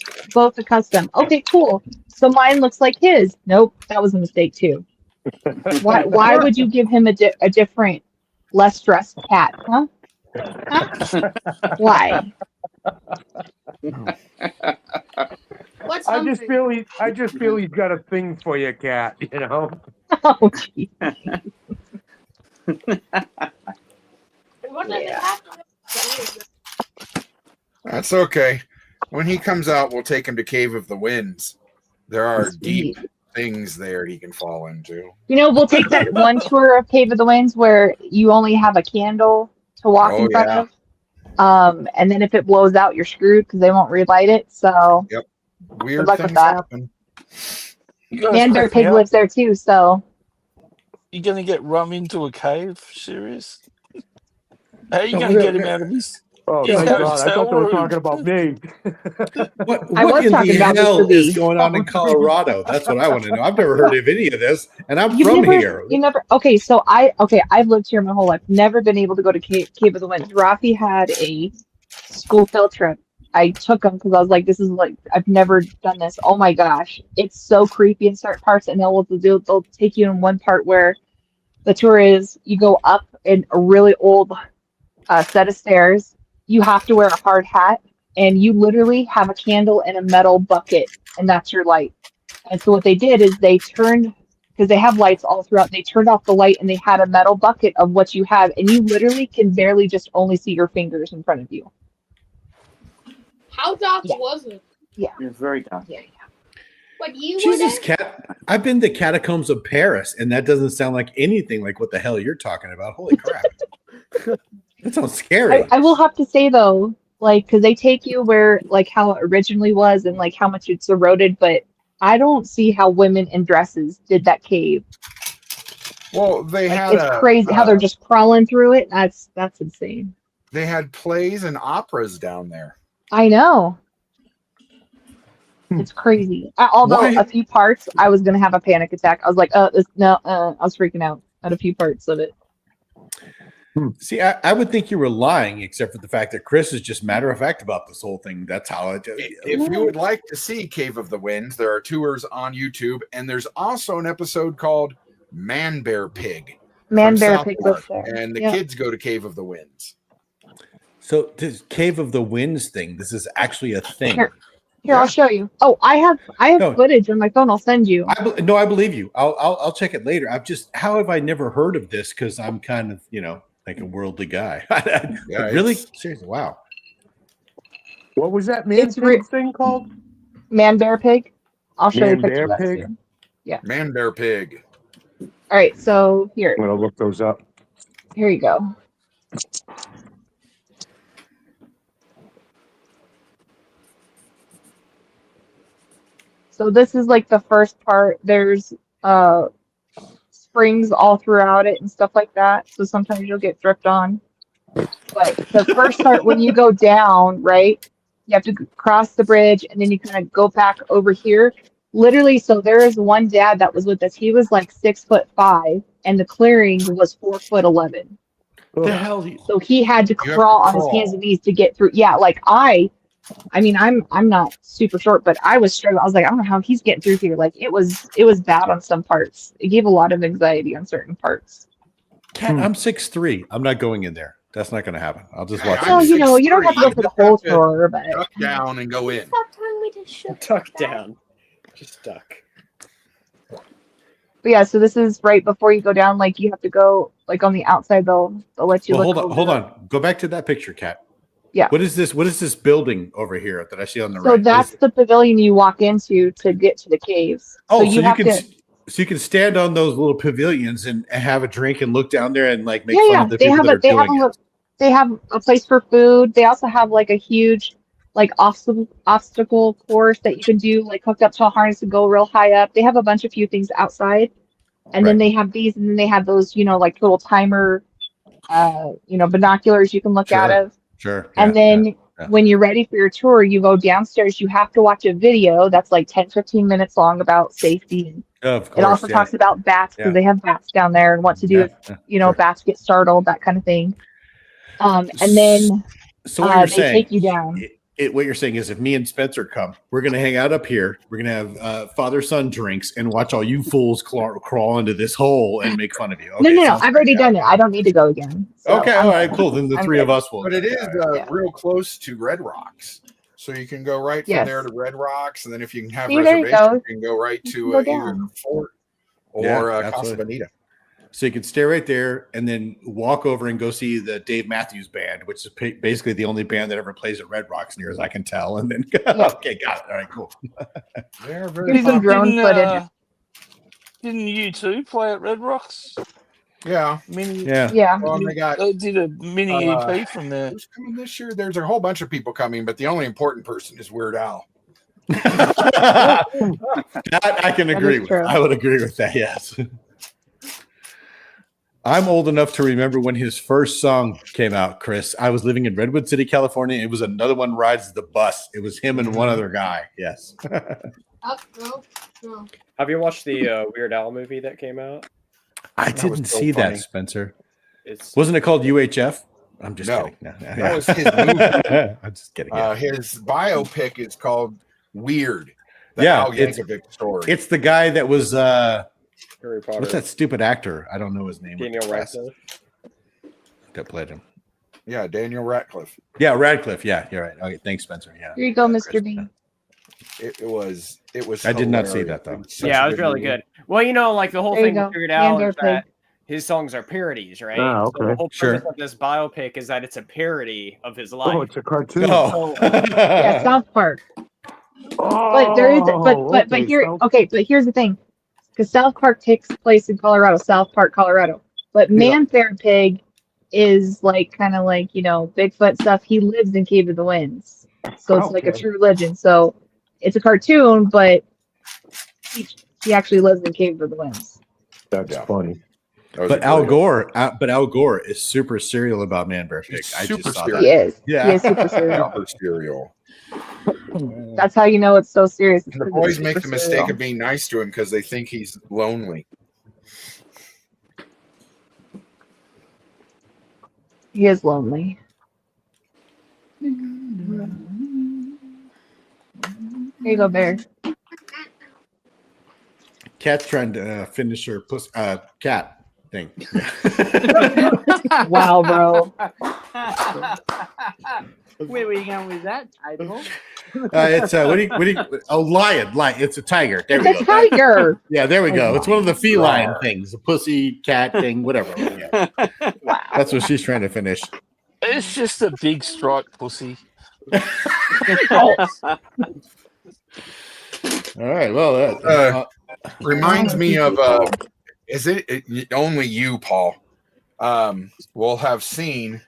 a custom. Okay, cool. So mine looks like his. Nope, that was a mistake too. Why would you give him a different, less stressed cat? Huh? Why? What's I just Humphrey? feel he's got a thing for you, Cat. You know. Oh, gee. What does it have to do? That's okay. When he comes out, we'll take him to Cave of the Winds. There are deep things there he can fall into. You know, we'll take that one tour of Cave of the Winds where you only have a candle to walk Oh, in front yeah. of. And then if it blows out, you're screwed because they won't relight it. So, Weird luck with things that. happen. you guys and Bear crack me Pig up. lives there too. So, You gonna get rum into a cave? Serious? How you gonna get him out of his? Oh, Yeah, thank that God! was I thought they were so talking about me. What I was in talking the about hell Mr. B. is going on in Colorado? That's what I want to know. I've never heard of any of this, and I'm You've from never, here. you never. Okay, so I've lived here my whole life. Never been able to go to Cave of the Winds. Rafi had a school field trip. I took him because I was like, this is like I've never done this. Oh my gosh, it's so creepy in certain parts, and they'll take you in one part where the tour is you go up in a really old set of stairs, you have to wear a hard hat, and you literally have a candle and a metal bucket, and that's your light. And so what they did is they turned, because they have lights all throughout, they turned off the light and they had a metal bucket of what you have, and you literally can barely just only see your fingers in front of you. How dark Yeah. was it? It was very dark. Yeah. What you were Jesus, there? cat! I've been to catacombs of Paris, and that doesn't sound like anything like what the hell you're talking about. Holy crap! That sounds scary. I will have to say though, like, because they take you where, like, how it originally was and like how much it's eroded, but I don't see how women in dresses did that cave. Well, they Like, had it's crazy how they're just crawling through it. That's insane. they had plays and operas down there. I know. It's crazy. Although Why- a few parts, I was gonna have a panic attack. I was like, I was freaking out at a few parts of it. See, I would think you were lying, except for the fact that Chris is just matter of fact about this whole thing. That's how I do. If you would like to see Cave of the Winds, there are tours on YouTube, and there's also an episode called Man Bear Pig. Man from Bear South Pig Park, was there. and the Yeah. kids go to Cave of the Winds. So this Cave of the Winds thing, this is actually a thing. Here, I'll show you. Oh, I have No. footage on my phone. I'll send you. No, I believe you. I'll check it later. How have I never heard of this? Because I'm kind of, like a worldly guy. Yeah, Really? it's- Seriously, wow. What was that man It's re- thing called? Man Bear Pig. I'll show you a Man picture Bear of that Pig? soon. Man Bear Pig. All right, so here, I'm gonna look those up. here you go. So this is like the first part. There's springs all throughout it and stuff like that. So sometimes you'll get dripped on. But the first part, when you go down, right, you have to cross the bridge and then you kind of go back over here. Literally, so there is one dad that was with us. He was like 6'5", and the clearing was 4'11". The hell? So he had to You have to crawl on his crawl. hands and knees to get through. Yeah, like I mean, I'm not super short, but I was struggling. I was like, I don't know how he's getting through here. Like it was bad on some parts. It gave a lot of anxiety on certain parts. Cat, I'm 6'3". I'm not going in there. That's not going to happen. I'll just Hey, watch. I'm Well, it. you know, you don't have to go for the whole Just have to tour, but Duck down and go in. Stop telling me to shut Tuck down. Just duck. But yeah, so this is right before you go down. Like you have to go like on the outside. They'll let you Well, look. hold over. on. Go back to that picture, Cat. Yeah. What is this? What is this building over here that I see on the So right? that's the pavilion you walk into to get to the caves. Oh, so you have can to. so you can stand on those little pavilions and have a drink and look down there and like make Yeah, fun yeah. of the They people have that a are they have doing a it. they have a place for food. They also have like a huge like obstacle course that you can do, like hooked up to a harness and go real high up. They have a bunch of few things outside, and then they have these, and then they have those, like little timer, binoculars you can look out Sure. of. Sure. And yeah, then yeah. when you're ready for your tour, you go downstairs. You have to watch a video that's like 10, 15 minutes long about safety. And Of course. it also yeah. talks about bats because Yeah. they have bats down there and what to do Yeah, if, sure. bats get startled, that kind of thing. And then So what you're they saying? take you down. What you're saying is, if me and Spencer come, we're gonna hang out up here. We're gonna have father-son drinks and watch all you fools crawl into this hole and make fun of you. No, Okay, no, no. sounds I've good, already yeah. done it. I don't need to go again. So Okay, all right, cool. Then the I'm three of good. us will. But it is Yeah. real close to Red Rocks. So you can go right from Yes. there to Red Rocks, and then if you can have See, there you reservations, go. you can go right You to can go either down. the fort or Yeah, Casa absolutely. Bonita. So you can stay right there and then walk over and go see the Dave Matthews Band, which is basically the only band that ever plays at Red Rocks, near as I can tell. And then, okay, got it. All right, cool. They're very Here's some popular. drone footage. Didn't you two play at Red Rocks? Yeah. Mini, Yeah. Yeah. Well, they got They did a mini Uh, EP from there. who's coming this year? There's a whole bunch of people coming, but the only important person is Weird Al. That I can That agree is with. true. I would agree with that. Yes. I'm old enough to remember when his first song came out, Chris. I was living in Redwood City, California. It was Another One Rides the Bus. It was him and one other guy. Yes. No. Have you watched the Weird Al movie that came out? I That was didn't so see funny. that, Spencer. It's Wasn't it called UHF? I'm just No. kidding. No, That was his movie. I'm just kidding. Yeah. His biopic is called Weird. The Yeah, Al it's- Yankovic story. It's the guy that was Harry Potter. what's that stupid actor? I don't know his name. with Daniel the glasses Radcliffe. that played him. Yeah, Daniel Radcliffe. Yeah, Radcliffe. Yeah, you're right. Okay, thanks, Spencer. Yeah. Here you go, Chris. Mr. Bean. It was. I did not see hilarious. that, though. It was such Yeah, a it was really movie. good. Well, like the whole There you thing we go. figured out Andor is that his songs are parodies, right? Ah, So the okay. whole Sure. premise of this biopic is that it's a parody of his life. Oh, it's a cartoon. Oh. Yeah, South Park. Oh, But there is, but here, South- okay, but here's the thing, because South Park takes place in Colorado, South Park, Colorado. But Yeah. Man Fair Pig is like kind of like Bigfoot stuff. He lives in Cave of the Winds, so it's like a Okay. true legend. So it's a cartoon, but he actually lives in Cave of the Winds. That's Yeah. funny. That was But a Al great- Gore is super serial about Man Bear Pig. He's I super just saw serial. that. He is. Yeah. He is super serious. Super serial. That's how you know it's so serious. It's And the 'cause it's boys make super the mistake serial. of being nice to him because they think he's lonely. He is lonely. Here you go, Bear. Cat's trying to finish her cat thing. Wow, bro. Where were you going with that, April? It's what do you lion. It's a tiger. There It's we a go. tiger. Yeah, there we go. It's one of the feline things, a pussy, cat thing, whatever. Yeah. Wow. That's what she's trying to finish. It's just a big striped pussy. All right. Well, Reminds me of is it only you, Paul? Will have seen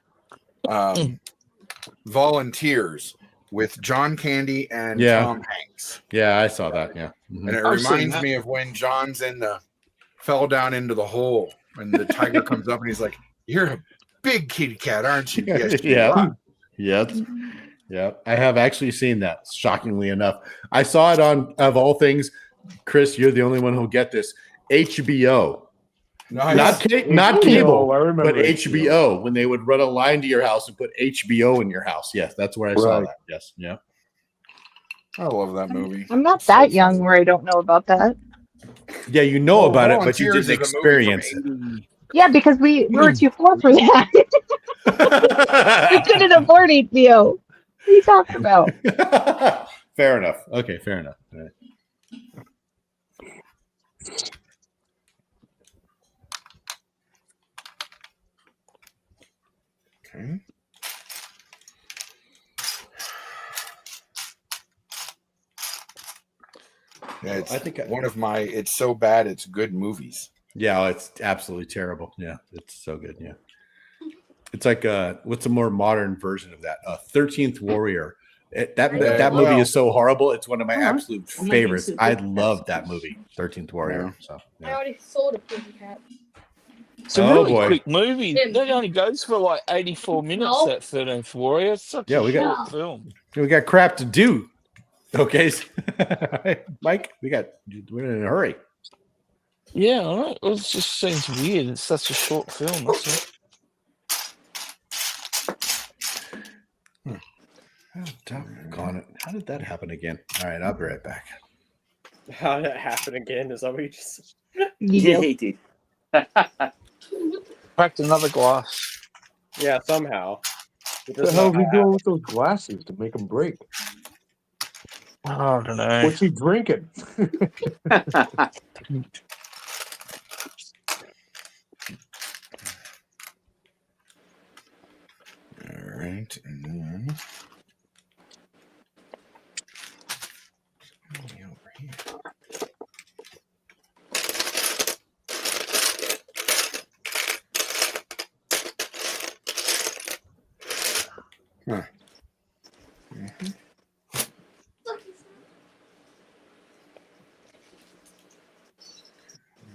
Volunteers with John Candy and Yeah. Tom Hanks. yeah, I saw that. Yeah. Mhm. And it I've seen reminds that. me of when John's fell down into the hole and the tiger comes up and he's like, "You're a big kitty cat, aren't you?" Yes, you Yeah. are." Yep. Yep. I have actually seen that, shockingly enough. I saw it on, of all things, Chris, you're the only one who'll get this. HBO. Nice. Not cable, I remember but HBO, when they would run a line to your house and put HBO in your house. Yes, that's where I saw Right. that. Yes. Yeah. I love that movie. I'm not that young where I don't know about that. Yeah, you know Oh, about it, but you Volunteers didn't is a movie from experience it. Yeah, because we were too poor for that. We couldn't afford HBO. What are you talking about? Fair enough. Okay, fair enough. All right. Okay. Yeah, it's I think one of my it's so bad it's good movies. Yeah, it's absolutely terrible. Yeah, it's so good. Yeah, it's like what's a more modern version of that? 13th Warrior. That movie well- is so horrible. It's one of my absolute I'm making favorites. soup. I love that movie, 13th Warrior. So I yeah. already sold a pussycat. It's a Oh, really boy. quick movie. Tim. That only goes for like 84 minutes, No. that 13th Warrior. It's such Yeah, a we got- short film. we got crap to do. Okay, Mike, we're in a hurry. Yeah, I know. It just seems weird. It's such a short film. That's all. How did that happen again? All right, I'll be right back. How did that happen again? Is that what you just? Yeah, he did. Cracked another glass. Yeah, somehow. It What the does hell not is he doing with those glasses to make them break? I don't know. What's he drinking? All right, and then over here. Huh. Mhm.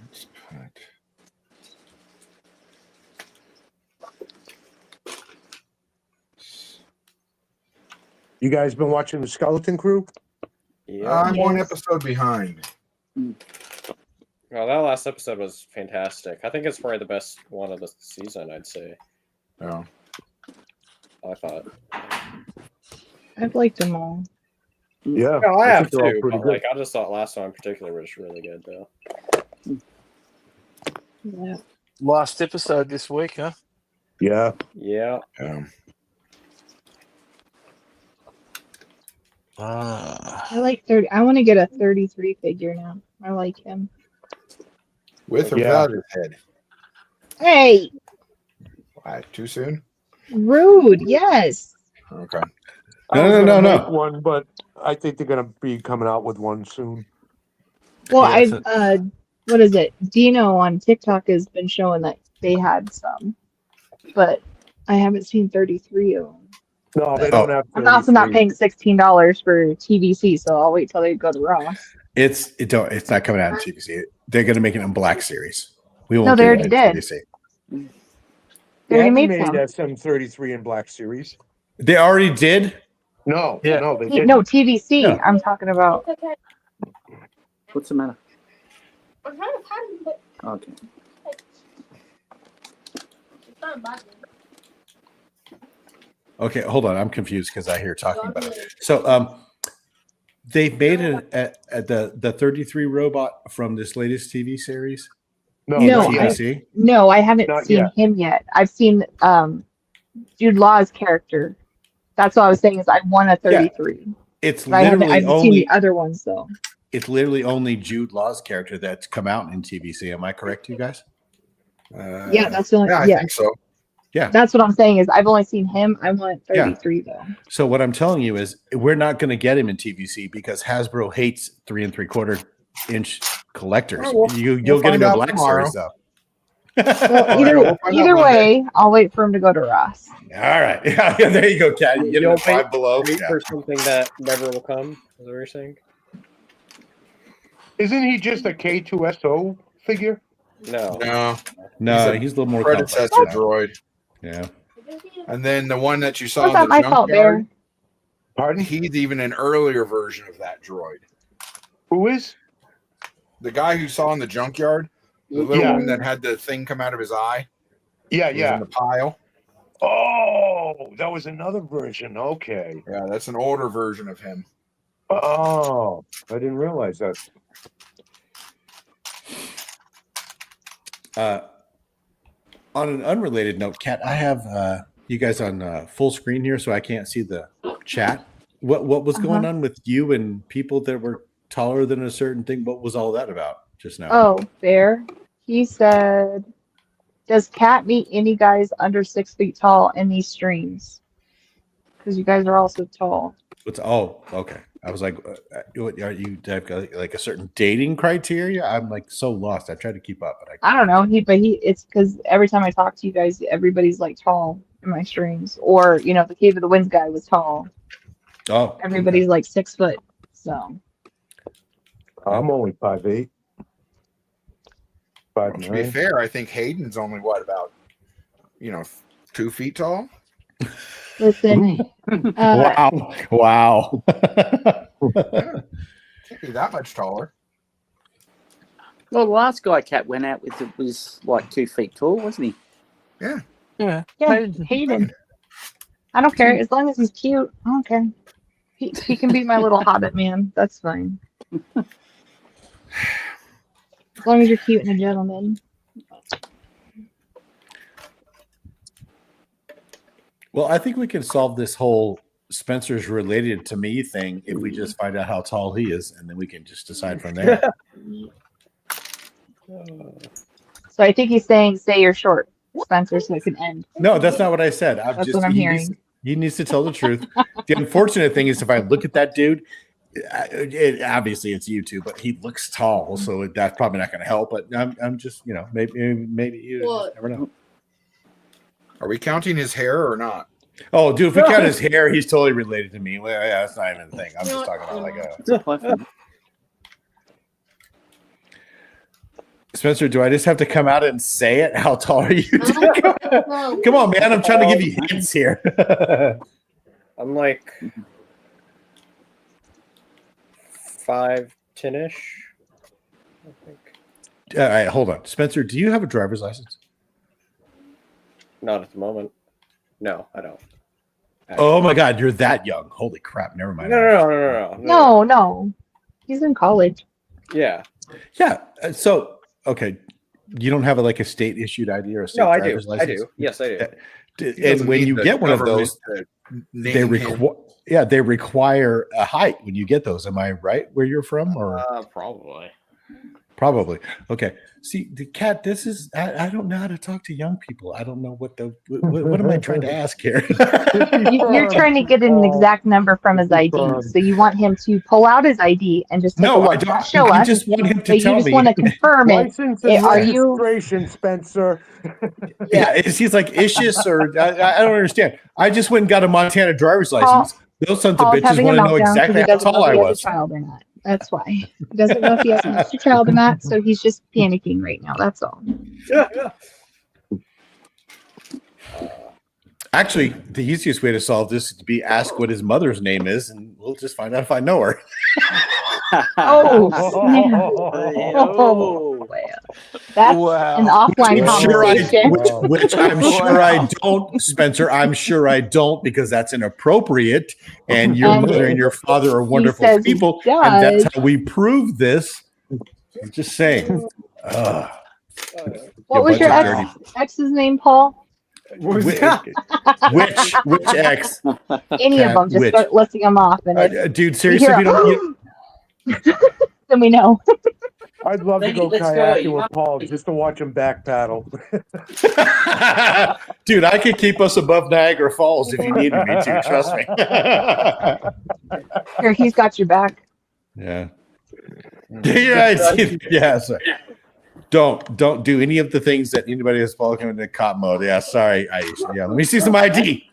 Let's put. You guys been watching the Skeleton Crew? Yeah. I'm one Yes. episode behind. Well, that last episode was fantastic. I think it's probably the best one of the season. I'd say. Oh. I thought. I've liked them all. Yeah, No, I have think they're all too. pretty But good. like, I just thought last one in particular was really good, though. Yeah. Last episode this week, huh? Yeah. Yeah. I like 30. I want to get a 33 figure now. I like him. With or Yeah. without his head? Hey, Why, too soon? rude. Yes. Okay. I was No, gonna no, make one, but I think they're gonna be coming out with one soon. Well, Yeah, so- what is it? Dino on TikTok has been showing that they had some, but I haven't seen 33 of them. No, they don't have. I'm also not 33. paying $16 for TVC, so I'll wait till they go to Ross. It's not coming out in TVC. They're going to make it in Black Series. We won't. No, they do already that in did. TVC. They already Happy made some. SM33 in Black Series. They already did. No, Yeah. no, they didn't. No, TVC. No. I'm talking about. What's the matter? I'm trying to find it, but Okay. it's not bad. Okay, hold on. I'm confused because I hear talking about it. So, they've made the 33 robot from this latest TV series. No, No, not yet. TVC. No, I haven't Not seen yet. him yet. I've seen Jude Law's character. That's what I was saying is I want a 33. It's But I haven't literally seen only the other ones though. it's literally only Jude Law's character that's come out in TVC. Am I correct, you guys? Yeah, that's the only. Yeah, I Yeah, think so. that's what I'm saying is I've only seen him. I want 33 though. So what I'm telling you is we're not going to get him in TVC because Hasbro hates 3 3/4 inch collectors. Oh, we'll You'll get find him in out Black tomorrow. Series though. Well, All right, we'll find out either Monday. way, I'll wait for him to go to Ross. All right. Yeah, there you go, Cat. You get him You'll at Five wait- Below. Wait Yeah. for something that never will come. Is that what you're saying? Isn't he just a K2SO figure? No. No, No, He's he's a little more predecessor complex. droid. Yeah. And then the one that you saw Was in that the my fault, junkyard, Bear? Pardon? he's even an earlier version of that droid. Who is? The guy who saw in the junkyard, the little Yeah. one that had the thing come out of his eye, Yeah, was yeah. in the pile. Oh, that was another version. Okay. Yeah, that's an older version of him. Oh, I didn't realize that. On an unrelated note, Kat, I have you guys on full screen here, so I can't see the chat. What was going on with you and people that were taller than a certain thing? What was all that about just now? Oh, Bear. He said, "Does Cat meet any guys under 6 feet tall in these streams? Because you guys are also tall." Okay. I was like, are you have like a certain dating criteria? I'm like so lost. I tried to keep up, but I don't know. It's because every time I talk to you guys, everybody's like tall in my streams. Or, the Cave of the Winds guy was tall. Oh, Everybody's like 6 foot. So, I'm only 5'8". To be 5'9". fair, I think Hayden's only about 2 feet tall. listen. Wow. Can't be that much taller. Well, the last guy Cat went out with was like 2 feet tall, wasn't he? Yeah. Yeah, Hayden. I don't care. As long as he's cute, I don't care. He can be my little hobbit man. That's fine. As long as you're cute and a gentleman. Well, I think we can solve this whole Spencer's related to me thing if we just find out how tall he is, and then we can just decide from there. So I think he's saying, "Say you're short, Spencer," so it can end. No, that's not what I said. That's what I'm hearing. He needs to tell the truth. The unfortunate thing is, if I look at that dude, obviously it's YouTube, but he looks tall, so that's probably not going to help. But I'm just, maybe you never know. Are we counting his hair or not? Oh, dude, if we count his hair, he's totally related to me. Well, yeah, that's not even a thing. I'm just talking about like a. Spencer, do I just have to come out and say it? How tall are you? Come on, man. I'm trying to give you hints here. I'm like 5'10"-ish. I think. All right, hold on. Spencer, do you have a driver's license? Not at the moment. No, I don't. Oh my God, you're that young. Holy crap. Never mind. No. He's in college. Yeah. Yeah. So, okay. You don't have like a state issued ID or a state No, I do. driver's I license? do. Yes, I do. He And doesn't when need you the get one of government those, to they name him. they require a height when you get those. Am I right where you're from, or Probably. probably? Okay. See, the cat. This is I don't know how to talk to young people. I don't know what am I trying to ask here? You're trying to get an exact number from his ID, so you want him to pull out his ID and just take a No, I look. don't. Show You us, just want him to but you tell just me. want to confirm it. License and Are you? registration, Spencer. Yeah, he's like Ishis, or I don't understand. I just went and got a Montana driver's license. Those sons of Paul's bitches having a want to know meltdown because exactly he how doesn't tall know I if he has a was. child or not. That's why. He doesn't know if he has an extra child or not, so he's just panicking right now. That's all. Yeah. Actually, the easiest way to solve this is to be ask what his mother's name is, and we'll just find out if I know her. Oh, Oh. that's Wow. an offline Which sure conversation. which I'm sure I don't, Spencer. I'm sure I don't, because that's inappropriate. And your And mother and your father are wonderful says he people, and that's does. how we prove this. I'm just saying. Ugh. What You was your bunch of ex's name, Paul? Which ex? Any of them. Just Which? start listing them off, and if Dude, seriously, hear if you don't. then we know. I'd love to go Let's go. kayaking with Paul just to watch him back paddle. Dude, I could keep us above Niagara Falls if you needed me to. Trust me. Here, he's got your back. Yeah. Yeah. Sorry. Don't do any of the things that anybody that's following into cop mode. Yeah, sorry. Yeah, let me see some ID.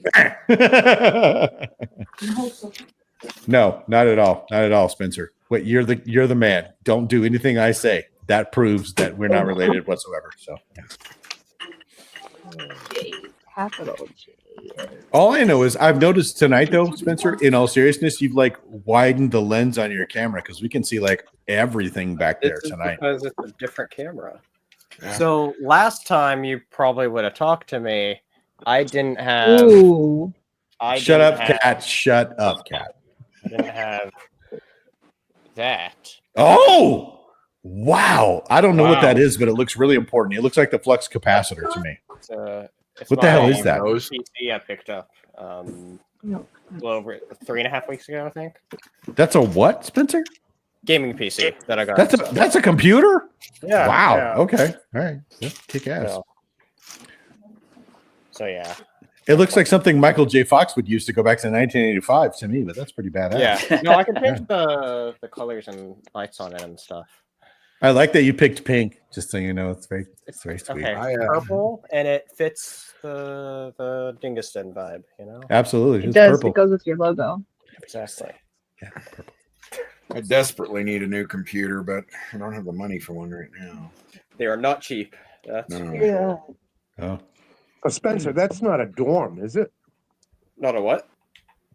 No, not at all. Not at all, Spencer. Wait, you're the man. Don't do anything I say. That proves that we're not related whatsoever. So Capital J. all I know is I've noticed tonight, though, Spencer, in all seriousness, you've like widened the lens on your camera because we can see like everything back there This is tonight. because it's a different camera. Yeah. So last time you probably would have talked to me. I didn't have. Ooh. Shut up, Cat. Shut up, Cat. I didn't have that. Oh, wow. I don't know what Wow. that is, but it looks really important. It looks like the flux capacitor to me. It's What the hell my is that? PC I picked up a little over 3.5 weeks ago, I think. That's a what, Spencer? Gaming PC that I got. That's a computer? Yeah. Wow. yeah. Okay. All right. Yeah, kick ass. So yeah. It looks like something Michael J. Fox would use to go back to 1985 to me, but that's pretty badass. Yeah. No, I can change the colors and lights on it and stuff. I like that you picked pink, just so you know. It's very sweet. Okay. Purple, and it fits the Dingiston vibe, you know? Absolutely. It It's does. purple. It goes with your logo. Exactly. Yeah, purple. I desperately need a new computer, but I don't have the money for one right now. They are not cheap. That's No. Oh. Spencer, that's not a dorm, is it? not a what?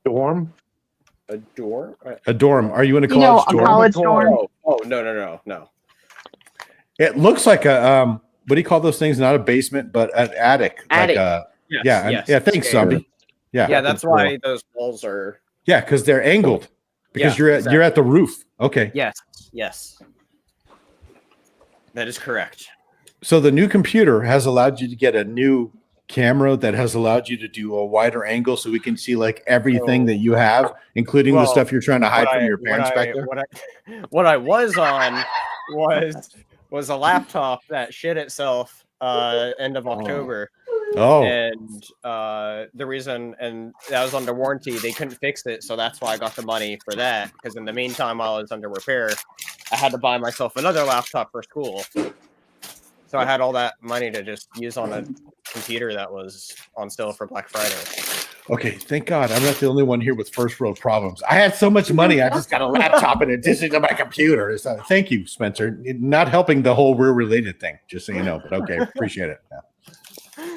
Dorm? A dorm? A dorm. Are you in a You know, college a dorm? college dorm. Oh, no. It looks like a what do you call those things? Not a basement, but an attic. Attic. Like Yes, yeah, yes. yeah. Thanks, zombie. Yeah, Yeah, that's why those walls are. Yeah, because they're angled. Because Yeah, you're at the roof. Okay. Yes. That is correct. So the new computer has allowed you to get a new camera that has allowed you to do a wider angle, so we can see like everything that you have, including the Well, stuff you're trying to hide from your what parents I- back there. What I was on was a laptop that shit itself end of October. Oh, And the reason, and that was under warranty, they couldn't fix it, so that's why I got the money for that. Because in the meantime, while I was under repair, I had to buy myself another laptop for school. So I had all that money to just use on a computer that was on sale for Black Friday. okay. Thank God I'm not the only one here with first world problems. I had so much money, I just got a laptop in addition to my computer. Thank you, Spencer. Not helping the whole we're related thing, just so you know. But okay, appreciate it. Yeah.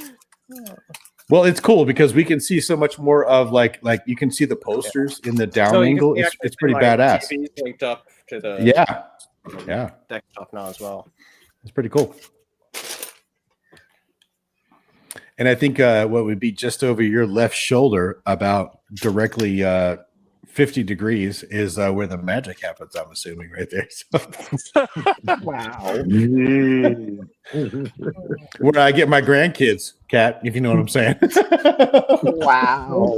Well, it's cool because we can see so much more of like you can see the posters in the down So you can angle. see It's actually pretty my badass. TV's linked up to the Yeah, desktop now as well. it's pretty cool. And I think what would be just over your left shoulder, about directly 50 degrees is where the magic happens, I'm assuming, right there. So, Wow. where I get my grandkids, Kat, if you know what I'm saying. Wow.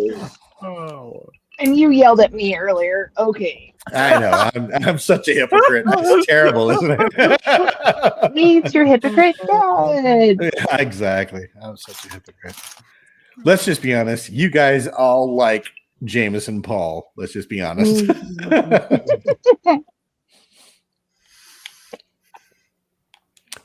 Oh. And you yelled at me earlier. Okay. I know. I'm such a hypocrite. It's terrible, isn't it? Meets your hypocrite dad. Yeah, exactly. I'm such a hypocrite. Let's just be honest. You guys all like Jameson Paul. Let's just be honest.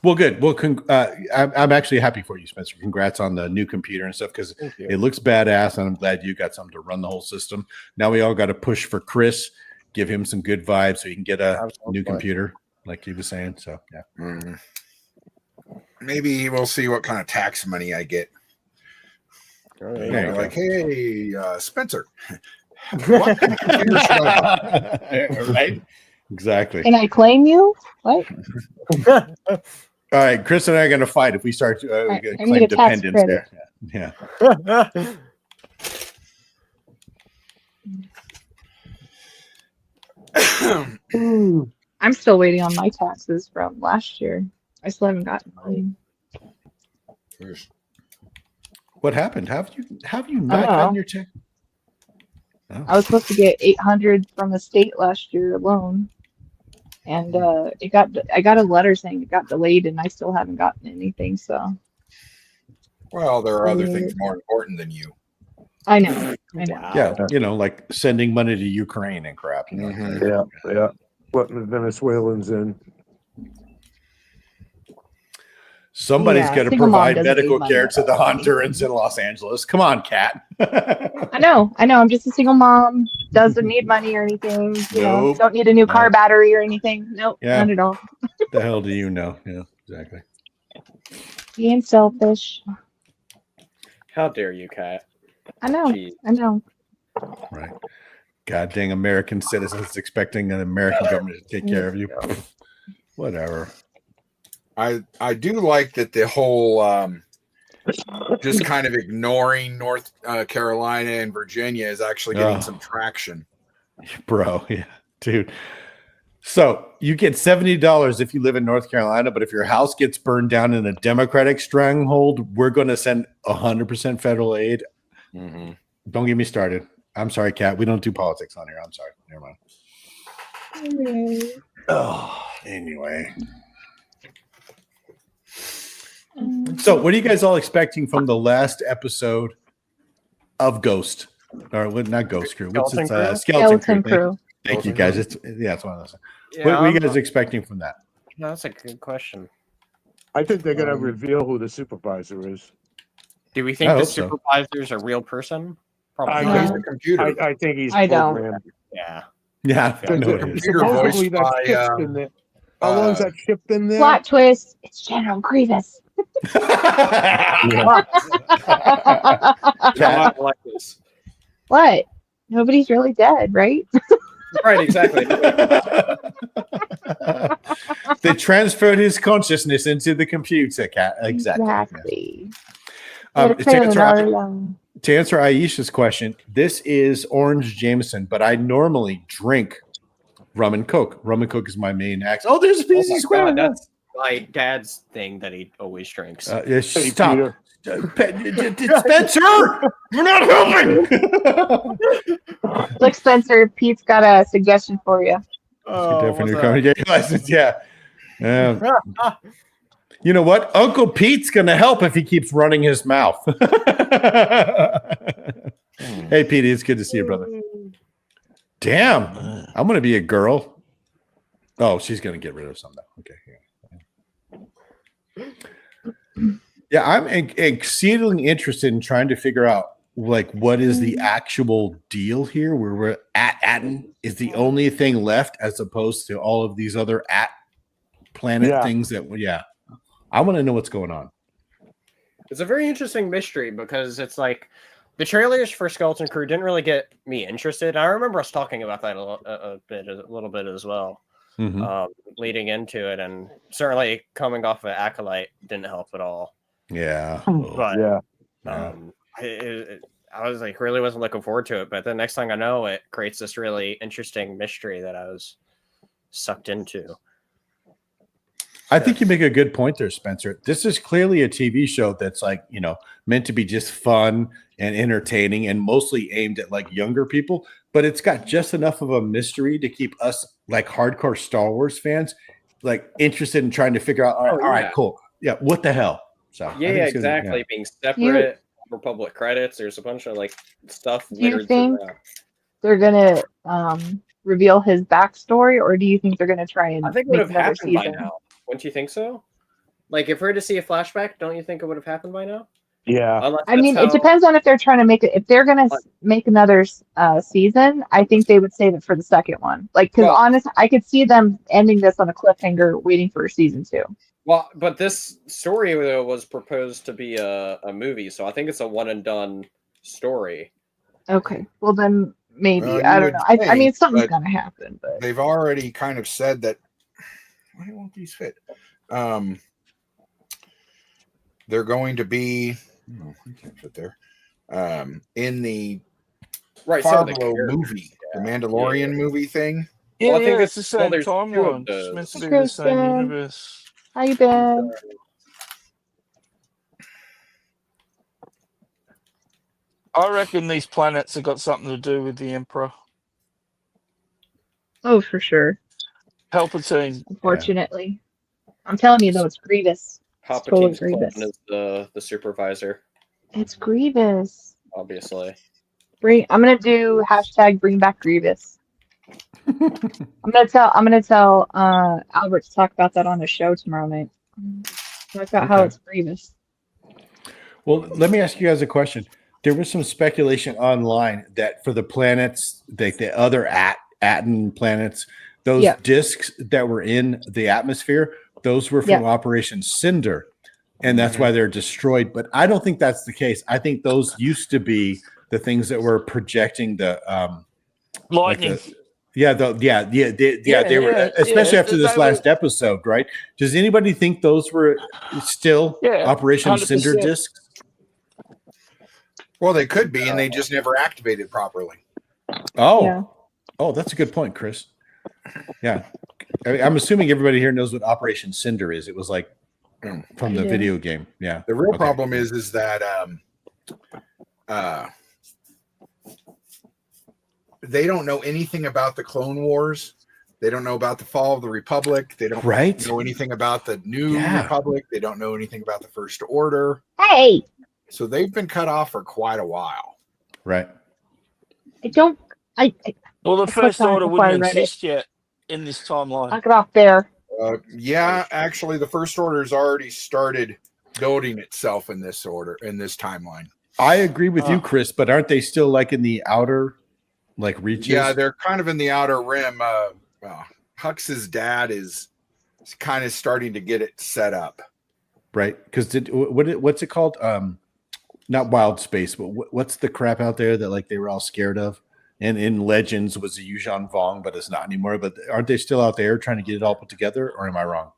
Well, good. Well, I'm actually happy for you, Spencer. Congrats on the new computer and stuff because it looks badass, and I'm glad you got something to run the whole system. Now we all got to push for Chris, give him some good vibes so he can get a new computer, like he was saying. So, yeah. Mm. Maybe we'll see what kind of tax money I get. There you Like, go. hey, Spencer, what computer should I buy? Right? Exactly. Can I claim you? What? All right, Chris and I are going to fight if we start to right, I claim need a tax dependence credit. there. Yeah. I'm still waiting on my taxes from last year. I still haven't gotten mine. What happened? Have you not don't gotten know. your check? I was supposed to get 800 from the state last year alone, and I got a letter saying it got delayed, and I still haven't gotten anything. So Well, there are other things more important than you. I know. Yeah, like sending money to Ukraine and crap. You know? Mm-hmm. Yeah. Putting the Venezuelans in. Somebody's Yeah, got to single mom provide doesn't medical need money. care to the Hondurans in Los Angeles. Come on, Kat. I know. I'm just a single mom. Doesn't need money or anything. You know, Nope. don't need a new car Nope. battery or anything. Nope, Yeah. not at all. The hell do you know? Yeah, exactly. Being selfish. How dare you, Kat? I know. Jeez. I know. Right. God dang American citizens expecting an American government to take care of you. Whatever. I do like that the whole just kind of ignoring North Carolina and Virginia is actually getting some traction. Bro, yeah, dude. So you get $70 if you live in North Carolina, but if your house gets burned down in a Democratic stronghold, we're going to send 100% federal aid. Mm-hmm. Don't get me started. I'm sorry, Kat. We don't do politics on here. I'm sorry. Never mind. Oh, anyway. So, what are you guys all expecting from the last episode of Ghost? Or not Ghost Crew. What's it? Skeleton Crew. Thank you, guys. It's one of those. What are you guys expecting from that? No, that's a good question. I think they're going to reveal who the supervisor is. Do we think I the hope so. supervisor is a real person? Probably I not. think- The computer. I think he's I don't. programmed. Yeah. Yeah, I know it is. Computer Supposedly voiced that by, chip's in there. How long's that chip in there? Plot twist. It's General Grievous. I like this. What? Nobody's really dead, right? Right, exactly. They transferred his consciousness into the computer, Cat. Exactly. To answer Aisha's question, this is Orange Jameson, but I normally drink rum and Coke. Rum and Coke is my main axe. Oh, there's a piece of square. That's my dad's thing that he always drinks. Stop. Spencer, you're not helping. Look, Spencer, Pete's got a suggestion for you. License, yeah. You know what? Uncle Pete's going to help if he keeps running his mouth. Hey, Pete, it's good to see you, brother. Damn, I'm going to be a girl. Oh, she's going to get rid of something. Okay. Yeah, I'm exceedingly interested in trying to figure out like what is the actual deal here. Where we're at Atten is the only thing left, as opposed to all of these other planet things that. Yeah, I want to know what's going on. It's a very interesting mystery because it's like the trailers for Skeleton Crew didn't really get me interested. I remember us talking about that a little bit as well, leading into it, and certainly coming off of Acolyte didn't help at all. Yeah, but yeah. I was like, really wasn't looking forward to it. But the next thing I know, it creates this really interesting mystery that I was sucked into. I think you make a good point there, Spencer. This is clearly a TV show that's like, meant to be just fun and entertaining and mostly aimed at like younger people, but it's got just enough of a mystery to keep us like hardcore Star Wars fans like interested in trying to figure out, all right, cool. Yeah, what the hell? So Yeah, exactly. Being separate for public credits. There's a bunch of like stuff. Do you think they're gonna reveal his backstory, or do you think they're gonna try and I think it would make have another happened by season? now. Wouldn't you think so? Like, if we're to see a flashback, don't you think it would have happened by now? Yeah. Unless I mean, that's it depends on if they're trying to make it. If they're gonna make another season, I think they would save it for the second one. Like, because honestly, I could see them ending this on a cliffhanger, waiting for season 2. Well, but this story though was proposed to be a movie, so I think it's a one and done story. Okay, well then maybe Well, I you don't would know. I mean, think, something's but gonna happen, but they've already kind of said that. Why won't these fit? They're going to be. No, I can't fit there. In the Fargo movie, the Mandalorian movie thing. Yeah, Well, I think it's the same there's two of timeline. It's those. meant to be the same universe. How you been? I reckon these planets have got something to do with the Emperor. Oh, for sure. Palpatine. Unfortunately, I'm telling you though, it's Grievous. It's totally Palpatine's clone Grievous. is the supervisor, It's Grievous. obviously. I'm gonna do hashtag bring back Grievous. I'm gonna tell Albert to talk about that on the show tomorrow night. Talk about how Okay. it's Grievous. Well, let me ask you guys a question. There was some speculation online that for the planets, the other Aten planets, those discs that were in the atmosphere, those were from Operation Cinder, and that's why they're destroyed. But I don't think that's the case. I think those used to be the things that were projecting the Lightning. they were, especially after this last episode, right? Does anybody think those were still Operation 100%. Cinder discs? Well, they could be, and they just never activated properly. Oh, that's a good point, Chris. Yeah, I'm assuming everybody here knows what Operation Cinder is. It was like from the video game. Yeah. The real problem is that they don't know anything about the Clone Wars. They don't know about the fall of the Republic. They don't know anything about the New Republic. They don't know anything about the First Order. Hey, so they've been cut off for quite a while. Right. Well, the I First clicked on it Order before I wouldn't read it. exist yet in this timeline. Knock it off there. Yeah, actually, the First Order's already started building itself in this timeline. I agree with you, Chris, but aren't they still like in the outer reaches? Yeah, they're kind of in the outer rim. Hux's dad is kind of starting to get it set up. Right. Because what's it called? Not Wild Space, but what's the crap out there that like they were all scared of? And in Legends was the Yuuzhan Vong, but it's not anymore. But aren't they still out there trying to get it all put together, or am I wrong?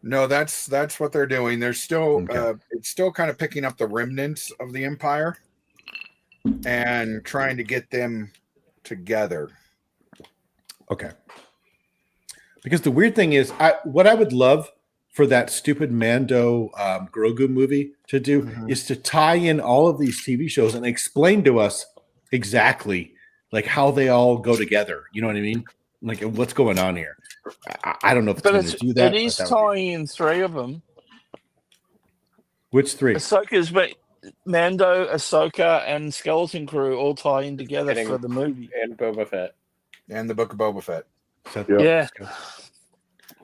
No, that's what they're doing. They're still it's still kind of picking up the remnants of the Empire and trying to get them together. Okay. Because the weird thing is, what I would love for that stupid Mando Grogu movie to do is to tie in all of these TV shows and explain to us exactly like how they all go together. You know what I mean? Like what's going on here. I don't know if it's going to do that. It is tying in 3 of them. Which 3? Ahsoka's Mando, Ahsoka, and Skeleton Crew all tie in together for the movie. And Boba Fett. And the Book of Boba Fett. Yeah.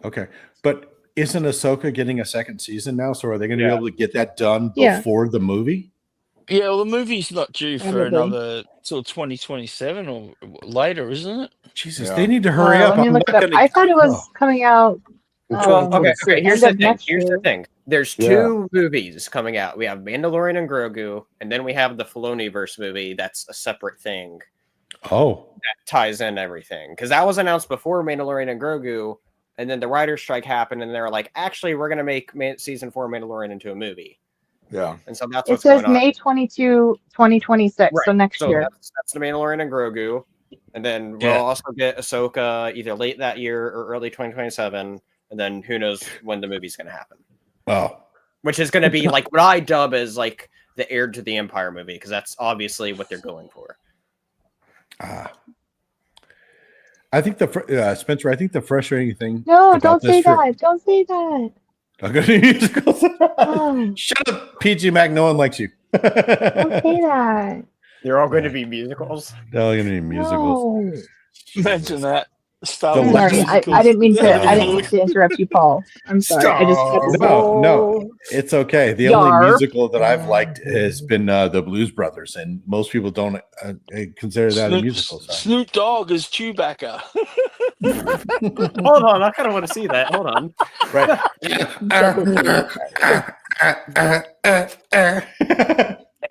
Okay. But isn't Ahsoka getting a second season now? So are they going to be able to get that done Yeah. before the movie? Yeah, well, the movie's not due for Probably. another till 2027 or later, isn't it? Jesus, they need to hurry up. Let me look it up. I thought it was coming out. Okay, here's end the of thing. Here's the thing. There's 2 movies coming out. We have Mandalorian and Grogu, and then we have the Filoniverse movie. That's a separate thing. Oh, that ties in everything because that was announced before Mandalorian and Grogu, and then the writer's strike happened, and they were like, "Actually, we're gonna make season 4 Mandalorian into a movie." Yeah. And so that's It what's says going on. May 22, 2026, so Right. next So year. that's the Mandalorian and Grogu. And then we'll Yeah. also get Ahsoka either late that year or early 2027. And then who knows when the movie's going to happen. Oh, Which is going to be like what I dub as like the Heir to the Empire movie, because that's obviously what they're going for. I think Spencer. I think the frustrating thing. No, about don't this say for- that. Don't say that. I'm gonna do musicals. Oh, Shut up, PG Mac. No one likes you. don't say that. They're all going to be musicals. They're all gonna be musicals. No. Imagine that. Star The Wars Sorry, musicals. I didn't mean to. I didn't mean to interrupt you, Paul. I'm sorry. I just had to say. No, it's okay. The Yar. only musical that I've liked has been the Blues Brothers, and most people don't consider that a musical. So. Snoop Dogg is Chewbacca. Hold on. I kind of want to see that. Hold on. Right.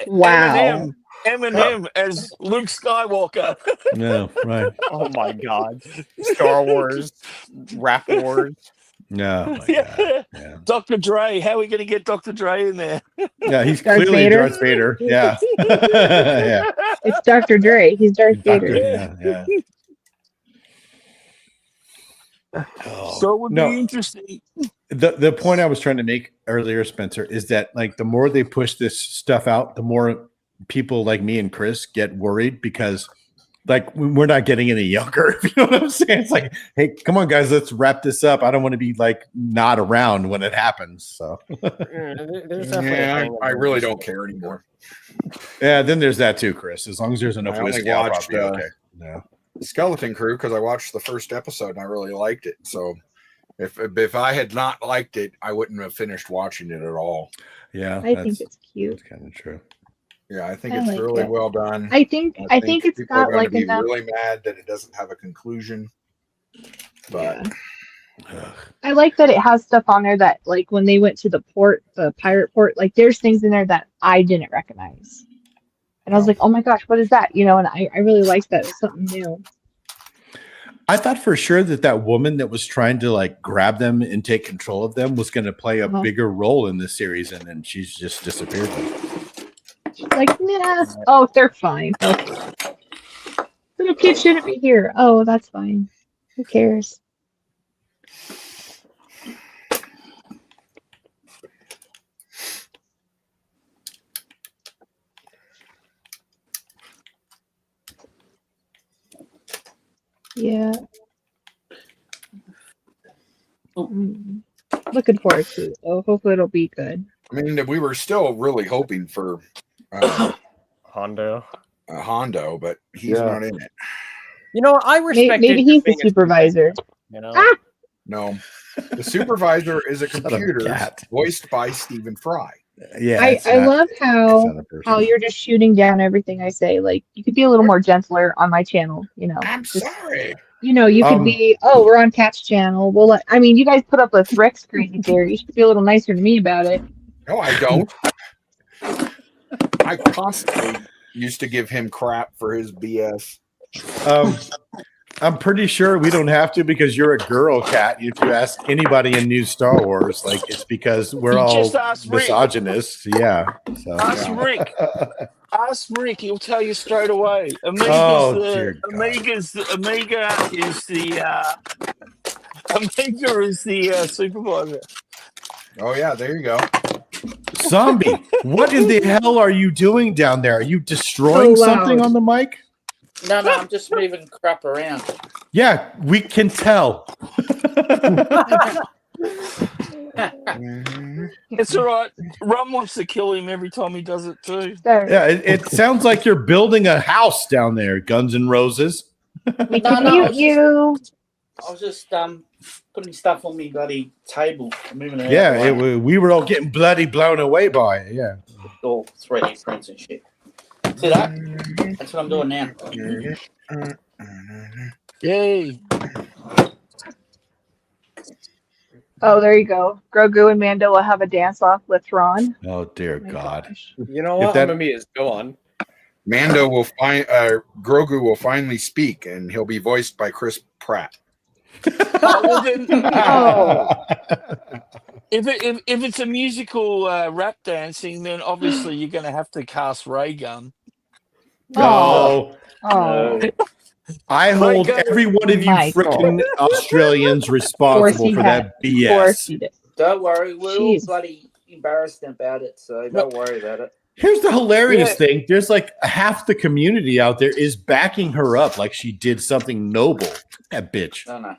Wow. Eminem as Luke Skywalker. No, right. Oh my God. Star Wars, Rap Wars. No. my Yeah. God. Yeah. Dr. Dre. How are we going to get Dr. Dre in there? Yeah, he's Darth clearly Vader? Darth Vader. Yeah. Yeah. It's Dr. Dre. He's Darth Dr. Vader. Yeah. Oh, So it would no. be interesting. The point I was trying to make earlier, Spencer, is that like the more they push this stuff out, the more people like me and Chris get worried because like we're not getting any younger. You know what I'm saying? It's like, hey, come on, guys, let's wrap this up. I don't want to be like not around when it happens. So There's definitely a Yeah, thing I of really just- don't care anymore. yeah, then there's that too, Chris. As long as there's enough I only whiskey, I'll watched, probably be okay. Yeah. Skeleton Crew because I watched the first episode and I really liked it. So if I had not liked it, I wouldn't have finished watching it at all. Yeah. I think it's cute. kind of true. Yeah, I think I it's like really it. well done. I think it's people are got gonna like be enough. really mad that it doesn't have a conclusion. But Ugh. I like that it has stuff on there that like when they went to the port, the pirate port, like there's things in there that I didn't recognize. And I was like, oh my gosh, what is that? You know, and I really liked that. It was something new. I thought for sure that woman that was trying to like grab them and take control of them was going to play a Uh-huh. bigger role in this series, and then she's just disappeared. She's like, nah. Oh, they're fine. Okay. Little kid shouldn't be here. Oh, that's fine. Who cares? Yeah. Mm. Looking forward to it. So hopefully it'll be good. I mean, we were still really hoping for Hondo. Hondo, but he's Yeah. not in it. You know, I respect Maybe it he's the being a- supervisor. You know, Ah! No, the supervisor is a of a computer cat. voiced by Stephen Fry. Yeah, I love it's how not a person. you're just shooting down everything I say. Like you could be a little more gentler on my channel, you know. I'm Just, sorry. you know, you could be, oh, we're on Cat's channel. Well, I mean, you guys put up with Rick's crazy theory. You should be a little nicer to me about it. No, I don't. I constantly used to give him crap for his BS. I'm pretty sure we don't have to because you're a girl, Cat. If you ask anybody in new Star Wars, like it's because we're You all just ask Rick. misogynists. Yeah. So, Ask Rick. Ask Rick. He'll tell you straight away. Amiga's Oh, the dear God. Amiga is the supervisor. Oh yeah, there you go. Zombie, what in the hell are you doing down there? Are you destroying Oh, wow. something on the mic? No, I'm just moving crap around. Yeah, we can tell. It's all right. Rum wants to kill him every time he does it too. There. Yeah, it sounds like you're building a house down there, Guns N' Roses. We No, can no, mute you. I was just putting stuff on me bloody table, moving it. Yeah, out the way. we were all getting bloody blown away by it. Yeah. All 3D prints and shit. See that? That's what I'm doing now. Yay. Oh, there you go. Grogu and Mando will have a dance off with Thrawn. Oh dear Oh my God. gosh. You know If what? that- I'm amused. Go on. Mando will Grogu will finally speak, and he'll be voiced by Chris Pratt. Well, then, Oh. if it's a musical rap dancing, then obviously you're going to have to cast Ray Gun. No. Oh. I hold Michael. every one of you Michael. freaking Australians responsible he for had. that Of course BS. he did. Don't worry, we're all Jeez. bloody embarrassed about it, so don't worry about it. Here's the hilarious Yeah. thing. There's like half the community out there is backing her up like she did something noble. That bitch. No.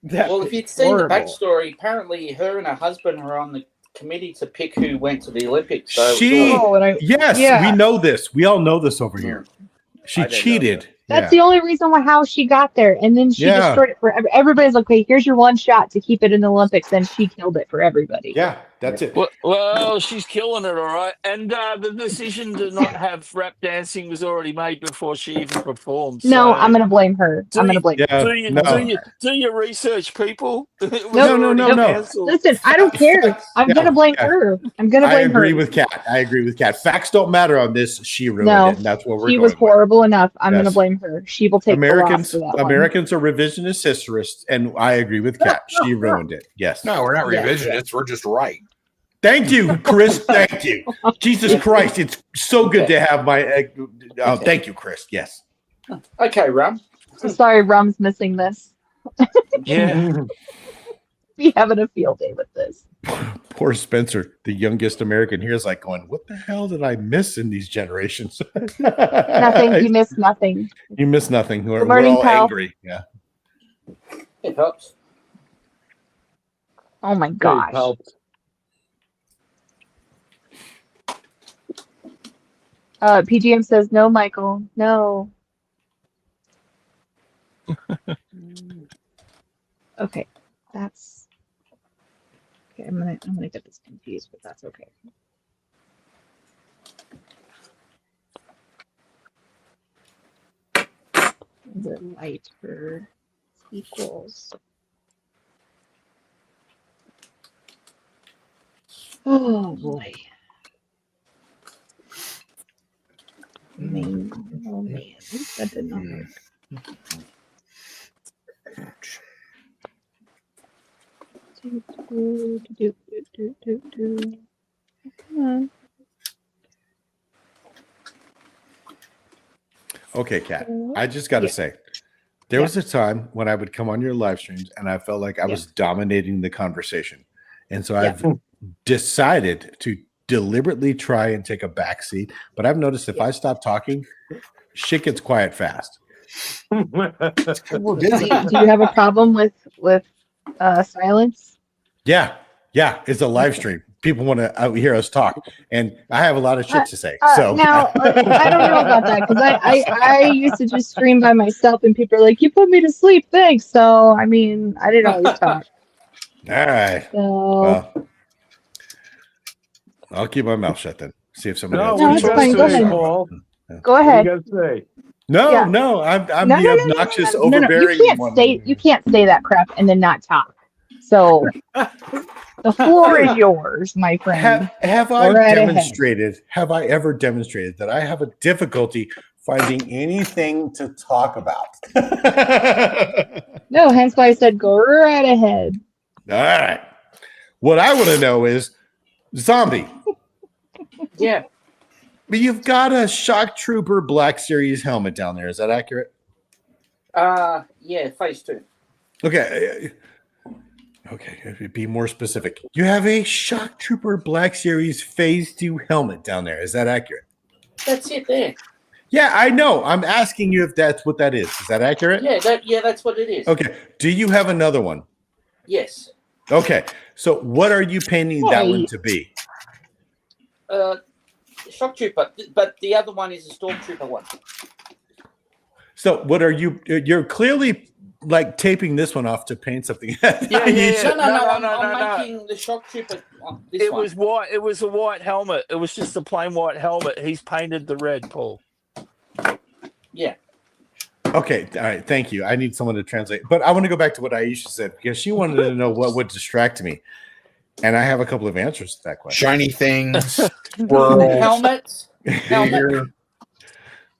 That Well, is if you'd seen horrible. the backstory, apparently her and her husband are on the committee to pick who went to the Olympics. So it was She- all- Oh, and I, Yes, Yeah. we know this. We all know this over here. She I didn't know cheated. that's Yeah. the only reason why how she got there, and then she Yeah. destroyed it for everybody's like, "Okay, here's your one shot to keep it in the Olympics." Then she killed it for everybody. Yeah, that's it. Well, she's killing it, all right. And the decision to not have rap dancing was already made before she even performed. No, so I'm gonna blame her. I'm gonna blame. her. Yeah, no. do your research, people. It was No, no, already no. cancelled. Listen, I don't care. I'm Yeah, gonna blame yeah. her. I'm gonna I blame her. agree with Kat. I agree with Kat. Facts don't matter on this. She ruined No, it, and that's what we're She going was with. horrible enough. I'm gonna Yes. blame her. She will take Americans, the loss for that one. Americans are revisionist historists, and I agree with Kat. She ruined it. Yes. No, we're not Yeah. revisionists. We're just right. Thank you, Chris. Thank you. Jesus Christ, it's so good to have my. Thank you, Chris. Yes. Okay, Rum. So sorry, Rum's missing this. Yeah. Be having a field day with this. Poor Spencer, the youngest American here, is like going, "What the hell did I miss in these generations?" Nothing. You missed nothing. You missed nothing. We're morning, all pal. angry. Yeah. It helps. Oh my gosh. PGM says no, Michael. No. Okay, that's okay. I'm gonna get this confused, but that's okay. The lighter equals. Oh boy. Man, oh man, that did not work. Come on. Okay, Kat. I just got to say, there was a time when I would come on your live streams and I felt like I was dominating the conversation. And so I've decided to deliberately try and take a back seat. But I've noticed if I stop talking, shit gets quiet fast. We're busy. Do you have a problem with silence? Yeah. Yeah. It's a live stream. People want to hear us talk. And I have a lot of shit to say. So Now I don't know about that because I used to just stream by myself and people are like, "You put me to sleep, thanks." So I mean, I didn't always talk. all right. So Well, I'll keep my mouth shut then. See if somebody else. No, wants it's to fine. say Go ahead. something. Paul. go What ahead. do you guys say? No, Yeah. no, I'm No, the no, no, obnoxious, no, no, overbearing you can't one. say that crap and then not talk. So the floor is yours, my friend. Have Go I right ahead. demonstrated? Have I ever demonstrated that I have a difficulty finding anything to talk about? No, hence why I said go right ahead. All right. What I want to know is, Zombie, Yeah. but you've got a Shock Trooper Black Series helmet down there. Is that accurate? Yeah, phase 2. Okay. Okay. Be more specific. You have a Shock Trooper Black Series Phase 2 helmet down there. Is that accurate? That's it there. Yeah, I know. I'm asking you if that's what that is. Is that accurate? Yeah, that's what it is. Okay. Do you have another one? Yes. Okay. So what are you painting that one Wait. to be? Shock Trooper, but the other one is a Stormtrooper one. So what are you? You're clearly like taping this one off to paint something. Yeah. I'm making the Shock Trooper one. This It one. was white. It was a white helmet. It was just a plain white helmet. He's painted the red, Paul. Yeah. Okay. All right. Thank you. I need someone to translate. But I want to go back to what Aisha said because she wanted to know what would distract me. And I have a couple of answers to that question. Shiny things, swirls, Helmets. gear.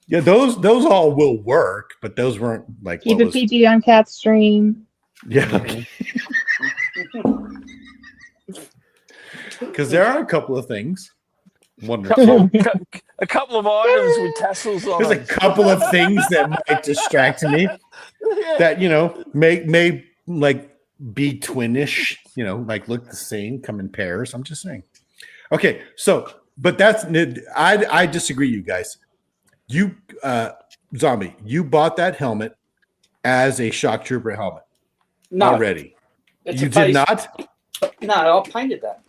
Yeah, those all will work, but those weren't like Keep what it was- PG on Cat's stream. Yeah. Because there are a couple of things. One or two. A couple of items with tassels on There's a it. couple of things that might distract me that, you know, may like be twinish, you know, like look the same, come in pairs. I'm just saying. Okay, so but that's I disagree, you guys. You Zombie, you bought that helmet as a shock trooper helmet No, already. it's You a did face- not? No, I painted that.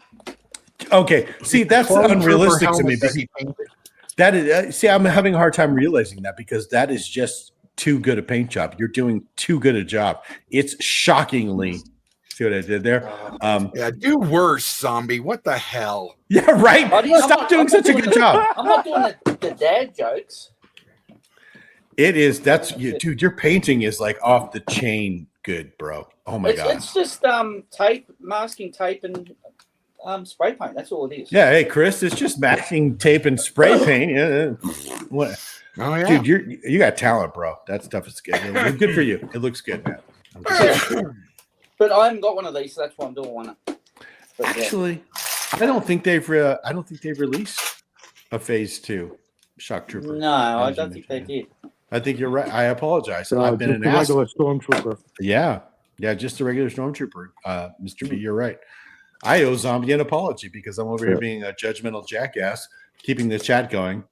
Okay. See, that's Clone unrealistic Trooper to me. helmet that he painted. That is, see, I'm having a hard time realizing that because that is just too good a paint job. You're doing too good a job. It's shockingly. See what I did there? Yeah, do worse, Zombie. What the hell? Yeah, right. I didn't- Stop doing such a good job. I'm not doing the dad jokes. It is. That's you, dude. Your painting is like off the chain good, bro. Oh my god. It's just tape, masking tape, and spray paint. That's all it is. Yeah. Hey, Chris, it's just masking tape and spray paint. Yeah. What? Oh yeah, Dude, you got talent, bro. That stuff is good. Good for you. It looks good, man. I'm just saying. But I haven't got one of these, so that's why I'm doing one. But, yeah. Actually, I don't think they've released a phase 2 shock trooper. No, I don't think they did. I think you're right. I apologize. I've been Just an a ass. regular stormtrooper. Yeah, just a regular stormtrooper. Mr. B, you're right. I owe Zombie an apology because I'm over here being a judgmental jackass, keeping the chat going,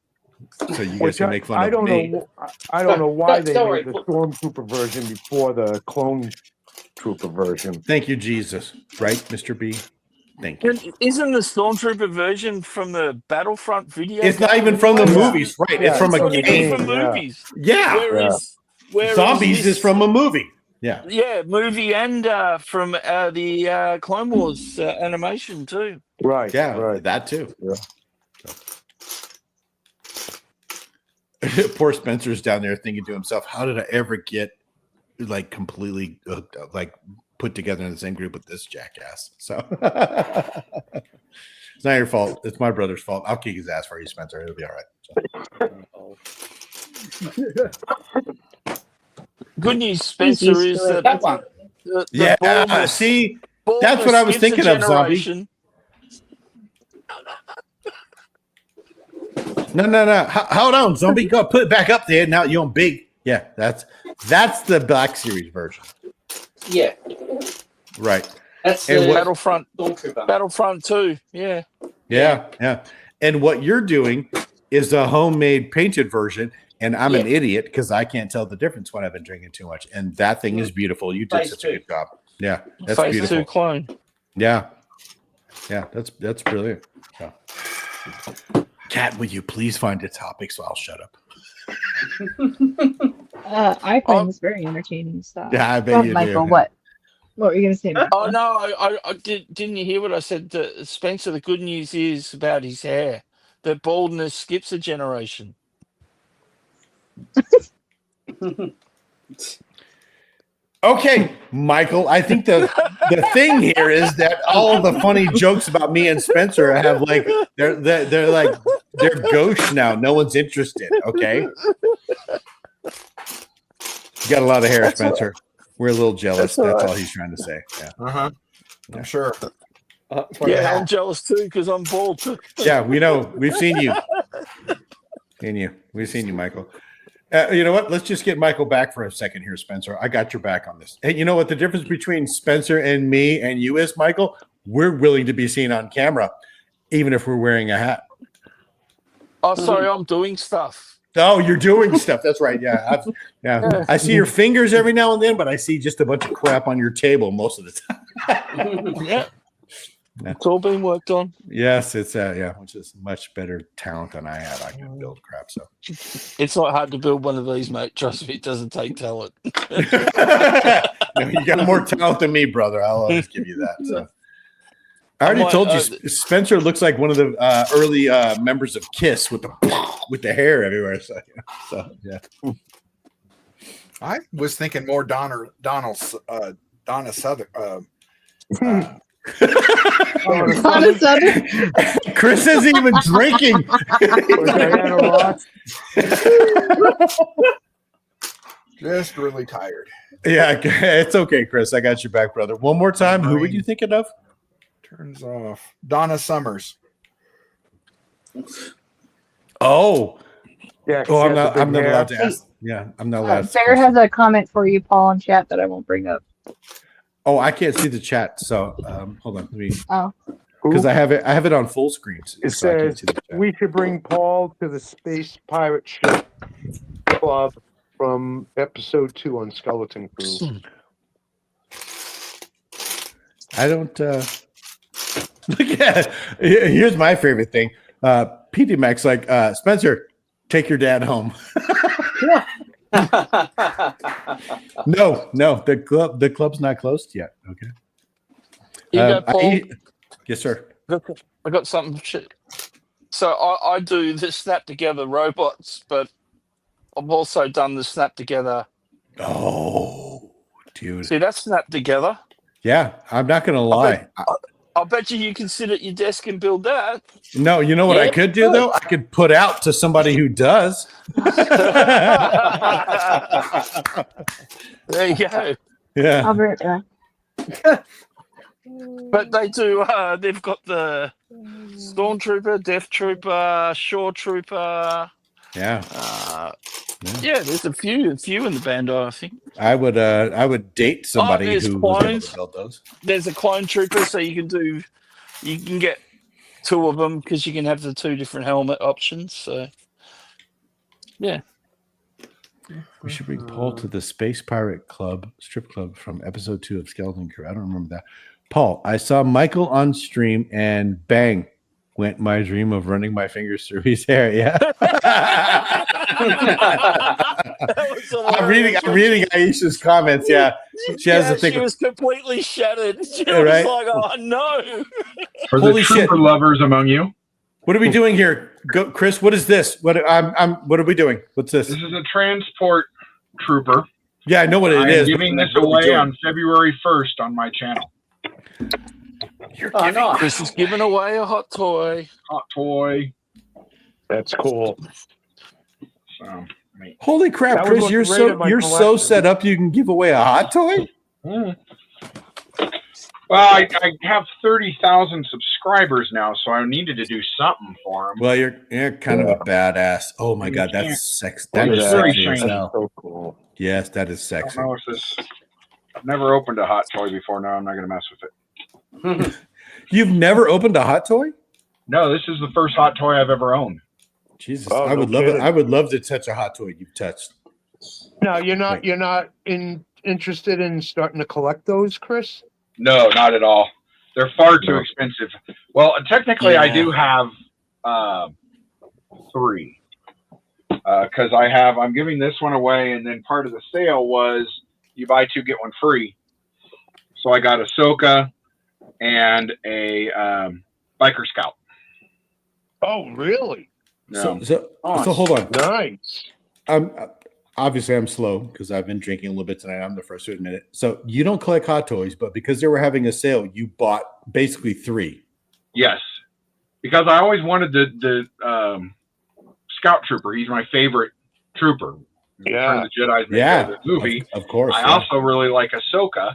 so you guys can make fun I of don't me. know. I don't know why they Don't made worry. the stormtrooper version before the clone trooper version. Thank you, Jesus. Right, Mr. B. Thank you. Isn't the Stormtrooper version from the Battlefront video? It's not even from the movies, right? Yeah, it's from a it's from the game. game. from Yeah. movies. Yeah. Whereas Zombies this- is from a movie. Yeah. Yeah, movie and from the Clone Wars animation too. Right. Yeah, Right. that too. Yeah. Poor Spencer's down there thinking to himself, "How did I ever get like completely like put together in the same group with this jackass?" So it's not your fault. It's my brother's fault. I'll kick his ass for you, Spencer. It'll be all right. Good news, Spencer, used is to it. That one. the Yeah. baldness- See, baldness that's what I was skips a thinking of, Zombie. generation. No. Hold on, Zombie. Go put it back up there. Now you're on big. Yeah, that's the Black Series version. Yeah, Right. that's And the what- Stormtrooper. Battlefront 2, yeah. Yeah. And what you're doing is a homemade painted version. And I'm an idiot because I can't tell the difference when I've been drinking too much. And that thing is beautiful. You did Phase such 2. a good job. Yeah, that's Phase beautiful. 2 clone. Yeah, that's brilliant. Yeah. Kat, will you please find a topic so I'll shut up? I find this very entertaining stuff. Yeah, I bet Go, you Michael, do. what were you gonna say? Michael? Oh no, I didn't you hear what I said to Spencer? The good news is about his hair. That baldness skips a generation. Okay, Michael. I think the thing here is that all the funny jokes about me and Spencer have like they're like they're gauche now. No one's interested. Okay. You got a lot of hair, Spencer. We're a little jealous. That's all he's trying to say. Yeah. I'm sure. Yeah, I'm jealous too because I'm bald too. Yeah, we know. We've seen you. We've seen you, Michael. You know what? Let's just get Michael back for a second here, Spencer. I got your back on this. Hey, you know what? The difference between Spencer and me and you is, Michael, we're willing to be seen on camera, even if we're wearing a hat. Oh, sorry, I'm doing stuff. Oh, you're doing stuff. That's right. Yeah. I see your fingers every now and then, but I see just a bunch of crap on your table most of the time. Yeah. It's all been worked on. Yes, it's which is much better talent than I have. I can build crap. So It's not hard to build one of these, mate. Trust me, it doesn't take talent. no, you got more talent than me, brother. I'll always give you that. So I already told you, Spencer looks like one of the early members of Kiss with the hair everywhere. So yeah. I was thinking more Donna Southern. Chris isn't even drinking. Just really tired. Yeah, it's okay, Chris. I got your back, brother. One more time. Who were you thinking of? Turns off. Donna Summers. Yeah. Oh, 'cause oh, she I'm has the not. big I'm not hair. allowed to ask. Yeah, I'm not allowed. to ask Bear questions. has a comment for you, Paul, in chat that I won't bring up. Oh, I can't see the chat. So hold on, let me. Oh. Because I have it on full screen. It so I can't says see the chat. we should bring Paul to the Space Pirate Ship Club from episode 2 on Skeleton Crew. I don't. Look at. Here's my favorite thing. PD Max like Spencer, take your dad home. No, the club's not closed yet. Okay. You go, Paul. Yes, sir. I got something. So I do the snap together robots, but I've also done the snap together. Oh, dude. See, that's snap together. Yeah, I'm not gonna lie. I'll bet you can sit at your desk and build that. No, you know what I could do though? I could put out to somebody who does. There you go. Yeah. I'll be right back. But they do. They've got the Stormtrooper, Death Trooper, Shore Trooper. Yeah. Yeah, there's a few in the Bandai, I think. I would date somebody there's who was able clones. to build those. There's a Clone Trooper, so you can get two of them because you can have the two different helmet options. So, yeah. We should bring Paul to the Space Pirate Club strip club from episode 2 of Skeleton Crew. I don't remember that. Paul, I saw Michael on stream and bang went my dream of running my fingers through his hair. Yeah. I'm reading Aisha's comments. Yeah. She has to think. She was completely shattered. She Yeah, was right? like, "Oh no!" Are Holy the shit. trooper lovers among you? What are we doing here? Go, Chris, what is this? What are we doing? What's this? This is a transport trooper. Yeah, I know what it I'm is. giving but this what are we away doing? on February 1st on my channel. Oh, nice. Chris is giving away a hot toy. Hot toy. That's cool. So, Holy crap, That would Chris, look you're great so at my you're so collection. set up you can give away a hot toy? Well, I have 30,000 subscribers now, so I needed to do something for them. Well, you're kind of a badass. Oh my You god, can't- that's sex. Well, That is it's very sexy as shiny. hell. So cool. Yes, that is I sexy. don't know if this. I've never opened a hot toy before. No, I'm not going to mess with it. You've never opened a hot toy? No, this is the first hot toy I've ever owned. Jesus, Oh, I would no love it. kidding. I would love to touch a hot toy you've touched. No, you're not. Wait. You're not interested in starting to collect those, Chris? No, not at all. They're far too No. expensive. Well, technically, I Yeah. do have 3 because I'm giving this one away, and then part of the sale was you buy 2 get 1 free. So I got Ahsoka and a Biker Scout. Oh, really? No. So hold on. Nice. Obviously I'm slow because I've been drinking a little bit tonight. I'm the first to admit it. So you don't collect hot toys, but because they were having a sale, you bought basically 3. Yes, because I always wanted the Scout Trooper. He's my favorite trooper. Yeah. Return of the Jedi's my Yeah, favorite movie. of course. I yeah. also really like Ahsoka,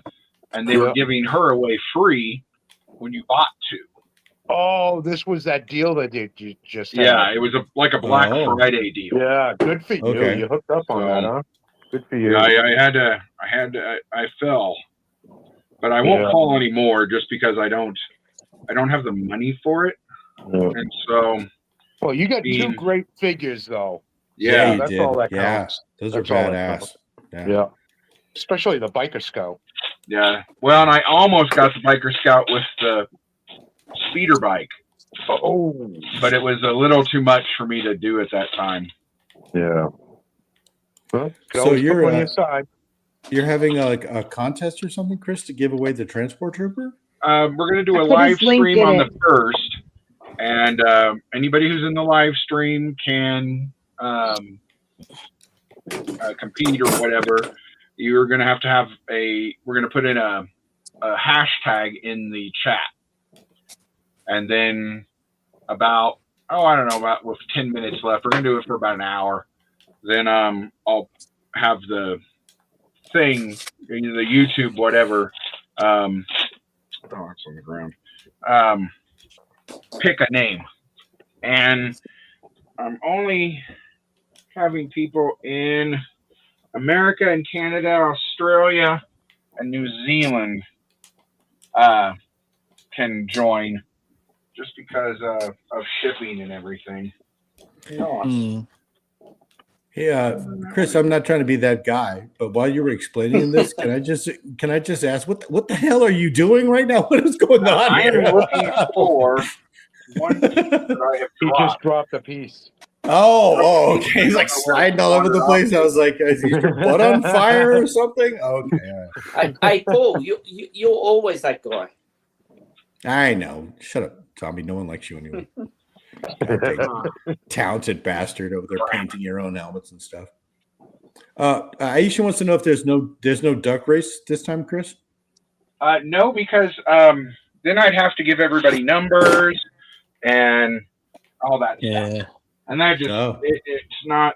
and they were Yeah. giving her away free when you bought 2. Oh, this was that deal that you just had. Yeah, it was like a Black Oh. Friday deal. Yeah, good for you. Okay. You hooked up on that, huh? Good for you. Yeah, I fell, but I won't Yeah. fall anymore just because I don't have the money for it, Yeah. and so Well, you got 2 Being- great figures, though. yeah, you that's did. all that Yeah, counts. those That's are all that badass. Yeah. Yeah. Especially the Biker Scout. yeah. Well, and I almost got the Biker Scout with the speeder bike, Oh. but it was a little too much for me to do at that time. Yeah. Well, So you're, on your side. You're having a contest or something, Chris, to give away the transport trooper? We're going to do I a put live his link stream in on it. the 1st, and anybody who's in the live stream can compete or whatever. You're going to have we're going to put in a hashtag in the chat, and then about with 10 minutes left, we're going to do it for about an hour. Then I'll have the thing, the YouTube whatever. Oh, it's on the ground. Pick a name, and I'm only having people in America and Canada, Australia, and New Zealand can join, just because of shipping and everything. Hey, Chris, I'm not trying to be that guy, but while you were explaining this, can I just ask what the hell are you doing right now? What is going on I here? am looking for one piece that I have He dropped. just dropped a piece. Oh, okay. He's like sliding all over the place. I was like, is your butt on fire or something? Okay. All right. Hey, Paul, you're always that guy. I know. Shut up, Tommy. No one likes you anyway. Talented bastard over there painting your own helmets and stuff. Aisha wants to know if there's no duck race this time, Chris. No, because then I'd have to give everybody numbers and all that stuff. And that just it's not.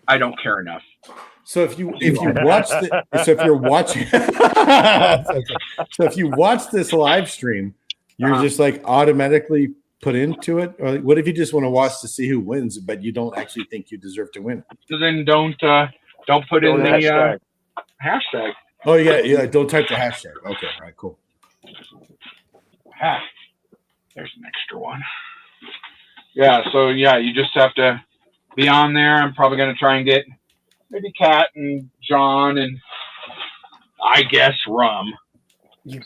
I don't care enough. So if you watch if you watch this live stream, you're just like automatically put into it. Or what if you just want to watch to see who wins, but you don't actually think you deserve to win? So then don't put in the hashtag. Oh yeah. Don't type the hashtag. Okay, all right, cool. There's an extra one. Yeah, so yeah, you just have to be on there. I'm probably going to try and get maybe Kat and John and I guess Rum. And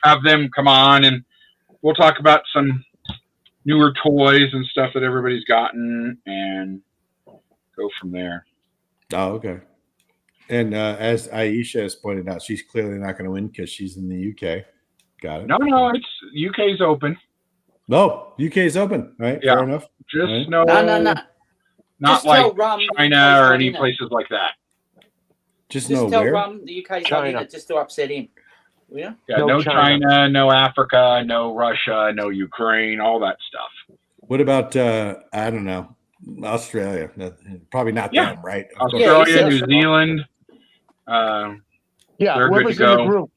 have them come on and we'll talk about some newer toys and stuff that everybody's gotten and go from there. Oh, okay. And as Aisha has pointed out, she's clearly not going to win because she's in the UK. Got it. No, it's UK's open. No, UK's open, right? Yeah. Fair enough. Just right. no. Not Just like China or any places like that. Just tell where? Rum the UK's not in it just to upset him. Yeah. Yeah, no China, no Africa, no Russia, no Ukraine, all that stuff. What about I don't know, Australia? Probably not them, right? Australia, New Zealand. Yeah, they're good to whoever's in the go. group.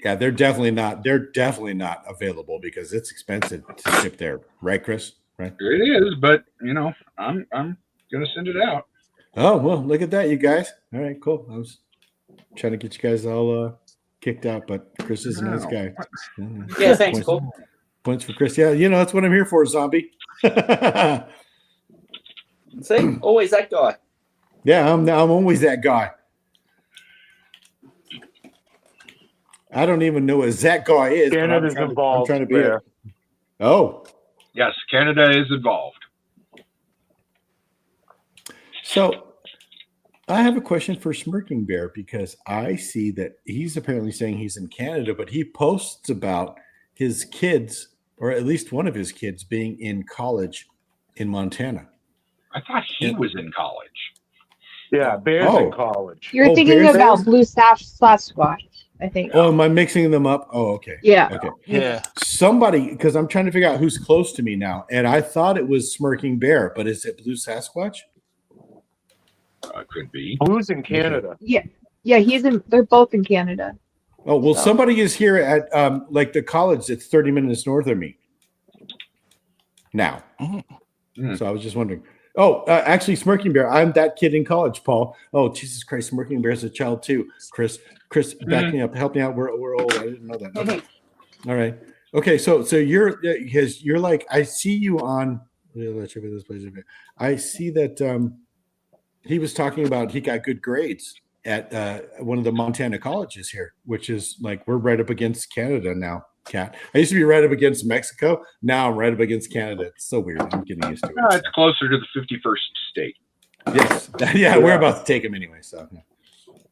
Yeah, they're definitely not. They're definitely not available because it's expensive to ship there, right, Chris? Right. It is, but I'm gonna send it out. Oh well, look at that, you guys. All right, cool. I was trying to get you guys all kicked out, but Chris is a nice guy. Yeah, thanks, Paul. Points for Chris. Yeah, that's what I'm here for, zombie. See, always that guy. Yeah, I'm always that guy. I don't even know what that guy is. Canada's involved. I'm trying to be there. Oh. Yes, Canada is involved. So I have a question for Smirking Bear because I see that he's apparently saying he's in Canada, but he posts about his kids, or at least one of his kids, being in college in Montana. I thought he was in college. Yeah, Bear's in college. You're thinking Bear's about in? Blue Sasquatch, I think. Oh, am I mixing them up? Oh, okay. Yeah. Okay. Yeah. Somebody, because I'm trying to figure out who's close to me now, and I thought it was Smirking Bear, but is it Blue Sasquatch? Could be. Blue's in Canada. Yeah. Yeah, they're both in Canada. Oh, well, So- somebody is here at like the college that's 30 minutes north of me now. So I was just wondering. Oh, actually, Smirking Bear, I'm that kid in college, Paul. Oh, Jesus Christ, Smirking Bear's a child too. Chris, back me up. Help me out. We're old. I didn't know that. Okay. All right. Okay, so you're like, I see you on. I see that he was talking about he got good grades at one of the Montana colleges here, which is like we're right up against Canada now. Cat. I used to be right up against Mexico. Now I'm right up against Canada. It's so weird. I'm getting used to it. It's closer to the 51st state. Yes. Yeah, we're about to take him anyway. So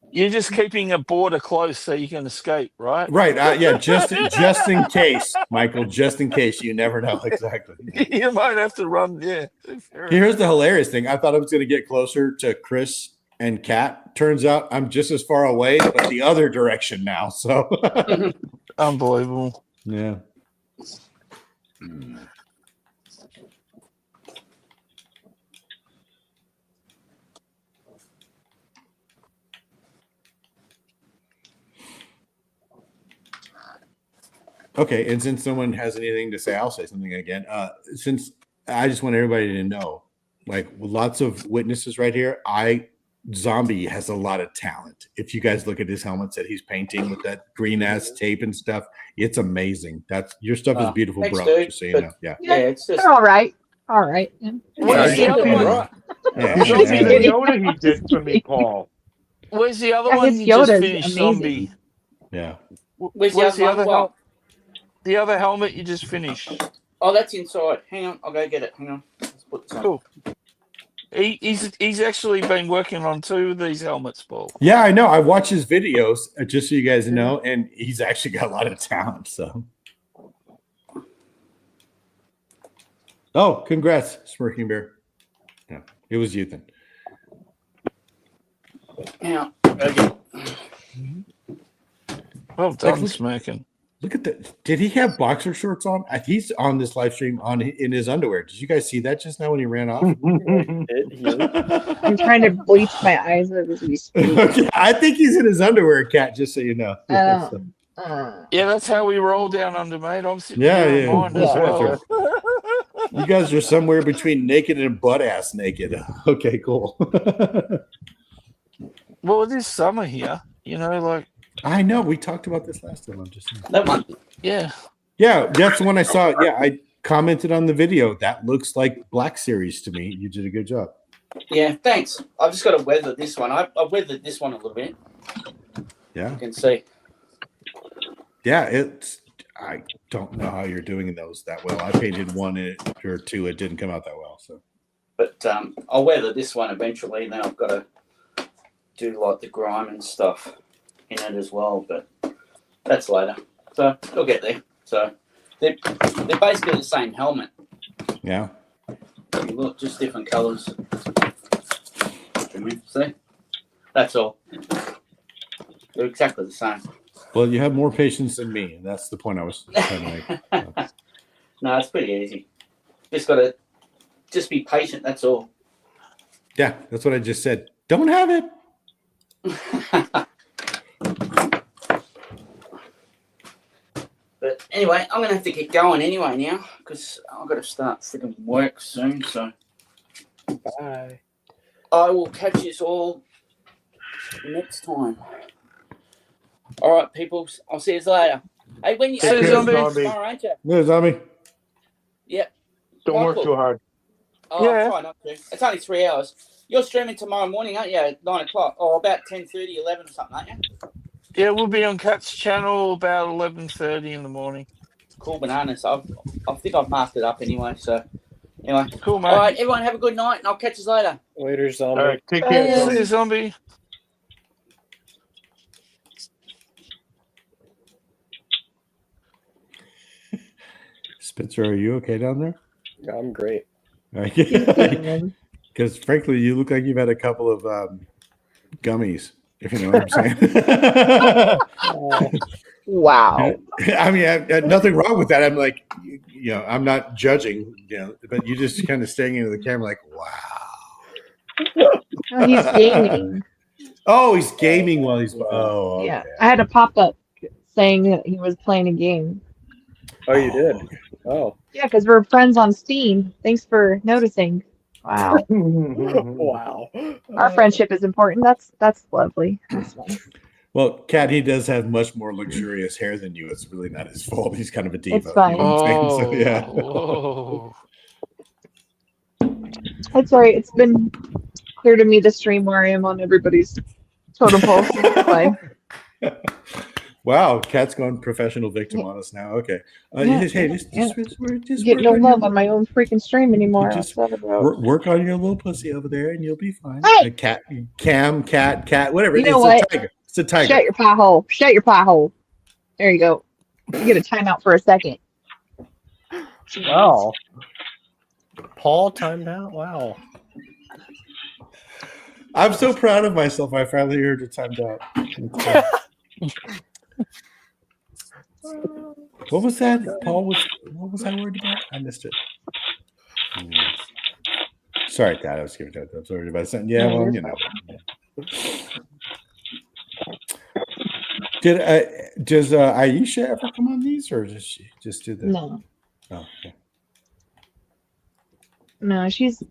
You're just keeping a border close so you can escape, right? right. Yeah. Just in case, Michael. Just in case. You never know exactly. You might have to run. Yeah. Here's the hilarious thing. I thought I was going to get closer to Chris and Kat. Turns out I'm just as far away, but the other direction now. So Unbelievable. yeah. Okay, and since no one has anything to say, I'll say something again. Since I just want everybody to know, like lots of witnesses right here, Zombie has a lot of talent. If you guys look at his helmets that he's painting with that green ass tape and stuff, it's amazing. That's your stuff is beautiful, thanks, bro. dude, Just so you but- know. Yeah. Yeah, it's just. They're all right. All right. Where's the other one? You Yeah. don't see the Yeah. Yoda he did for me, Paul. Where's the other Yeah, one his you just Yoda's finished, amazing. Zombie? Yeah. Where's the other one? Well, The other helmet you just finished. oh, that's inside. Hang on, I'll go get it. Hang on. Let's put this on. Cool. He's actually been working on 2 of these helmets, Paul. Yeah, I know. I watch his videos, just so you guys know, and he's actually got a lot of talent. So, oh, congrats, Smirking Bear. Yeah, it was you then. Hang on. Okay. Well done, Like, smirking. Look at that. Did he have boxer shorts on? He's on this live stream in his underwear. Did you guys see that just now when he ran off? I'm trying to bleach my eyes as we speak. Okay, I think he's in his underwear, Cat. Just so you know. Yeah, that's how we roll down under, mate. I'm sitting Yeah, here yeah. on mine as well. You guys are somewhere between naked and butt ass naked. Okay, cool. Well, it is summer here. You know, like I know. We talked about this last time. I'm just saying. That one. yeah. Yeah, that's the one I saw. Yeah, I commented on the video. That looks like Black Series to me. You did a good job. Yeah, thanks. I've just got to weather this one. I've weathered this one a little bit. Yeah. You can see. Yeah, it's. I don't know how you're doing those that well. I painted one or two. It didn't come out that well. So. But I'll weather this one eventually. Then I've got to do like the grime and stuff in it as well. But that's later. So we'll get there. So they're basically the same helmet. Yeah. You look, just different colours. See? That's all. They're exactly the same. Well, you have more patience than me, and that's the point I was trying to make. No, it's pretty easy. Just got to just be patient. That's all. Yeah, that's what I just said. Don't have it. But anyway, I'm going to have to get going anyway now because I've got to start freaking work soon. So Bye. I will catch you all next time. All right, people. I'll see you later. Hey, when you See you, Zombie. tomorrow, aren't you? No, Zombie. Yep. Don't work Michael. too hard. Oh, Yeah. I'll try not to. It's only 3 hours. You're streaming tomorrow morning, aren't you? At 9 o'clock. Or about 10:30, 11 or something, aren't you? Yeah, we'll be on Cat's channel about 11:30 in the morning. Cool bananas. I think I've marked it up anyway. So anyway. Cool, mate. All right, everyone have a good night, and I'll catch you later. Later, Zombie. All right, take care. See you, Zombie. Spencer, are you okay down there? I'm great. Because frankly, you look like you've had a couple of gummies, if you know what I'm saying. Wow. I mean, I nothing wrong with that. I'm like, you know, I'm not judging, you know, but you just kind of staring into the camera like, wow. Oh, he's gaming. Oh, he's gaming while he's. Oh, Yeah. okay. I had a pop up saying that he was playing a game. Oh, you did? Oh. Yeah, because we're friends on Steam. Thanks for noticing. Wow. Wow. Our friendship is important. That's lovely. That's nice. Well, Cat, he does have much more luxurious hair than you. It's really not his fault. He's kind of a diva. It's fine. You know what I'm saying? Oh, So, yeah. whoa. That's all right. It's been clear to me the stream where I am on everybody's totem pole. So it's fine. Wow, Cat's gone professional victim on us now. Okay. Yeah, Hey, just Get no love on my own freaking stream anymore. Just What's that about? work on your little pussy over there, and you'll be fine. Hey! Cat, whatever. You know it's what? a tiger. It's a tiger. Shut your pie hole. Shut your pie hole. There you go. You get a timeout for a second. Wow. Paul timed out? Wow. I'm so proud of myself. I finally heard it timed out. What was that? Paul was. What was I worried about? I missed it. Sorry, Dad. I was giving that. I was worried about something. Yeah, well, you know. Does Aisha ever come on these? these, or does she just do the? No, Oh, okay. no, she's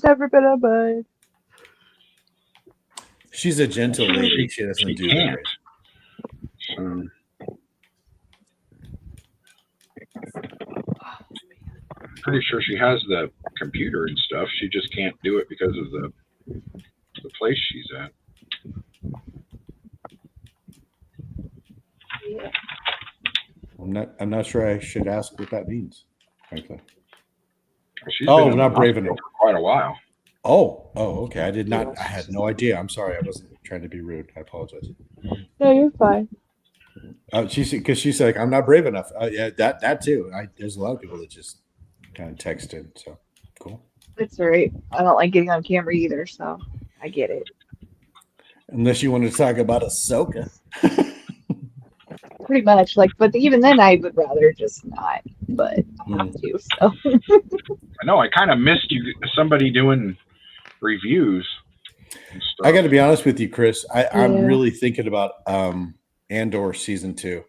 every bit of bud. She's a gentle lady. She doesn't She do can't. that. Pretty sure she has the computer and stuff. She just can't do it because of the place she's at. I'm not sure I should ask what that means, frankly. She's Oh, been in not the brave hospital enough. for quite a while. Oh, okay. I did not. I had no idea. I'm sorry. I wasn't trying to be rude. I apologize. No, you're fine. She's like, I'm not brave enough. Yeah, that too. There's a lot of people that just kind of texted. So cool. It's all right. I don't like getting on camera either, so I get it. Unless you want to talk about Ahsoka. Pretty much. Like, but even then, I would rather just not. But I have to. So. I know. I kind of missed somebody doing reviews and stuff. I got to be honest with you, Chris. I'm Yeah. really thinking about Andor season 2.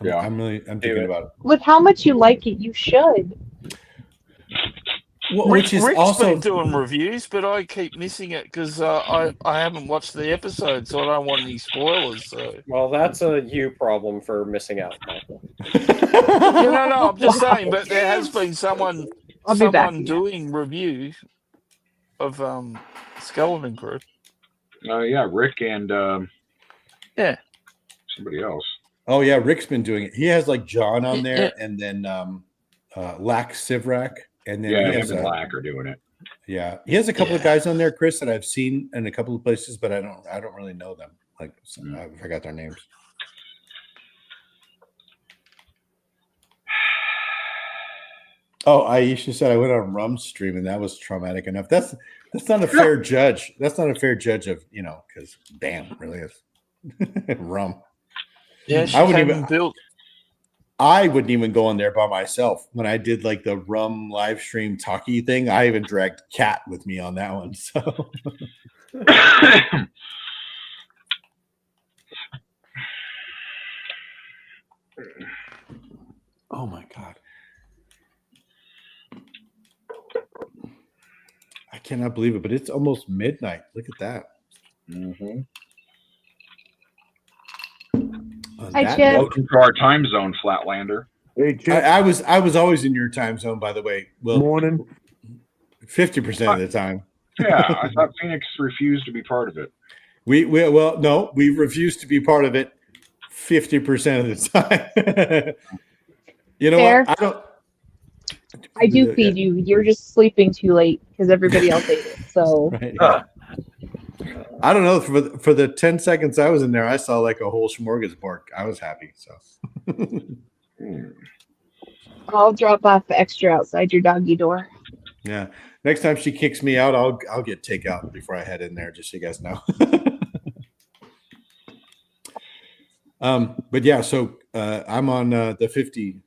Yeah. I'm thinking about it. With how much you like it, you should. Well, which is Rick's also been doing reviews, but I keep missing it because I haven't watched the episode, so I don't want any spoilers. So. Well, that's a you problem for missing out, Michael. No, I'm just saying. But there has been someone I'll be back. doing review of Skeleton Crew. Yeah, Rick and Yeah. somebody else. Oh yeah, Rick's been doing it. He has like John on there, and then Lax Sivrak, and then Yeah, he him has and Lack are doing it. yeah, he has a couple of guys on there, Chris, that I've seen in a couple of places, but I don't really know them. Like I forgot their names. Oh, Aisha said I went on Rum's stream and that was traumatic enough. That's not a fair judge. That's not a fair judge of because bam, really is Rum. Yeah, she I wouldn't came even- and built. I wouldn't even go on there by myself. When I did like the Rum live stream talkie thing, I even dragged Kat with me on that one. So oh my God. I cannot believe it, but it's almost midnight. Look at that. Mm-hmm. On Hi, that Chip. note- Welcome to our time zone, Flatlander. Hey, Chip. I was always in your time zone, by the way. Well, Morning. 50% of the time. Yeah, I thought Phoenix refused to be part of it. We refuse to be part of it 50% of the time. You know Fair. what? I don't. I do feed you. You're just sleeping too late because everybody else ate it. So Right. I don't know. For the 10 seconds I was in there, I saw like a whole smorgasbord. I was happy. So I'll drop off extra outside your doggy door. yeah. Next time she kicks me out, I'll get takeout before I head in there, just so you guys know. But yeah, so I'm on the 50.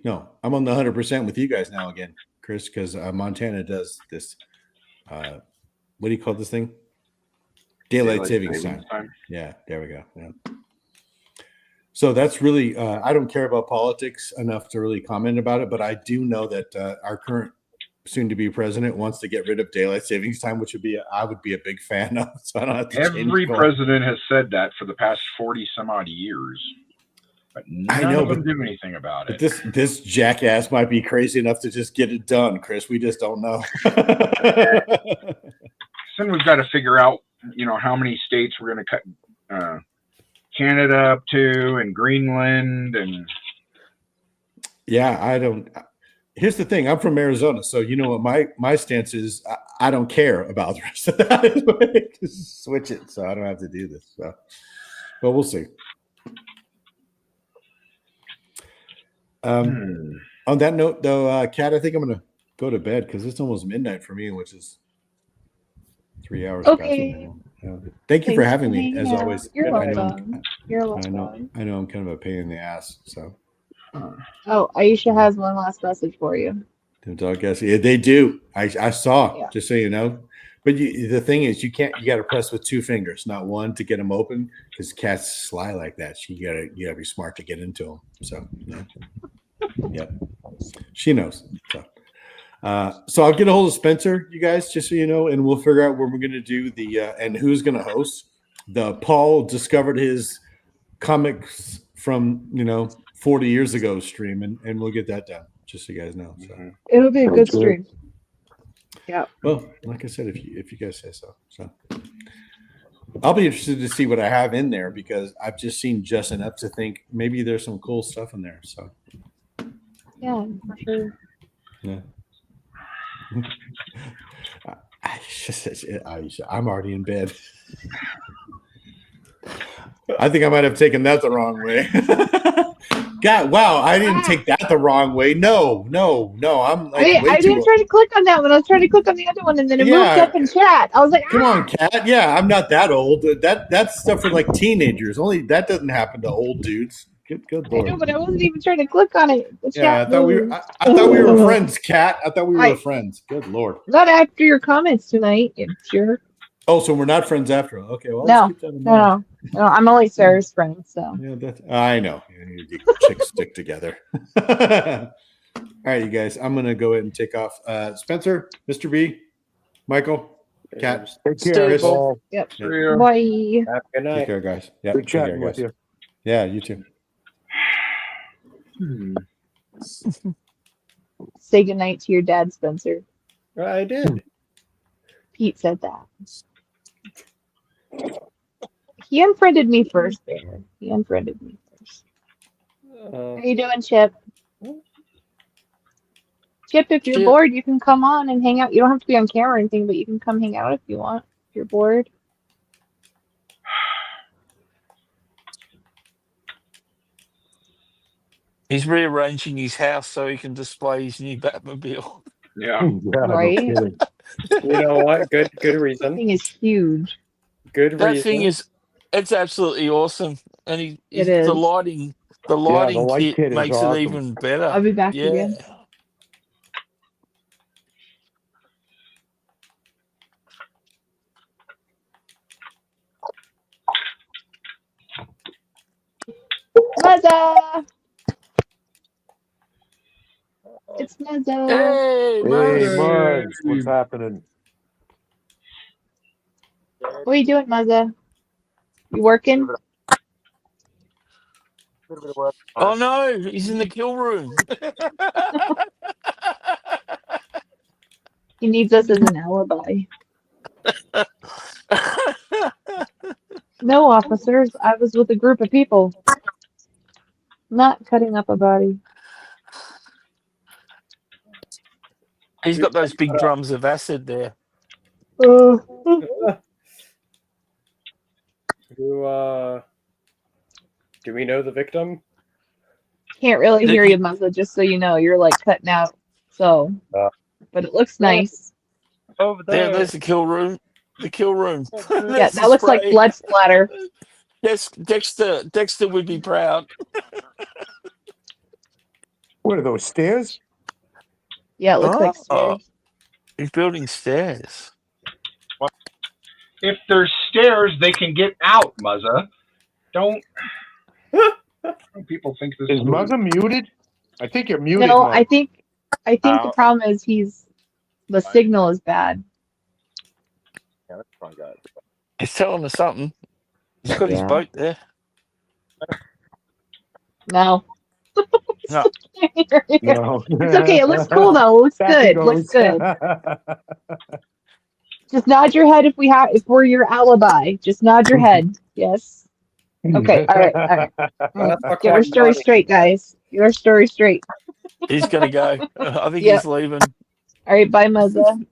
No, I'm on the 100% with you guys now again, Chris, because Montana does this. What do you call this thing? Daylight savings time. Yeah, there we go. Yeah. So that's really, I don't care about politics enough to really comment about it, but I do know that our current soon-to-be president wants to get rid of daylight savings time, which I would be a big fan of. So I don't have to change Every course. president has said that for the past 40 some odd years, but none of them do anything about But it. this jackass might be crazy enough to just get it done, Chris. We just don't know. Then we've got to figure out, how many states we're going to cut Canada up to, and Greenland, and Yeah, I don't. Here's the thing. I'm from Arizona, so you know what my stance is. I don't care about the rest of that. Just switch it, so I don't have to do this. So, but we'll see. On that note, though, Kat, I think I'm gonna go to bed because it's almost midnight for me, which is 3 hours. past Okay. midnight. Thank you for Thanks having for me, hanging as out. always. You're I know- welcome. You're welcome. I know I'm kind of a pain in the ass. So Oh, Aisha has one last message for you. the dog guess. Yeah, they do. I saw. Yeah. Just so you know, But the thing is, you got to press with 2 fingers, not one, to get them open, because cats sly like that. You gotta be smart to get into them. So, yeah, she knows. So I'll get a hold of Spencer, you guys, just so you know, and we'll figure out when we're going to do the and who's going to host. Paul discovered his comics from 40 years ago stream, and we'll get that done, just so you guys know. So. It'll be a good stream. Yeah. Well, like I said, if you guys say so. So I'll be interested to see what I have in there, because I've just seen just enough to think maybe there's some cool stuff in there. So Yeah, for sure. yeah. I'm already in bed. I think I might have taken that the wrong way. God, wow, I didn't take that the wrong way. No. I'm like, I didn't try to click on that one. I was trying to click on the other one, and then it moved up in chat. I was like, come on, cat. Yeah, I'm not that old. That's stuff for like teenagers. Only that doesn't happen to old dudes. Good I Lord. know, but I wasn't even trying to click on it. The Yeah, I chat thought we moved. were. I thought we were friends, cat. I thought we were friends. Good Lord. Not after your comments tonight, you jerk. Oh, so we're not friends after all. Okay, well, No, let's keep that in mind. no. I'm only Sarah's friend, so. Yeah, I know. You chicks stick together. All right, you guys. I'm gonna go ahead and take off. Spencer, Mr. B, Michael, Cat, Take care, Chris. Paul. Yep. Yeah. Bye. Have a good Take night. care, guys. Yeah, Good take care, chatting with guys. you. Yeah, you too. Say goodnight to your dad, Spencer. I did. Pete said that. He unfriended me first there. He unfriended me first. How you doing, Chip? Chip, if you're Chip. bored, you can come on and hang out. You don't have to be on camera or anything, but you can come hang out if you want. If you're bored. He's rearranging his house so he can display his new Batmobile. Yeah. Right? kidding. You know what? Good That reason. thing is huge. Good That reason. thing it's absolutely awesome, and It is. the lighting light kit kit is makes awesome. it even better. I'll be back Yeah. again. Mother! It's Mother. Hey, Hey, man. Mudge, what's happening? What are you doing, Mother? You working? Oh no, he's in the kill room. He needs us as an alibi. No, officers. I was with a group of people. Not cutting up a body. He's got those big drums of acid there. Uh, Do we know the victim? can't really hear you, Muzza, just so you know. You're like cutting out. So, but it looks nice. Over There's the kill room. The kill room. Yeah, There's that the looks like spray. blood splatter. Dexter would be proud. What are those stairs? Yeah, it looks like Oh. stairs. He's building stairs. If there's stairs, they can get out, Muzza. Don't people think this Is Muzza muted? I think you're muted. No, Muzza. I think the problem is the signal is bad. Yeah, that's fine, guys. He's telling us something. He's got his Yeah. boat there. No. No. No. It's okay. It looks cool though. It looks Back he good. Looks goes. good. Just nod your head if we're your alibi. Just nod your head. Yes. Okay. All right. All right. Get our story straight, guys. Get our story straight. He's gonna go. I think Yep. he's leaving. All right. Bye, Muzza.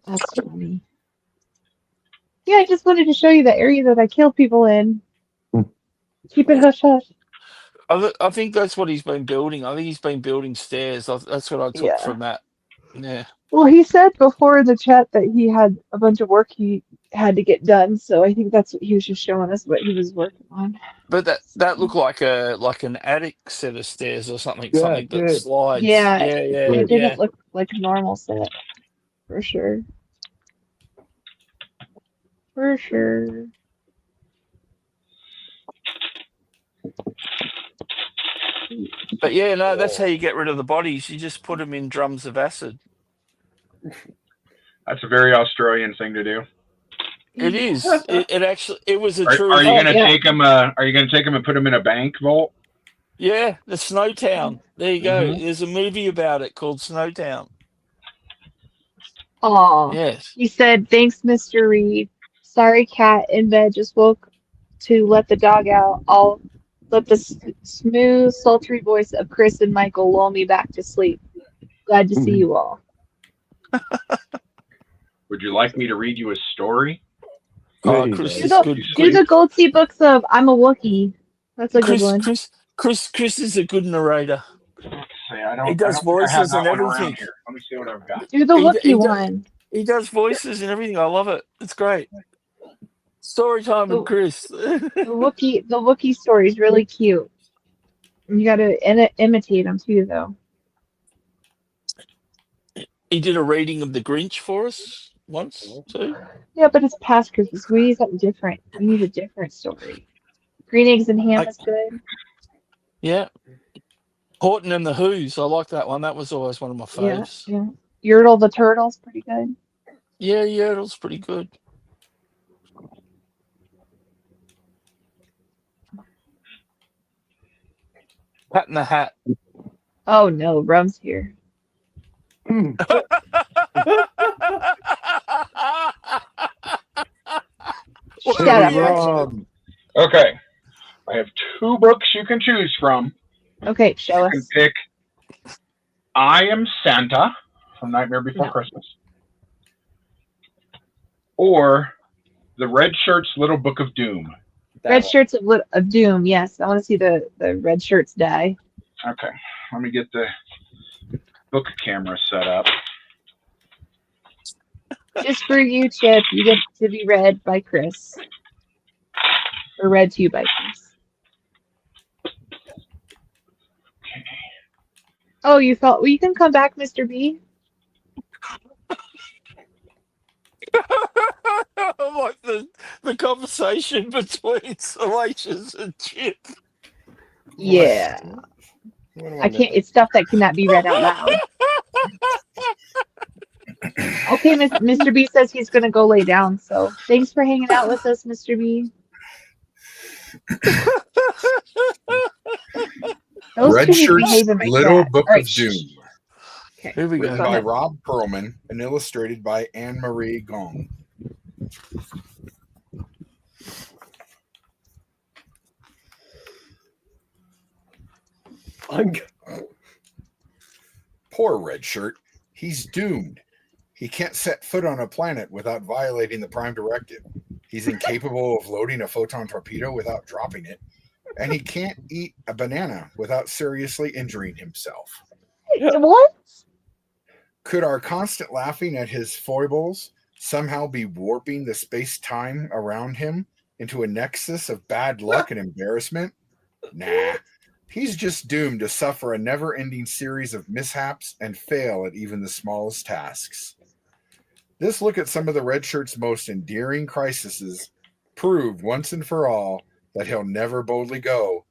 That's funny. Yeah, I just wanted to show you the area that I kill people in. Keep it hush hush. I think that's what he's been building. I think he's been building stairs. That's what I took Yeah. from that. Yeah. Well, he said before in the chat that he had a bunch of work he had to get done, so I think that's what he was just showing us what he was working on. But that looked like an attic set of stairs or something. Yeah, Something it that did. slides. Yeah, Yeah. it didn't look like a normal set, for sure. For sure. But yeah, no, that's how you get rid of the bodies. You just put them in drums of acid. That's a very Australian thing to do. It is. It actually. It was a Are true. you going to yeah. take them? Are you going to take them and put them in a bank vault? Yeah, the Snowtown. There you go. Mhm. There's a movie about it called Snowtown. Aw. Yes. He said, "Thanks, Mr. Reed. Sorry, cat in bed just woke to let the dog out. I'll let the smooth, sultry voice of Chris and Michael lull me back to sleep. Glad to see you all." Would you like me to read you a story? Oh, There Chris you is go. good. Do the Gold Sea books of "I'm a Wookiee." That's a good one. Chris is a good narrator. Say, I don't. He does I don't think I have voices that and one around everything. here. Let me see what I've got. Do the He Wookiee does- one. He does voices and everything. I love it. It's great. Story time with Chris. The Wookiee story is really cute. You got to imitate them too, though. He did a reading of The Grinch for us once too. Yeah, but it's past Christmas. We need something different. We need a different story. Green Eggs and Ham is good. Yeah. Horton and the Who's. I like that one. That was always one of my Yeah, faves. yeah. Yertle the Turtle's pretty good. Yeah, Yertle's pretty good. Cat in the Hat. Oh no, Rum's here. Shut up. Rum. Okay, I have 2 books you can choose from. Okay, show You can us. pick I Am Santa from Nightmare Before No. Christmas, or The Red Shirt's Little Book of Doom. Red Shirts of Doom. Yes, I want to see the red shirts die. Okay, let me get the book camera set up. Just for you, Chip. You get to be read by Chris. Or read to you by Chris. Oh, you felt. Well, you can come back, Mr. B. I like the conversation between Salacious and Chip. Yeah. I can't. It's stuff that cannot be read out loud. Okay, Mr. B says he's going to go lay down. So thanks for hanging out with us, Mr. B. Those Red two need to Shirt's behave in my Little chat. Book All right, of Doom. Okay. Here we Written go. Go by ahead. Rob Perlman and illustrated by Anne-Marie Gong. Poor Red Shirt. He's doomed. He can't set foot on a planet without violating the Prime Directive. He's incapable of loading a photon torpedo without dropping it. And he can't eat a banana without seriously injuring himself. What? Could our constant laughing at his foibles somehow be warping the space-time around him into a nexus of bad luck and embarrassment? Nah. He's just doomed to suffer a never-ending series of mishaps and fail at even the smallest tasks. This look at some of the Red Shirt's most endearing crises proved once and for all that he'll never boldly go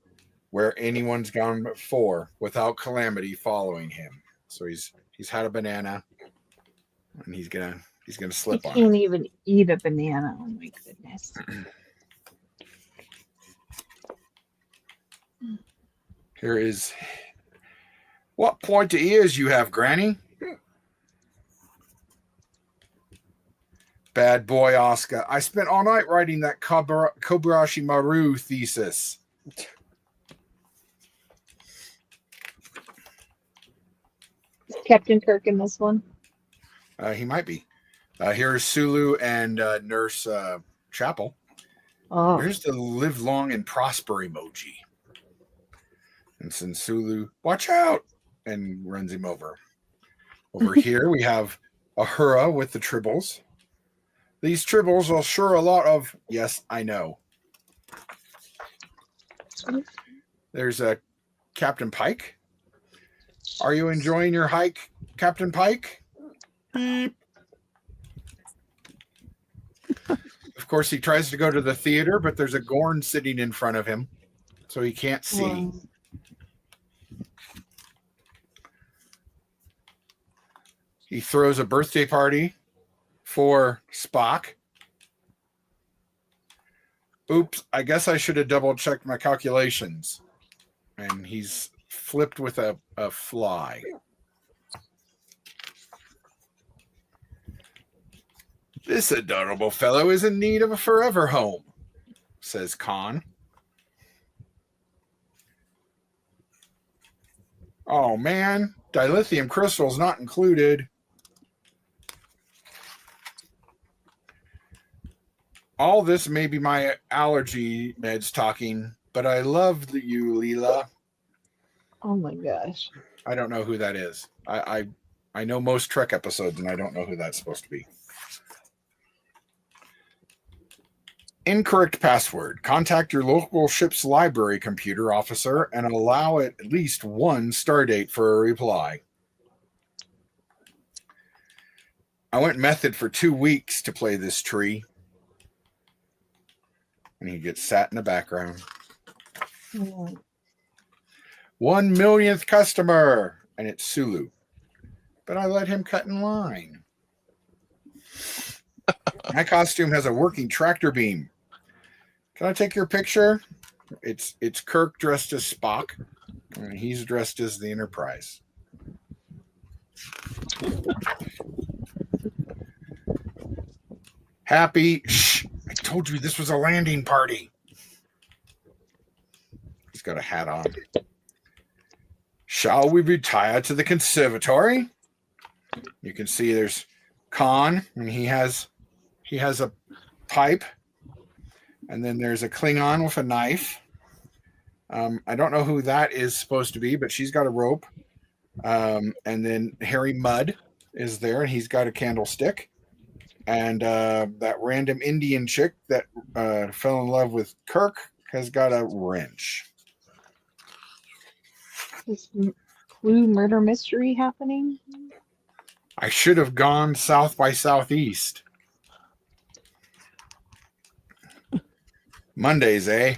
where anyone's gone before without calamity following him. So he's had a banana, and he's gonna You slip on it. can't even eat a banana. Oh my goodness. Here is what pointy ears you have, Granny. Bad boy, Oscar. I spent all night writing that Kobayashi Maru thesis. Is Captain Kirk in this one? He might be. Here's Sulu and Nurse Chapel. Oh. Here's the live long and prosper emoji. And since Sulu, watch out, and runs him over. Over here, we have Ahura with the tribbles. These tribbles are sure a lot of, yes, I know. There's a Captain Pike. Are you enjoying your hike, Captain Pike? Beep. Of course, he tries to go to the theater, but there's a Gorn sitting in front of him, so he can't see. Wow. He throws a birthday party for Spock. Oops, I guess I should have double checked my calculations. And he's flipped with a fly. This adorable fellow is in need of a forever home, says Khan. Oh man, dilithium crystals not included. All this may be my allergy meds talking, but I love you, Leela. Oh my gosh. I don't know who that is. I know most Trek episodes, and I don't know who that's supposed to be. Incorrect password. Contact your local ship's library computer officer and allow at least one stardate for a reply. I went method for 2 weeks to play this tree. And he gets sat in the background. 1 millionth customer, and it's Sulu. But I let him cut in line. My costume has a working tractor beam. Can I take your picture? It's Kirk dressed as Spock, and he's dressed as the Enterprise. Happy. Shh. I told you this was a landing party. He's got a hat on. Shall we retire to the conservatory? You can see there's Khan, and he has a pipe, and then there's a Klingon with a knife. I don't know who that is supposed to be, but she's got a rope. And then Harry Mudd is there, and he's got a candlestick. And that random Indian chick that fell in love with Kirk has got a wrench. This clue murder mystery happening? I should have gone South by Southeast. Mondays, eh?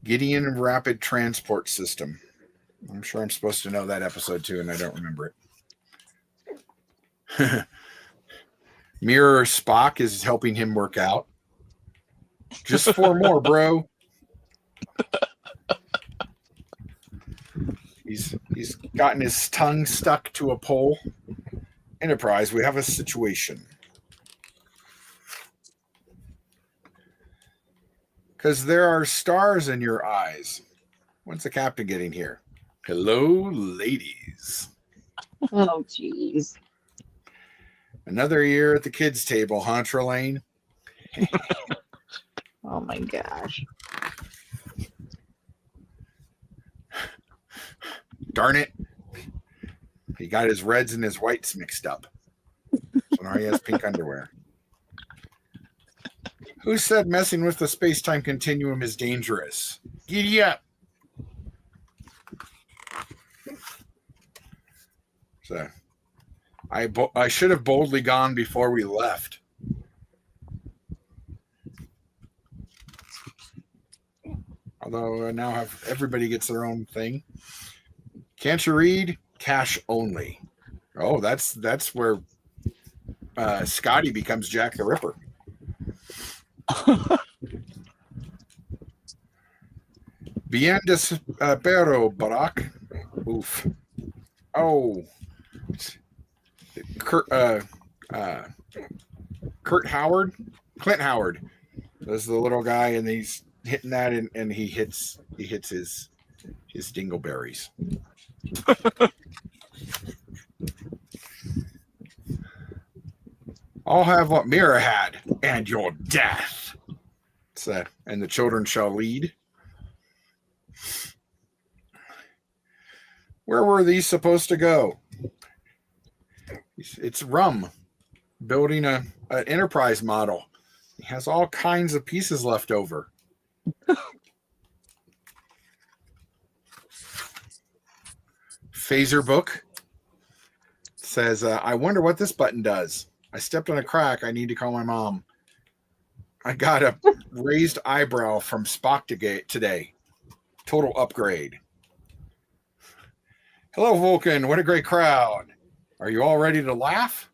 Gideon Rapid Transport System. I'm sure I'm supposed to know that episode too, and I don't remember it. Mirror Spock is helping him work out. Just 4 more, bro. He's gotten his tongue stuck to a pole. Enterprise, we have a situation. Because there are stars in your eyes. When's the captain getting here? Hello, ladies. Oh, jeez. Another year at the kids' table, huh, Trelane? Oh my gosh. Darn it. He got his reds and his whites mixed up. So now he has pink underwear. Who said messing with the space-time continuum is dangerous? Giddy up. So I should have boldly gone before we left. Although now have everybody gets their own thing. Can't you read? Cash only. Oh, that's where Scotty becomes Jack the Ripper. Bien desespero, Barack. Oof. Oh. Kurt Howard? Clint Howard. There's the little guy, and he's hitting that, and he hits his dingleberries. I'll have what Mira had, and your death. So, and the children shall lead. Where were these supposed to go? It's Rum building an Enterprise model. He has all kinds of pieces left over. Phaser book says, I wonder what this button does. I stepped on a crack. I need to call my mom. I got a raised eyebrow from Spock today. Total upgrade. Hello, Vulcan. What a great crowd. Are you all ready to laugh?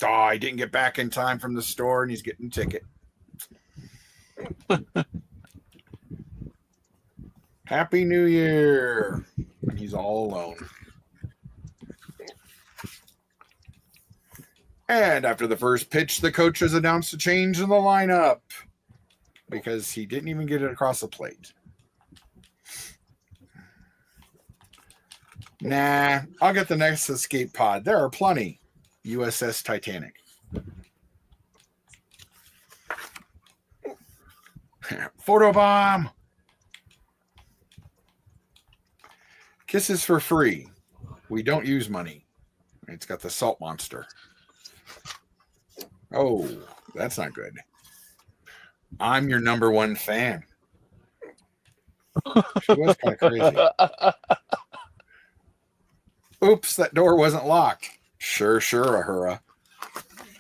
Oh, I didn't get back in time from the store and he's getting a ticket. Happy New Year. And he's all alone. And after the first pitch, the coach has announced a change in the lineup because he didn't even get it across the plate. Nah, I'll get the next escape pod. There are plenty. USS Titanic. Photobomb. Kisses for free. We don't use money. It's got the salt monster. Oh, that's not good. I'm your #1 fan. She was kind of crazy. Oops, that door wasn't locked. Sure, Ahura.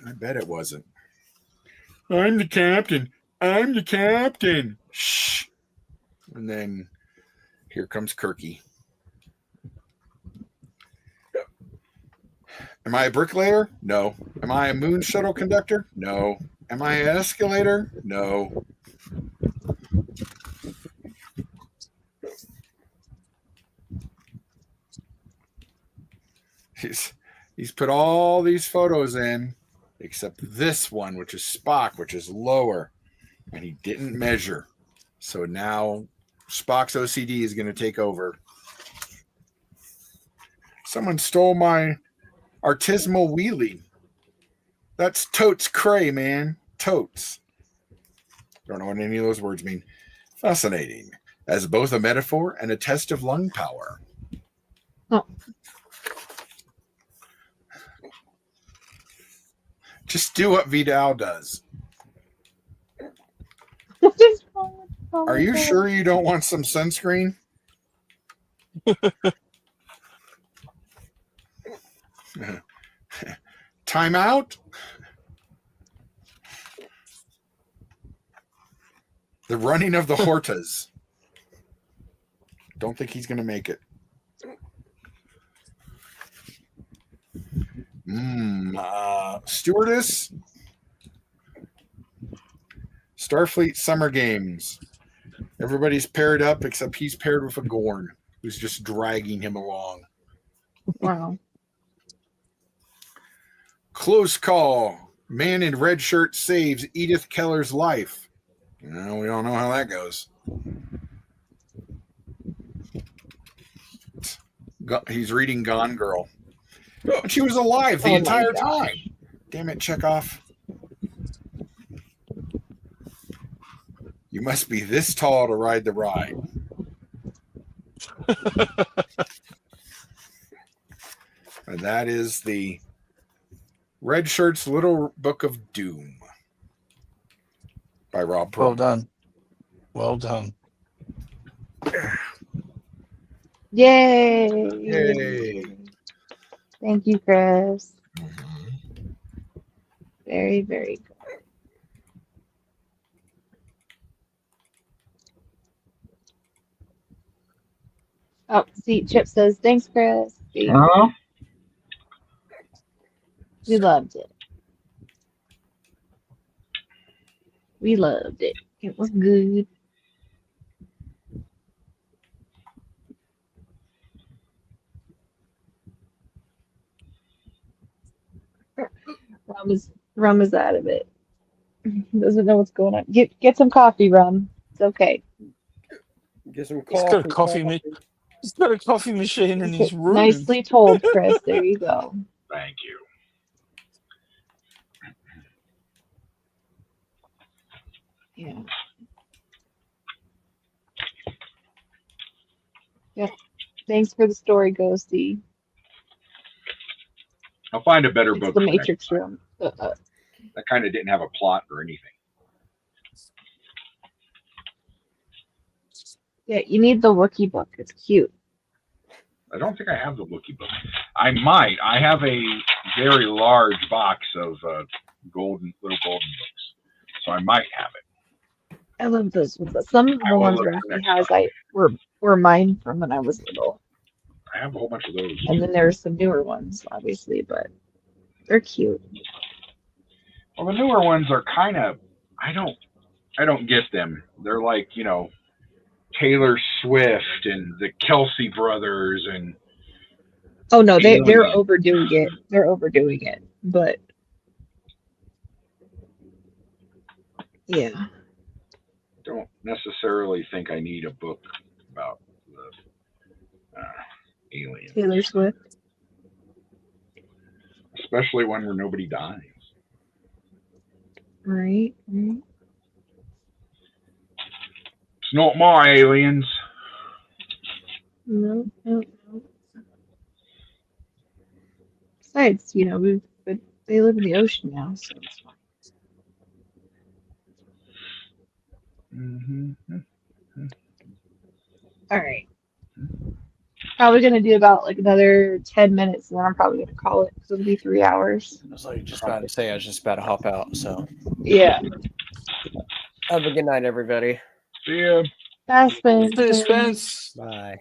I bet it wasn't. I'm the captain. I'm the captain. Shh. And then here comes Kirky. Am I a bricklayer? No. Am I a moon shuttle conductor? No. Am I an escalator? No. He's put all these photos in, except this one, which is Spock, which is lower, and he didn't measure. So now Spock's OCD is going to take over. Someone stole my artisanal wheelie. That's totes cray, man. Totes. Don't know what any of those words mean. Fascinating. As both a metaphor and a test of lung power. Oh. Just do what Vidal does. Are you sure you don't want some sunscreen? Time out. The running of the Hortas. Don't think he's going to make it. Stewardess. Starfleet Summer Games. Everybody's paired up except he's paired with a Gorn who's just dragging him along. Wow. Close call. Man in red shirt saves Edith Keller's life. No, we don't know how that goes. He's reading Gone Girl. And she was alive the entire time. Damn it, Chekhov. You must be this tall to ride the ride. And that is the Red Shirt's Little Book of Doom by Rob Perlman. Well done. Well done. Yay! Yay. Thank you, Chris. Very, very good. Oh, see, Chip says, thanks, Chris. See? We loved it. We loved it. It was good. Rum is out of it. Doesn't know what's going on. Get some coffee, Rum. It's okay. Get some He's got a coffee. He's got a coffee machine in his room. Nicely told, Chris. There you go. Thank you. Yeah. Yep. Thanks for the story, Ghosty. I'll find a better It's book. the for next Matrix time. room. That kind of didn't have a plot or anything. Yeah, you need the Wookiee book. It's cute. I don't think I have the Wookiee book. I might. I have a very large box of little golden books, so I might have it. I love those ones. Some of I the will ones look Rafi next has time. were mine from when I was little. I have a whole bunch of those. And then there's some newer ones, obviously, but they're cute. Well, the newer ones are kind of. I don't get them. They're like, Taylor Swift and the Kelsey brothers and Oh no, they're Alien. overdoing it. They're overdoing it. But yeah. Don't necessarily think I need a book about the alien, Taylor Swift. especially one where nobody dies. Right. It's not my aliens. No. Besides, but they live in the ocean now, so it's fine. All right. Probably gonna do about like another 10 minutes, and then I'm probably gonna call it because it'll be 3 hours. I was like just about to say, I was just about to hop out. So Yeah. have a good night, everybody. See ya. That's been Spence. Bye.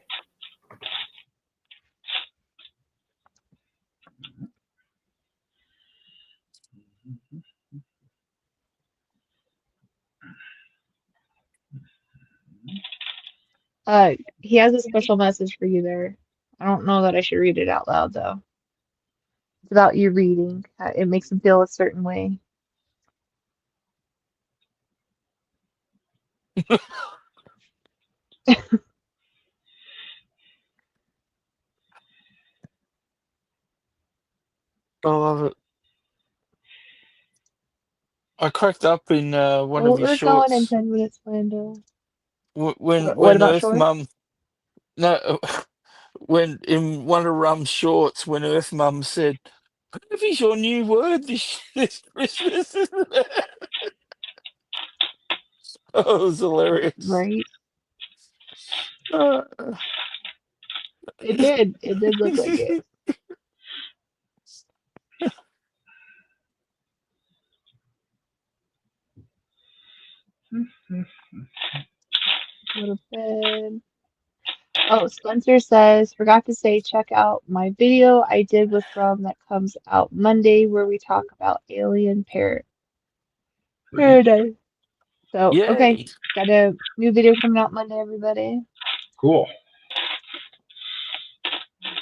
He has a special message for you there. I don't know that I should read it out loud though. It's about you reading. It makes him feel a certain way. I love it. I cracked up in one of his We're going in shorts 10 minutes, Lando. when What about Earth shorts? Mum. No, when in one of Rum's shorts, when Earth Mum said, "Pervy's your new word this Christmas." Oh, it was hilarious. Right? Uh, It did. It did look like it. Go to bed. Oh, Spencer says, forgot to say, check out my video I did with Rum that comes out Monday where we talk about Alien Paradise. So, okay, Yay. got a new video coming out Monday, everybody. Cool.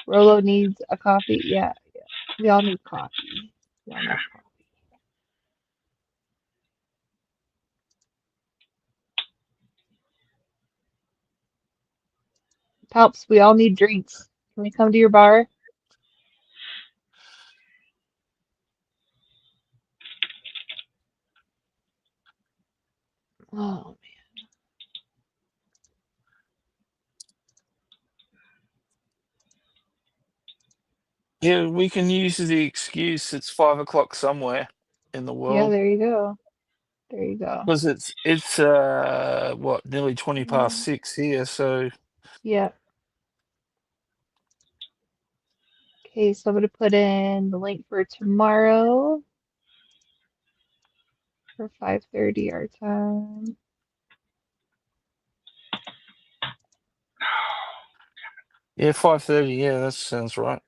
Rolo needs a coffee. Yeah. We all need coffee. We all need coffee. Palps, we all need drinks. Can we come to your bar? Oh, Yeah, we can use the excuse it's 5 o'clock somewhere in the yeah, world there you go. There you go. because it's what, nearly 20 past 6 here. So Yeah. Okay, so I'm going to put in the link for tomorrow for 5:30 our time. yeah, 5:30. Yeah, that sounds right.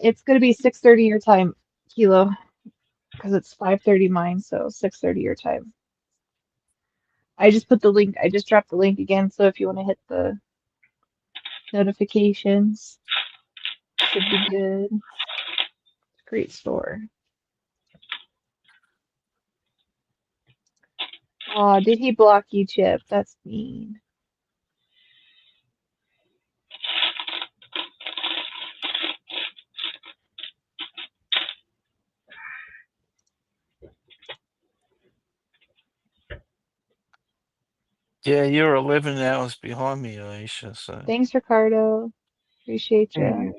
It's going to be 6:30 your time, Kilo, because it's 5:30 mine, so 6:30 your time. I just put the link, I just dropped the link again, so if you want to hit the notifications, should be good. Great store. Aw, did he block you, Chip? That's mean. Yeah, you're 11 hours behind me, Aisha. So Thanks, Ricardo. Appreciate you.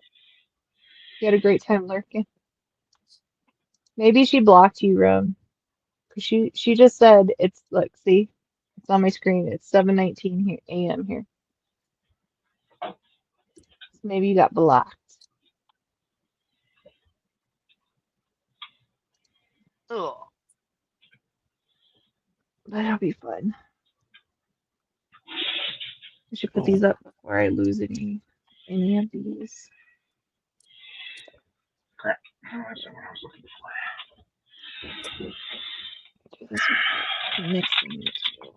You had a great time lurking. Maybe she blocked you, Rum. Cause she just said it's, look, see, It's on my screen. It's 7:19 here a.m. here. So maybe you got blocked. Oh, that'll be fun. I should put these up before I lose any of these. Crap. Oh, that's not what I was looking for. Do this with the mixing tool.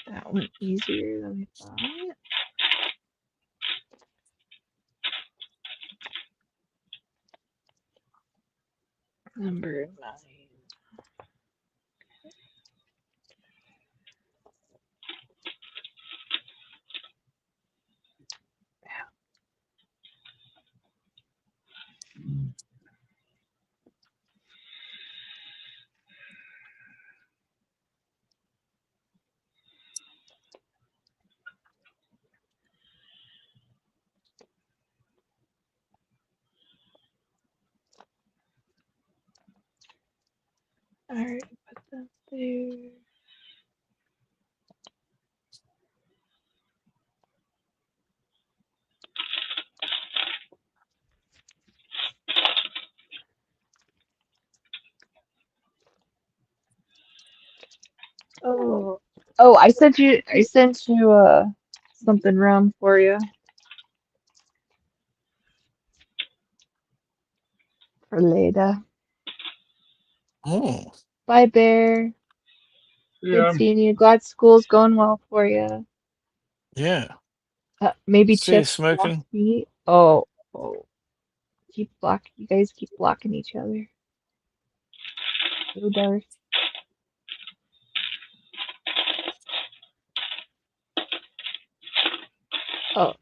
That went easier than I thought. Number 9. Alright, put that there. Oh, I sent you something rum for you. For later. Oh, Bye, Bear. Yeah. Good seeing you. Glad school's going well for you. yeah. Maybe See you Chip smoking. blocked me. Oh. You guys keep blocking each other. Go Darth. Oh,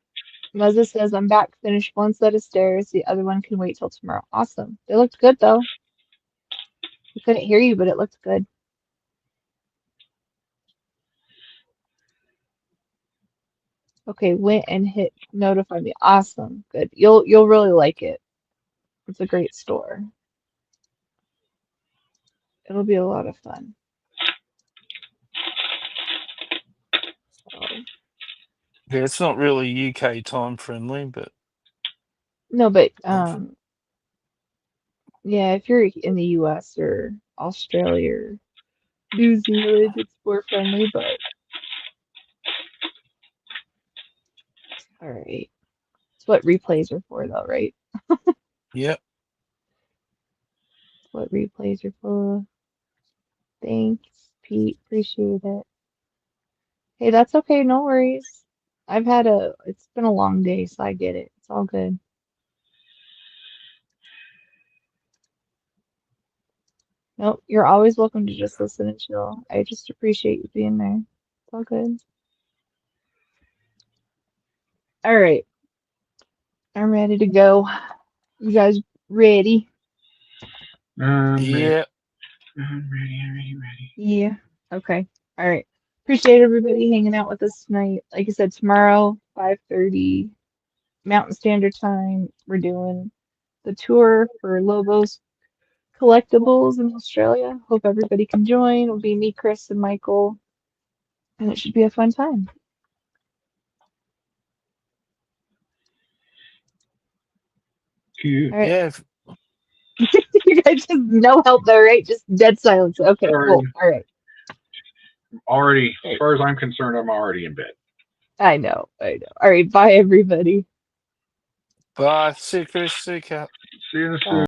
Muzza says I'm back. Finished one set of stairs. The other one can wait till tomorrow. Awesome. They looked good though. We couldn't hear you, but it looked good. Okay, went and hit notify me. Awesome. Good. You'll really like it. It's a great store. It'll be a lot of fun. So, Yeah, it's not really UK time friendly, but no, but yeah, if you're in the US or Australia or New Zealand, it's more friendly, but all right. It's what replays are for though, right? yep. What replays are for. Thanks, Pete. Appreciate it. Hey, that's okay. No worries. It's been a long day, so I get it. It's all good. Nope, you're always welcome to just listen and chill. I just appreciate you being there. It's all good. All right. I'm ready to go. You guys ready? Yeah. I'm ready. Yeah. Okay. All right. Appreciate everybody hanging out with us tonight. Like I said, tomorrow, 5:30 Mountain Standard Time, we're doing the tour for Lobos Collectibles in Australia. Hope everybody can join. It'll be me, Chris, and Michael, and it should be a fun time. Cute. All right. Yeah. You guys just no help there, right? Just dead silence. Okay, Sorry. cool. All right. Already, as far as I'm concerned, I'm already in bed. I know. All right. Bye, everybody. Bye. See you, Chris. See you, Kat. See you soon. Bye.